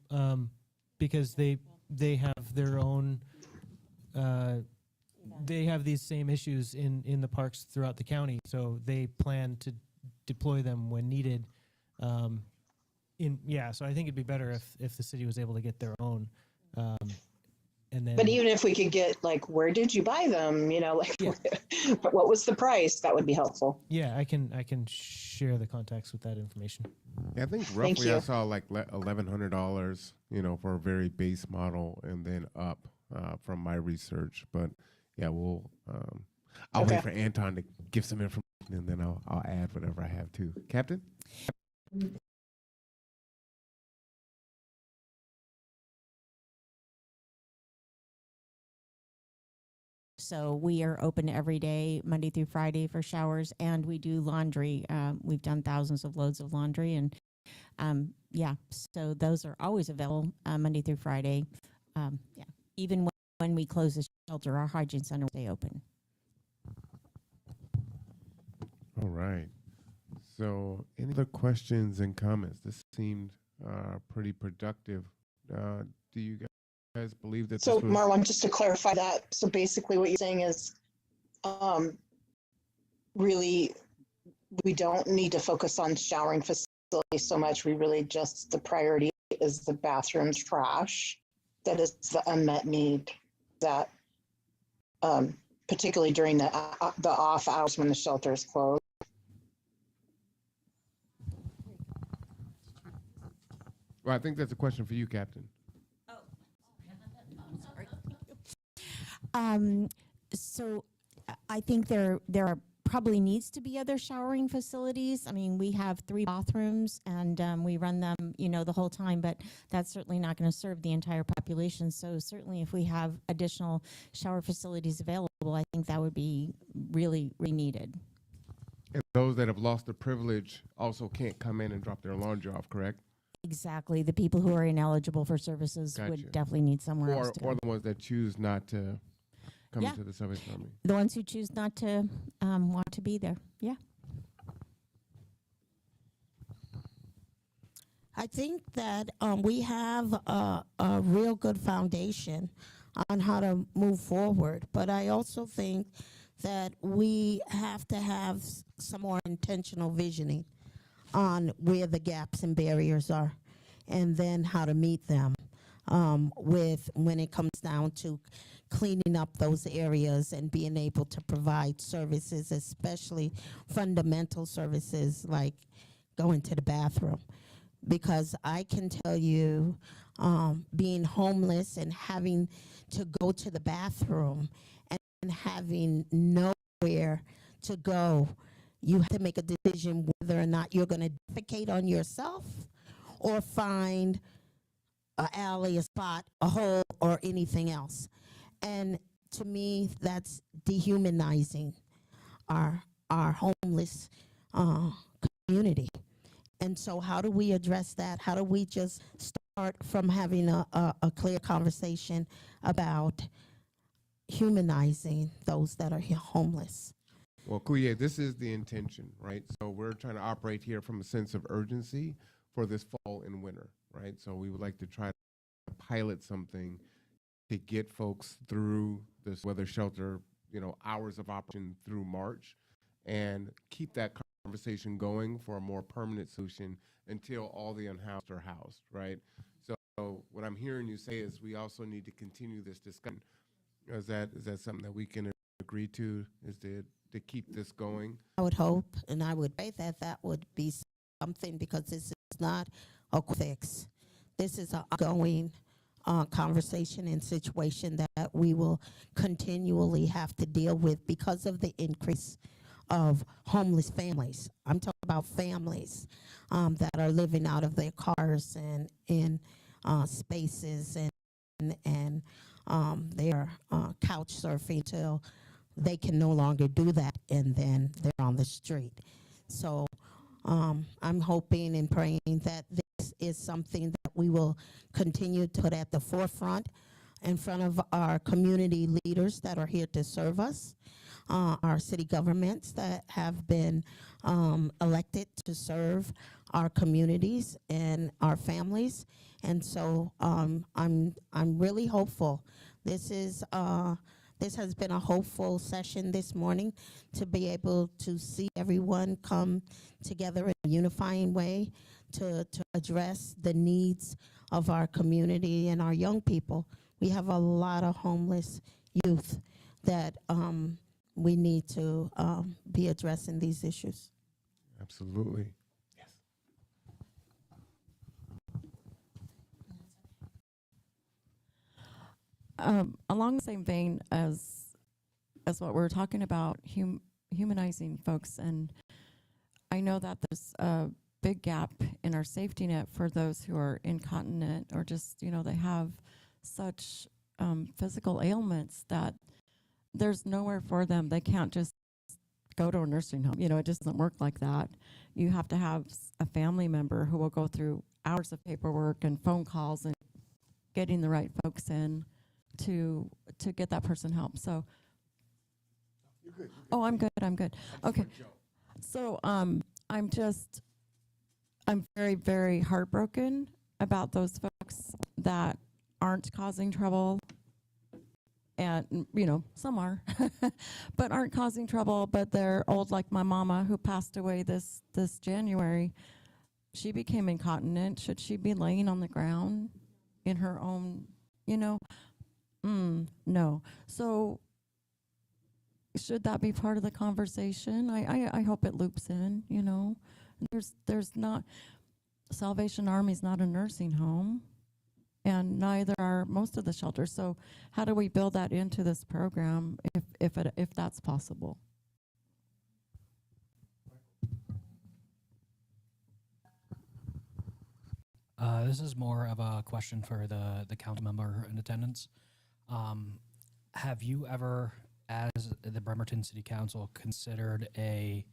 because they have their own. They have these same issues in the parks throughout the county, so they plan to deploy them when needed. So I think it'd be better if the city was able to get their own. And then, But even if we could get, like, where did you buy them? You know, like, but what was the price? That would be helpful. yeah, I can share the contacts with that information. Yeah, I think Thank roughly I you. saw like $1,100, for a very base model, and then up from my research. But yeah, I'll Okay. wait for Anton to give some information, and then I'll add whatever I have too. Captain? So we are open every day, Monday through Friday for showers, and we do laundry. We've done thousands of loads of laundry, and so those are always available Monday through Friday. Even when we close the shelter, our hygiene center will stay open. All right. So any other questions and comments? This seemed pretty productive. Do you guys believe that So, this was... Marwan, just to clarify that, so basically what you're saying is really we don't need to focus on showering facilities so much. We really just, the priority is the bathrooms trash. that is the unmet need that, particularly during the off hours when the shelter is closed. Well, I think that's a question for you, Captain. So I think there are probably needs to be other showering facilities. I mean, we have 3 bathrooms and we run them, the whole time, but that's certainly not going to serve the entire population. So certainly if we have additional shower facilities available, I think that would be really, really needed. And those that have lost the privilege also can't come in and drop their laundry off, correct? Exactly. The people who are ineligible for services Gotcha. would definitely need somewhere else to go. Or the ones that choose not to come Yeah. into the Salvation Army. The ones who choose not to want to be there. Yeah. I think that we have a real good foundation on how to move forward, but I also think that we have to have some more intentional visioning on where the gaps and barriers are, and then how to meet them when it comes down to cleaning up those areas and being able to provide services, especially fundamental services like going to the bathroom. Because I can tell you, being homeless and having to go to the bathroom and having nowhere to go, you have to make a decision whether or not you're going to defecate on yourself or find an alley, a spot, a hole, or anything else. And to me, that's dehumanizing our homeless community. And so how do we address that? How do we just start from having a clear conversation about humanizing those that are homeless? Well, Kuye, this is the intention, right? So we're trying to operate here from a sense of urgency for this fall and winter, right? So we would like to try to pilot something to get folks through this weather shelter, hours of operation through March, and keep that conversation going for a more permanent solution until all the unhoused are housed, right? So what I'm hearing you say is we also need to continue this discussion. Is that something that we can agree to, is to keep this going? I would hope, and I would pray that that would be something, because this is not a quick fix. This is an ongoing conversation and situation that we will continually have to deal with because of the increase of homeless families. I'm talking about families that are living out of their cars and in spaces, and they're couch surfing till they can no longer do that, and then they're on the street. So I'm hoping and praying that this is something that we will continue to put at the forefront in front of our community leaders that are here to serve us, our city governments that have been elected to serve our communities and our families. And so I'm really hopeful. This has been a hopeful session this morning, to be able to see everyone come together in a unifying way to address the needs of our community and our young people. We have a lot of homeless youth that we need to be addressing these issues. Absolutely. Yes. Along the same vein as what we're talking about, humanizing folks, and I know that there's a big gap in our safety net for those who are incontinent, or just, they have such physical ailments that there's nowhere for them. They can't just go to a nursing home. It just doesn't work like that. You have to have a family member who will go through hours of paperwork and phone calls and getting the right folks in to get that person help. So, You're good. oh, I'm good. Okay. So I'm very, very heartbroken about those folks that aren't causing trouble. And, some are, but aren't causing trouble, but they're old, like my mama, who passed away this January. She became incontinent. Should she be laying on the ground in her own, you know? No. So should that be part of the conversation? I hope it loops in, you know? There's not, Salvation Army's not a nursing home, and neither are most of the shelters. So how do we build that into this program if that's possible? This is more of a question for the council member in attendance. Have you ever, as the Bremerton City Council, considered a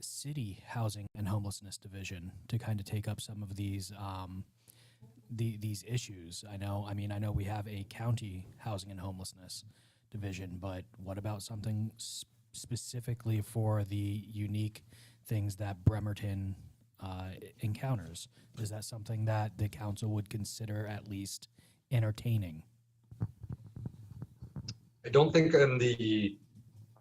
city housing and homelessness division to kind of take up some of these these issues? I know we have a county housing and homelessness division, but what about something specifically for the unique things that Bremerton encounters? Is that something that the council would consider at least entertaining? I don't think so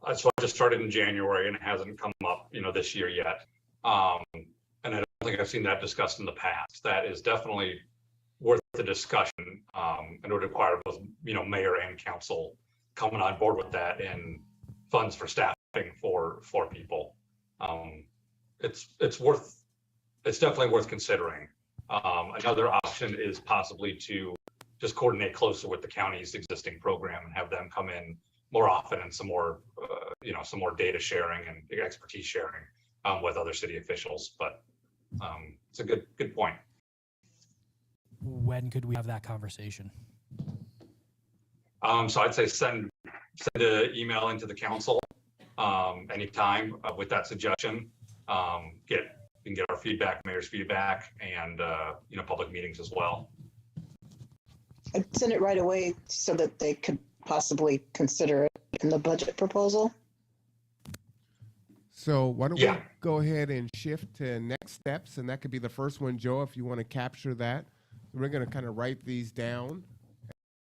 I just started in January and it hasn't come up, this year yet. And I don't think I've seen that discussed in the past. That is definitely worth the discussion. And it would require both, mayor and council coming on board with that and funds for staffing for people. It's definitely worth considering. Another option is possibly to just coordinate closer with the county's existing program and have them come in more often and some more data sharing and expertise sharing with other city officials. But it's a good point. When could we have that conversation? So I'd say send an email into the council anytime with that suggestion. You can get our feedback, mayor's feedback, and public meetings as well. I'd send it right away so that they could possibly consider it in the budget proposal. So why don't we go ahead and shift to next steps, and that could be the first one, Joe, if you want to capture that. We're going to kind of write these down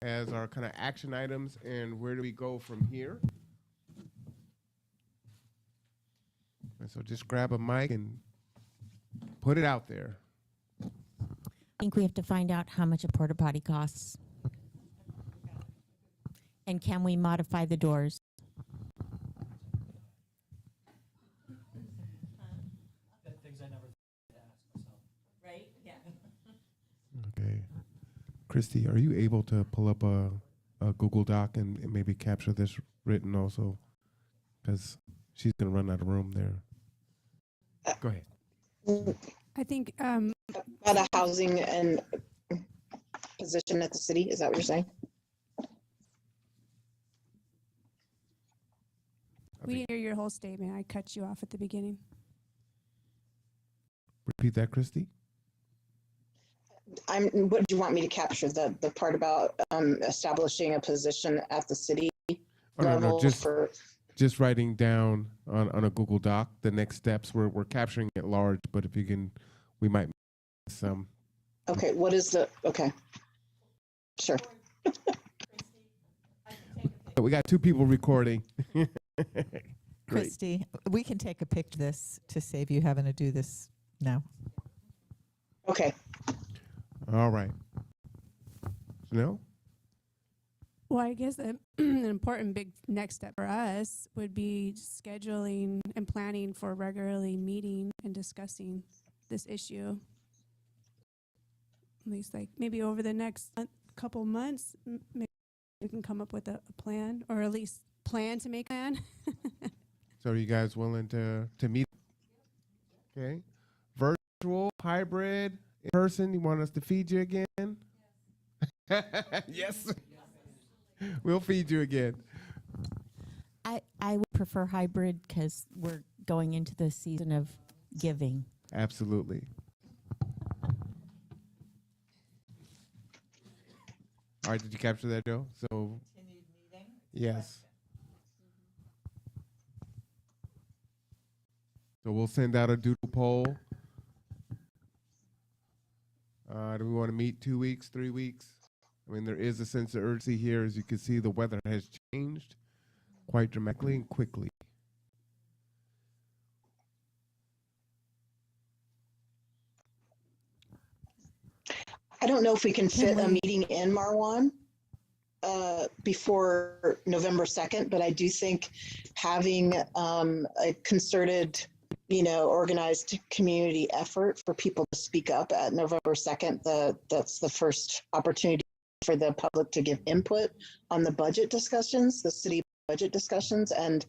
as our kind of action items, and where do we go from here? And so just grab a mic and put it out there. I think we have to find out how much a porta potty costs. And can we modify the doors? Things I never asked myself. Right? Yeah. Okay. Christy, are you able to pull up a Google Doc and maybe capture this written also? Because she's going to run out of room there. Go ahead. I think about a housing and position at the city. Is that what you're saying? we didn't hear your whole statement. I cut you off at the beginning. Repeat that, Christy. What do you want me to capture? The part about establishing a position at the city level? No, just writing down on a Google Doc the next steps. We're capturing it large, but if you can, we might miss some. Okay, okay. Sure. We got two people recording. Christy, we can take a picture of this to save you having to do this now. Okay. All right. No? Well, I guess an important big next step for us would be scheduling and planning for regularly meeting and discussing this issue. At least maybe over the next couple months, maybe we can come up with a plan, or at least plan to make a plan. So are you guys willing to meet? Okay. Virtual, hybrid, in person, you want us to feed you again? Yes. We'll feed you again. I would prefer hybrid because we're going into the season of giving. Absolutely. All right, did you capture that, Joe? So, continued meeting? Yes. So we'll send out a doodle poll. Do we want to meet 2 weeks, 3 weeks? I mean, there is a sense of urgency here. As you can see, the weather has changed quite dramatically and quickly. I don't know if we can Can fit a we- meeting in, Marwan, before November 2nd, but I do think having a concerted, organized community effort for people to speak up at November 2nd, that's the first opportunity for the public to give input on the budget discussions, the city budget discussions. And,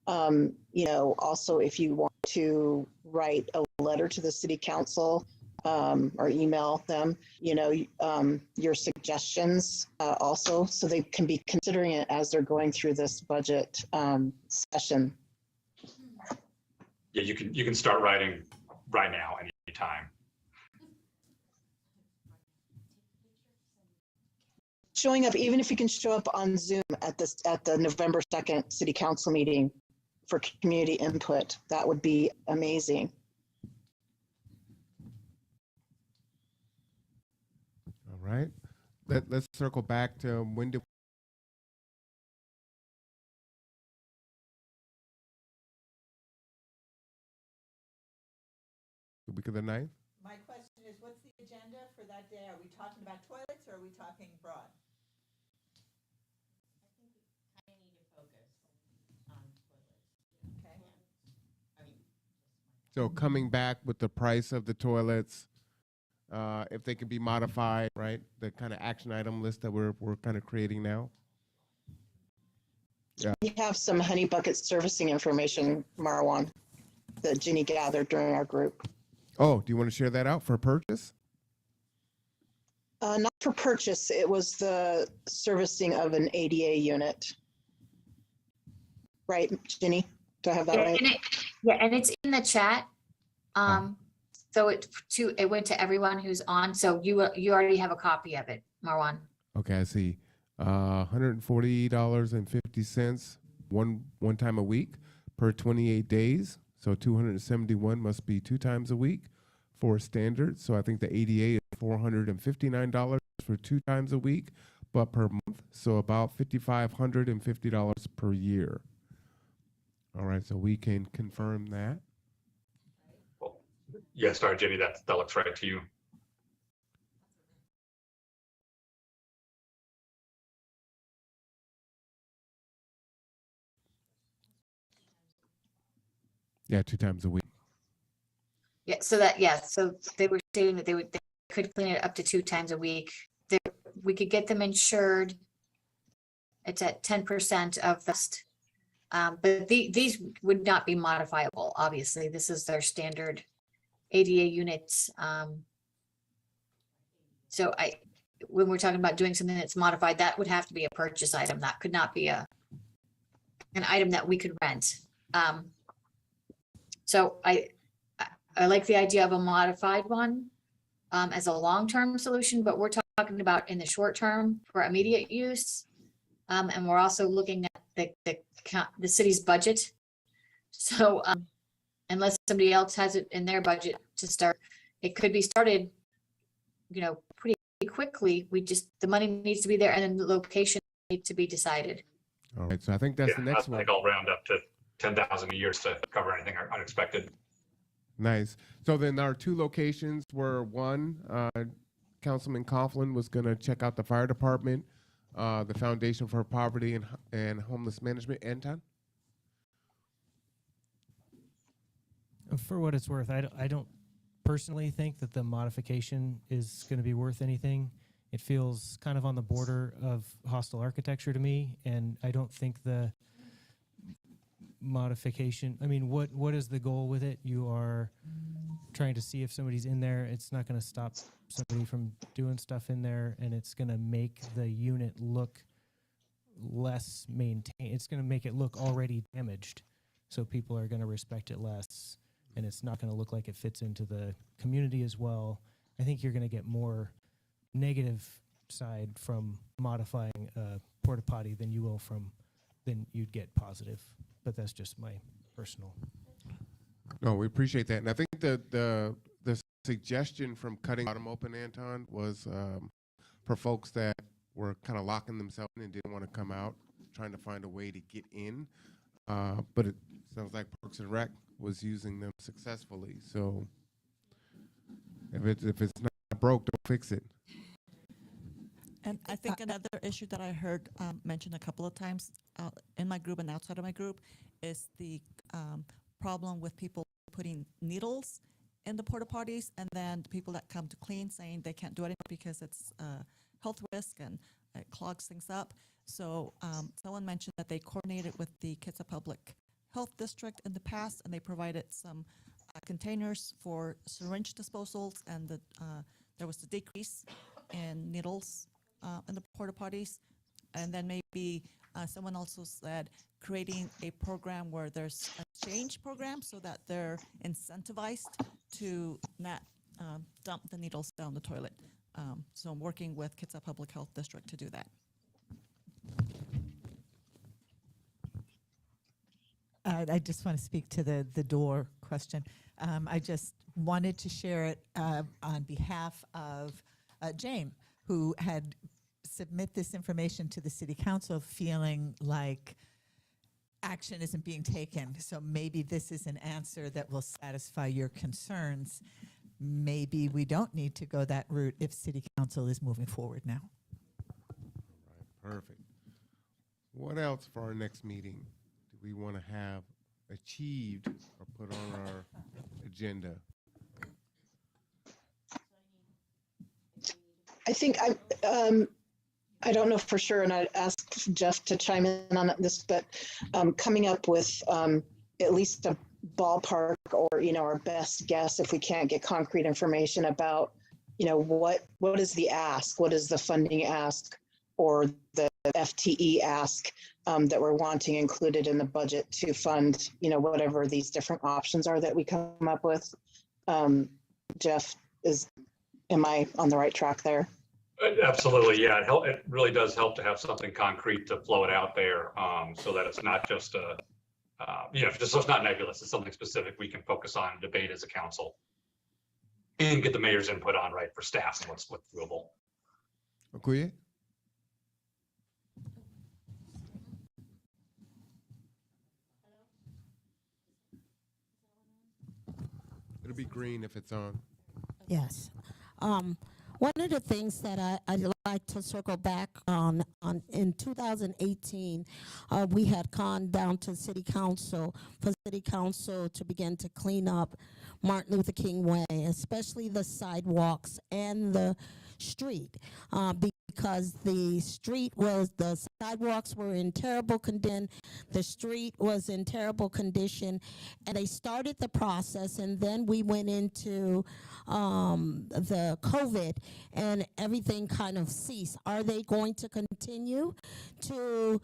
also if you want to write a letter to the city council, or email them, your suggestions also, so they can be considering it as they're going through this budget session. Yeah, you can start writing right now, anytime. Showing up, even if you can show up on Zoom at the November 2nd city council meeting for community input, that would be amazing. All right. Let's circle back to when did the week of the 9th? My question is, what's the agenda for that day? Are we talking about toilets or are we talking broad? So coming back with the price of the toilets, if they can be modified, right? The kind of action item list that we're kind of creating now. Yeah. We have some honey bucket servicing information, Marwan, that Ginny gathered during our group. Oh, do you want to share that out for purchase? Not for purchase, it was the servicing of an ADA unit. Right, Ginny? Do I have that right? And it's in the chat. So it went to everyone who's on. So you already have a copy of it, Marwan. Okay, I see. $140.50 one time a week per 28 days. So 271 must be 2 times a week for standard. So I think the ADA is $459 for 2 times a week, but per month. So about $5,550 per year. All right, so we can confirm that. Yeah, sorry, Jenny, that looks right to you. Yeah, 2 times a week. Yeah, so they were stating that they could clean it up to 2 times a week. We could get them insured. It's at 10% of the but these would not be modifiable. Obviously, this is their standard ADA units. So when we're talking about doing something that's modified, that would have to be a purchase item. That could not be an item that we could rent. So I like the idea of a modified one as a long-term solution, but we're talking about in the short term for immediate use. And we're also looking at the city's budget. So unless somebody else has it in their budget to start, it could be started, pretty quickly. The money needs to be there and then the location needs to be decided. All right, so I think that's the next I one. think I'll round up to 10,000 a year to cover anything unexpected. Nice. So then our 2 locations were one, Councilman Coughlin was going to check out the fire department, the Foundation for Poverty and Homeless Management. Anton? For what it's worth, I don't personally think that the modification is going to be worth anything. It feels kind of on the border of hostile architecture to me, and I don't think the modification, what is the goal with it? You are trying to see if somebody's in there. It's not going to stop somebody from doing stuff in there, and it's going to make the unit look less maintained. It's going to make it look already damaged, so people are going to respect it less, and it's not going to look like it fits into the community as well. I think you're going to get more negative side from modifying a porta potty than you'd get positive. But that's just my personal. No, we appreciate that. And I think the suggestion from cutting the bottom open, Anton, was for folks that were kind of locking themselves in and didn't want to come out, trying to find a way to get in. But it sounds like Parks and Rec was using them successfully. So if it's not broke, don't fix it. And I think another issue that I heard mentioned a couple of times in my group and outside of my group is the problem with people putting needles in the porta potties, and then the people that come to clean saying they can't do it anymore because it's a health risk and it clogs things up. So someone mentioned that they coordinated with the Kitsap Public Health District in the past, and they provided some containers for syringe disposals, and there was a decrease in needles in the porta potties. And then maybe someone also said creating a program where there's a exchange program so that they're incentivized to not dump the needles down the toilet. So I'm working with Kitsap Public Health District to do that. I just want to speak to the door question. I just wanted to share it on behalf of Jane, who had submit this information to the city council feeling like action isn't being taken. So maybe this is an answer that will satisfy your concerns. Maybe we don't need to go that route if city council is moving forward now. All right, perfect. What else for our next meeting do we want to have achieved or put on our agenda? I think I don't know for sure, and I'd ask Jeff to chime in on this, but coming up with at least a ballpark or, our best guess, if we can't get concrete information about, what is the ask, what is the funding ask or the FTE ask that we're wanting included in the budget to fund, whatever these different options are that we come up with. Jeff, am I on the right track there? Absolutely, yeah. It really does help to have something concrete to float out there, so that it's not just so it's not nebulous. It's something specific we can focus on and debate as a council, and get the mayor's input on, right, for staff and what's doable. Okuye? It'll be green if it's on. Yes. One of the things that I'd like to circle back on in 2018, we had gone down to city council for city council to begin to clean up Martin Luther King Way, especially the sidewalks and the street, because the sidewalks were in terrible condition, the street was in terrible condition, and they started the process, and then we went into the COVID, and everything kind of ceased. Are they going to continue to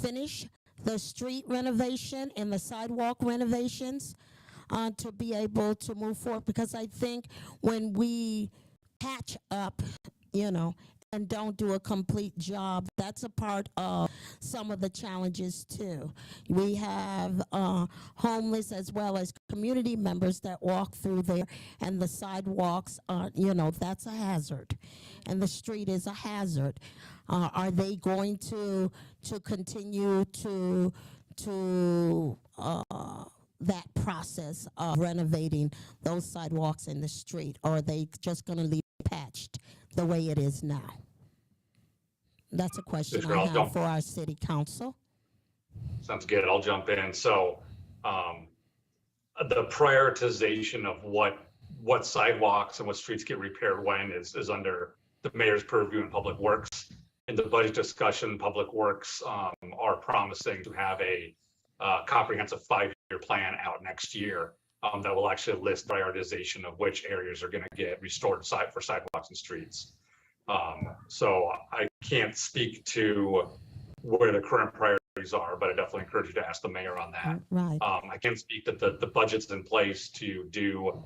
finish the street renovation and the sidewalk renovations to be able to move forward? Because I think when we patch up, and don't do a complete job, that's a part of some of the challenges too. We have homeless as well as community members that walk through there, and the sidewalks are, that's a hazard, and the street is a hazard. Are they going to continue to that process of renovating those sidewalks in the street, or are they just going to leave it patched the way it is now? That's a question I have for our city council. Sounds good. I'll jump in. So the prioritization of what sidewalks and what streets get repaired when is under the mayor's purview in Public Works. In the budget discussion, Public Works are promising to have a comprehensive 5-year plan out next year that will actually list prioritization of which areas are going to get restored for sidewalks and streets. So I can't speak to where the current priorities are, but I definitely encourage you to ask the mayor on that. Right. I can speak that the budget's in place to do,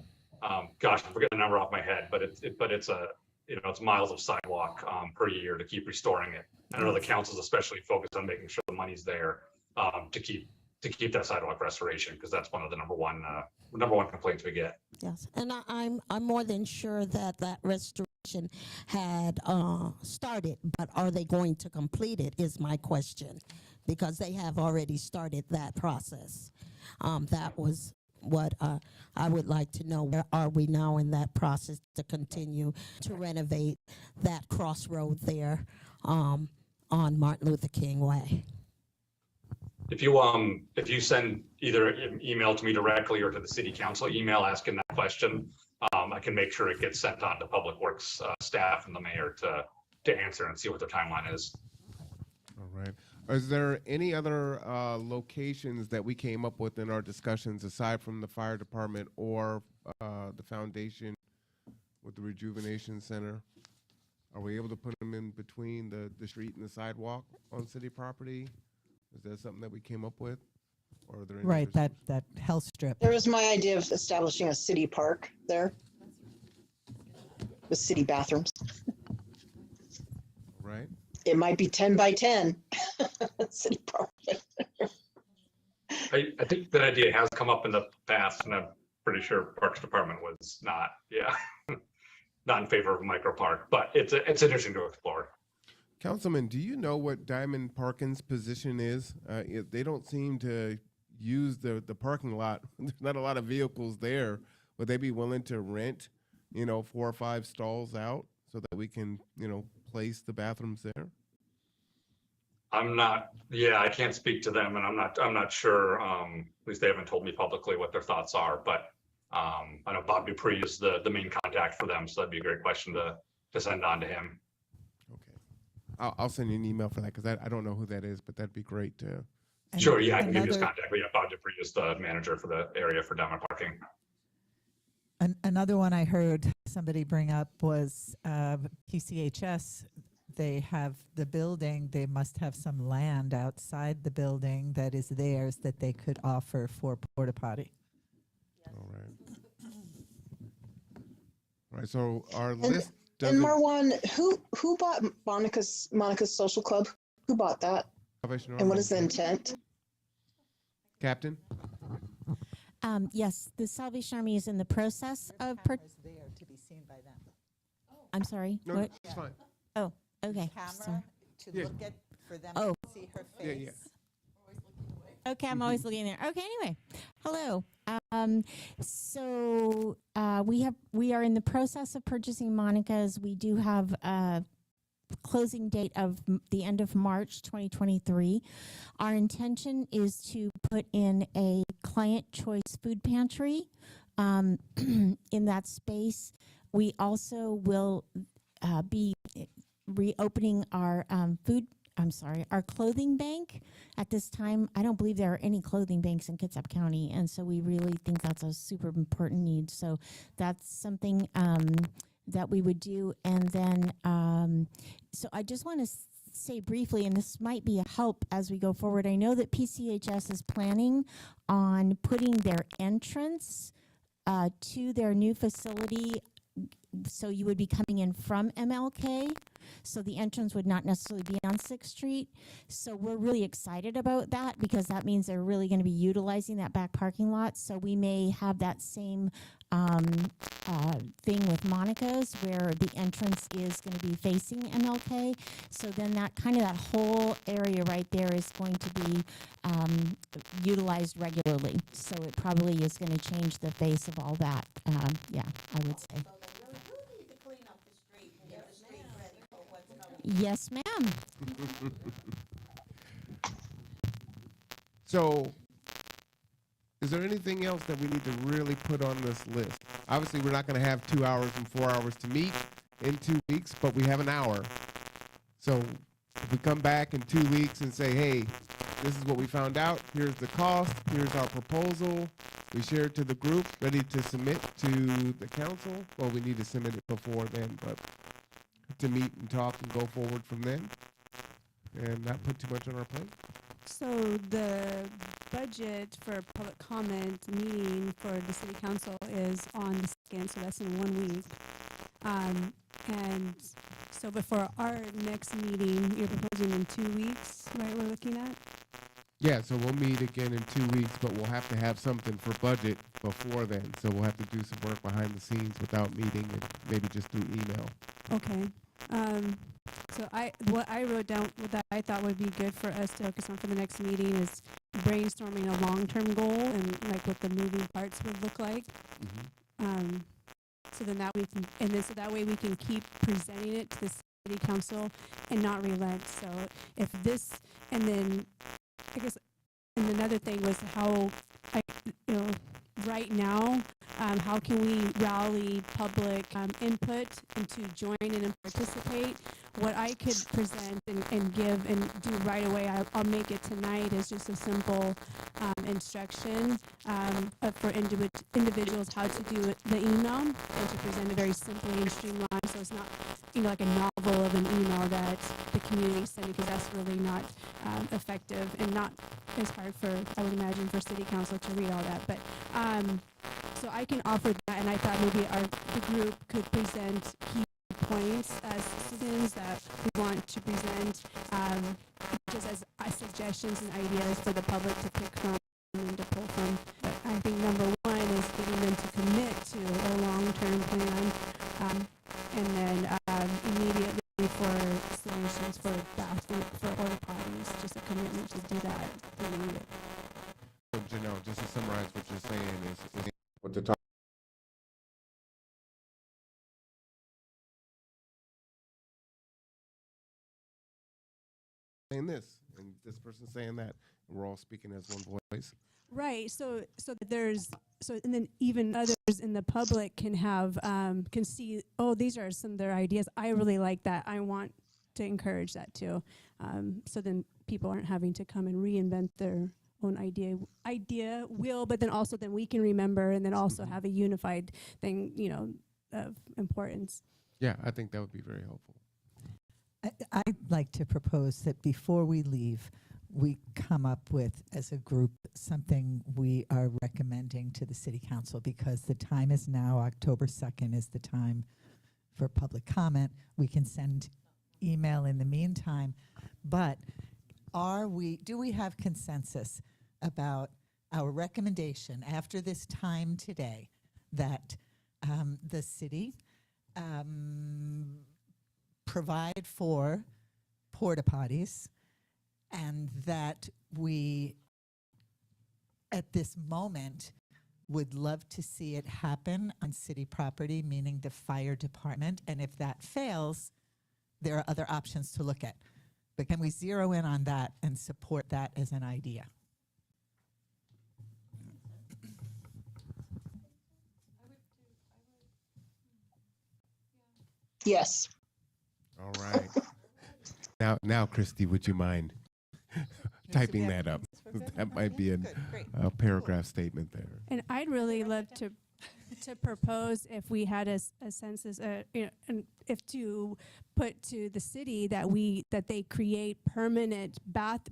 gosh, I forget the number off my head, but it's miles of sidewalk per year to keep restoring it. I know the council's especially focused on making sure the money's there to keep that sidewalk restoration, because that's one of the number one complaints we get. Yes, and I'm more than sure that restoration had started, but are they going to complete it is my question, because they have already started that process. That was what I would like to know. Where are we now in that process to continue to renovate that crossroad there on Martin Luther King Way? If you send either an email to me directly or to the city council email asking that question, I can make sure it gets sent on to Public Works staff and the mayor to answer and see what their timeline is. All right. Is there any other locations that we came up with in our discussions aside from the fire department or the foundation with the rejuvenation center? Are we able to put them in between the street and the sidewalk on city property? Is that something that we came up with? Or are there any Right, others? that health strip. There was my idea of establishing a city park there with city bathrooms. Right. It might be 10 by 10 city park. I think that idea has come up in the past, and I'm pretty sure Parks Department was not in favor of a micro park, but it's interesting to explore. Councilman, do you know what Diamond Parking's position is? They don't seem to use the parking lot. There's not a lot of vehicles there. Would they be willing to rent, 4 or 5 stalls out so that we can, place the bathrooms there? I can't speak to them, and I'm not sure. At least they haven't told me publicly what their thoughts are, but I know Bob Dupree is the main contact for them, so that'd be a great question to send on to him. I'll send you an email for that because I don't know who that is, but that'd be great to. Sure, I can give you his contact. But Bob Dupree is the manager for the area for Diamond Parking. Another one I heard somebody bring up was PCHS. They have the building. They must have some land outside the building that is theirs that they could offer for porta potty. All right. All right. So our And, list. and Marwan, who bought Monica's Social Club? Who bought that? And what is the intent? Captain? Yes, the Salvation Army is in the process of. There to be seen by them. I'm sorry. No, what? it's fine. Oh, okay. Camera Sorry. to look at for them Oh. to see her face. Okay, I'm always looking there. Okay, anyway, hello. So we are in the process of purchasing Monica's. We do have a closing date of the end of March 2023. Our intention is to put in a client choice food pantry in that space. We also will be reopening our our clothing bank. At this time, I don't believe there are any clothing banks in Kitsap County, and so we really think that's a super important need. So that's something that we would do. And then, so I just want to say briefly, and this might be a help as we go forward. I know that PCHS is planning on putting their entrance to their new facility. So you would be coming in from MLK. So the entrance would not necessarily be on 6th Street. So we're really excited about that because that means they're really going to be utilizing that back parking lot. So we may have that same thing with Monica's where the entrance is going to be facing MLK. So then that whole area right there is going to be utilized regularly. So it probably is going to change the face of all that. I would say. Yes, ma'am. So, is there anything else that we need to really put on this list? Obviously, we're not going to have 2 hours and 4 hours to meet in 2 weeks, but we have an hour. So, if we come back in 2 weeks and say, hey, this is what we found out, here's the cost, here's our proposal, we share it to the group, ready to submit to the council. Well, we need to submit it before then, but to meet and talk and go forward from then and not put too much on our plate. So the budget for public comment meeting for the city council is on the 2nd, so that's in 1 week. And so before our next meeting, you're proposing in 2 weeks, right, we're looking at? Yeah, so we'll meet again in 2 weeks, but we'll have to have something for budget before then. So we'll have to do some work behind the scenes without meeting and maybe just through email. Okay. So what I wrote down, what that I thought would be good for us to focus on for the next meeting is brainstorming a long-term goal and like what the moving parts would look like. So then that we can, and then so that way we can keep presenting it to the city council and not relent. So if this, and then I guess, and another thing was how, right now, how can we rally public input and to join in and participate? What I could present and give and do right away, I'll make it tonight, is just a simple instruction for individuals how to do the email and to present it very simply and streamlined. So it's not, like a novel of an email that the community is sending, because that's really not effective and not as hard for, I would imagine, for city council to read all that. But so I can offer that, and I thought maybe the group could present key points as citizens that we want to present, just as suggestions and ideas for the public to pick from and to pull from. But I think number one is getting them to commit to a long-term plan, and then immediately for solutions for bathroom, for porta potties, just a commitment to do that. So Janelle, just to summarize what you're saying is what the talk. Saying this and this person saying that, and we're all speaking as one voice. Right. So and then even others in the public can have can see, oh, these are some of their ideas. I really like that. I want to encourage that too. So then people aren't having to come and reinvent their own idea will, but then also then we can remember and then also have a unified thing, of importance. Yeah, I think that would be very helpful. I'd like to propose that before we leave, we come up with, as a group, something we are recommending to the city council, because the time is now, October 2nd is the time for public comment. We can send email in the meantime, but do we have consensus about our recommendation after this time today that the city provide for porta potties, and that we, at this moment, would love to see it happen on city property, meaning the fire department, and if that fails, there are other options to look at. But can we zero in on that and support that as an idea? Yes. All right. Now, Christy, would you mind typing that up? That might be a paragraph statement there. And I'd really love to propose, if we had a census, and if to put to the city that they create permanent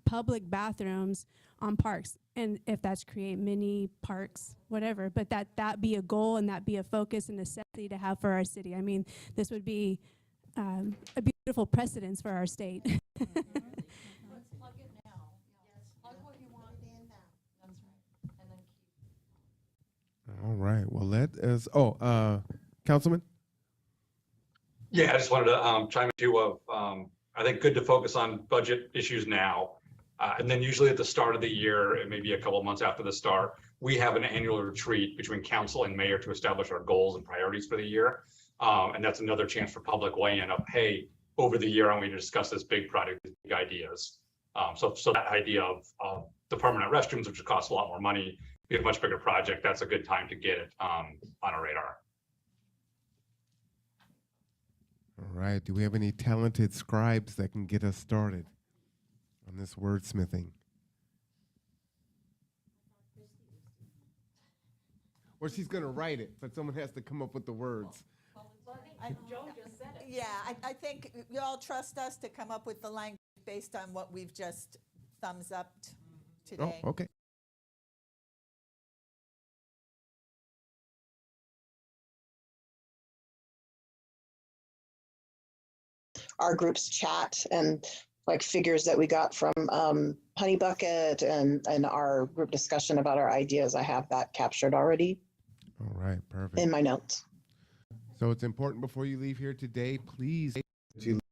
public bathrooms on parks, and if that's create mini parks, whatever, but that be a goal and that be a focus and necessity to have for our city. I mean, this would be a beautiful precedence for our state. Let's plug it now. Yes, plug what you want in now. That's right. And then keep. All right. Well, let us. Councilman. Yeah, I just wanted to chime in too. I think good to focus on budget issues now, and then usually at the start of the year, and maybe a couple of months after the start, we have an annual retreat between council and mayor to establish our goals and priorities for the year. And that's another chance for public weigh-in of, hey, over the year, I'm going to discuss this big project, these big ideas. So that idea of the permanent restrooms, which cost a lot more money, be a much bigger project, that's a good time to get it on our radar. All right. Do we have any talented scribes that can get us started on this wordsmithing? Or she's going to write it, but someone has to come up with the words. Joe just said it. Yeah, I think you all trust us to come up with the language based on what we've just thumbs up today. Oh, okay. Our group's chat and like figures that we got from Honey Bucket and our group discussion about our ideas. I have that captured already. All right, perfect. In my notes. So it's important before you leave here today, please to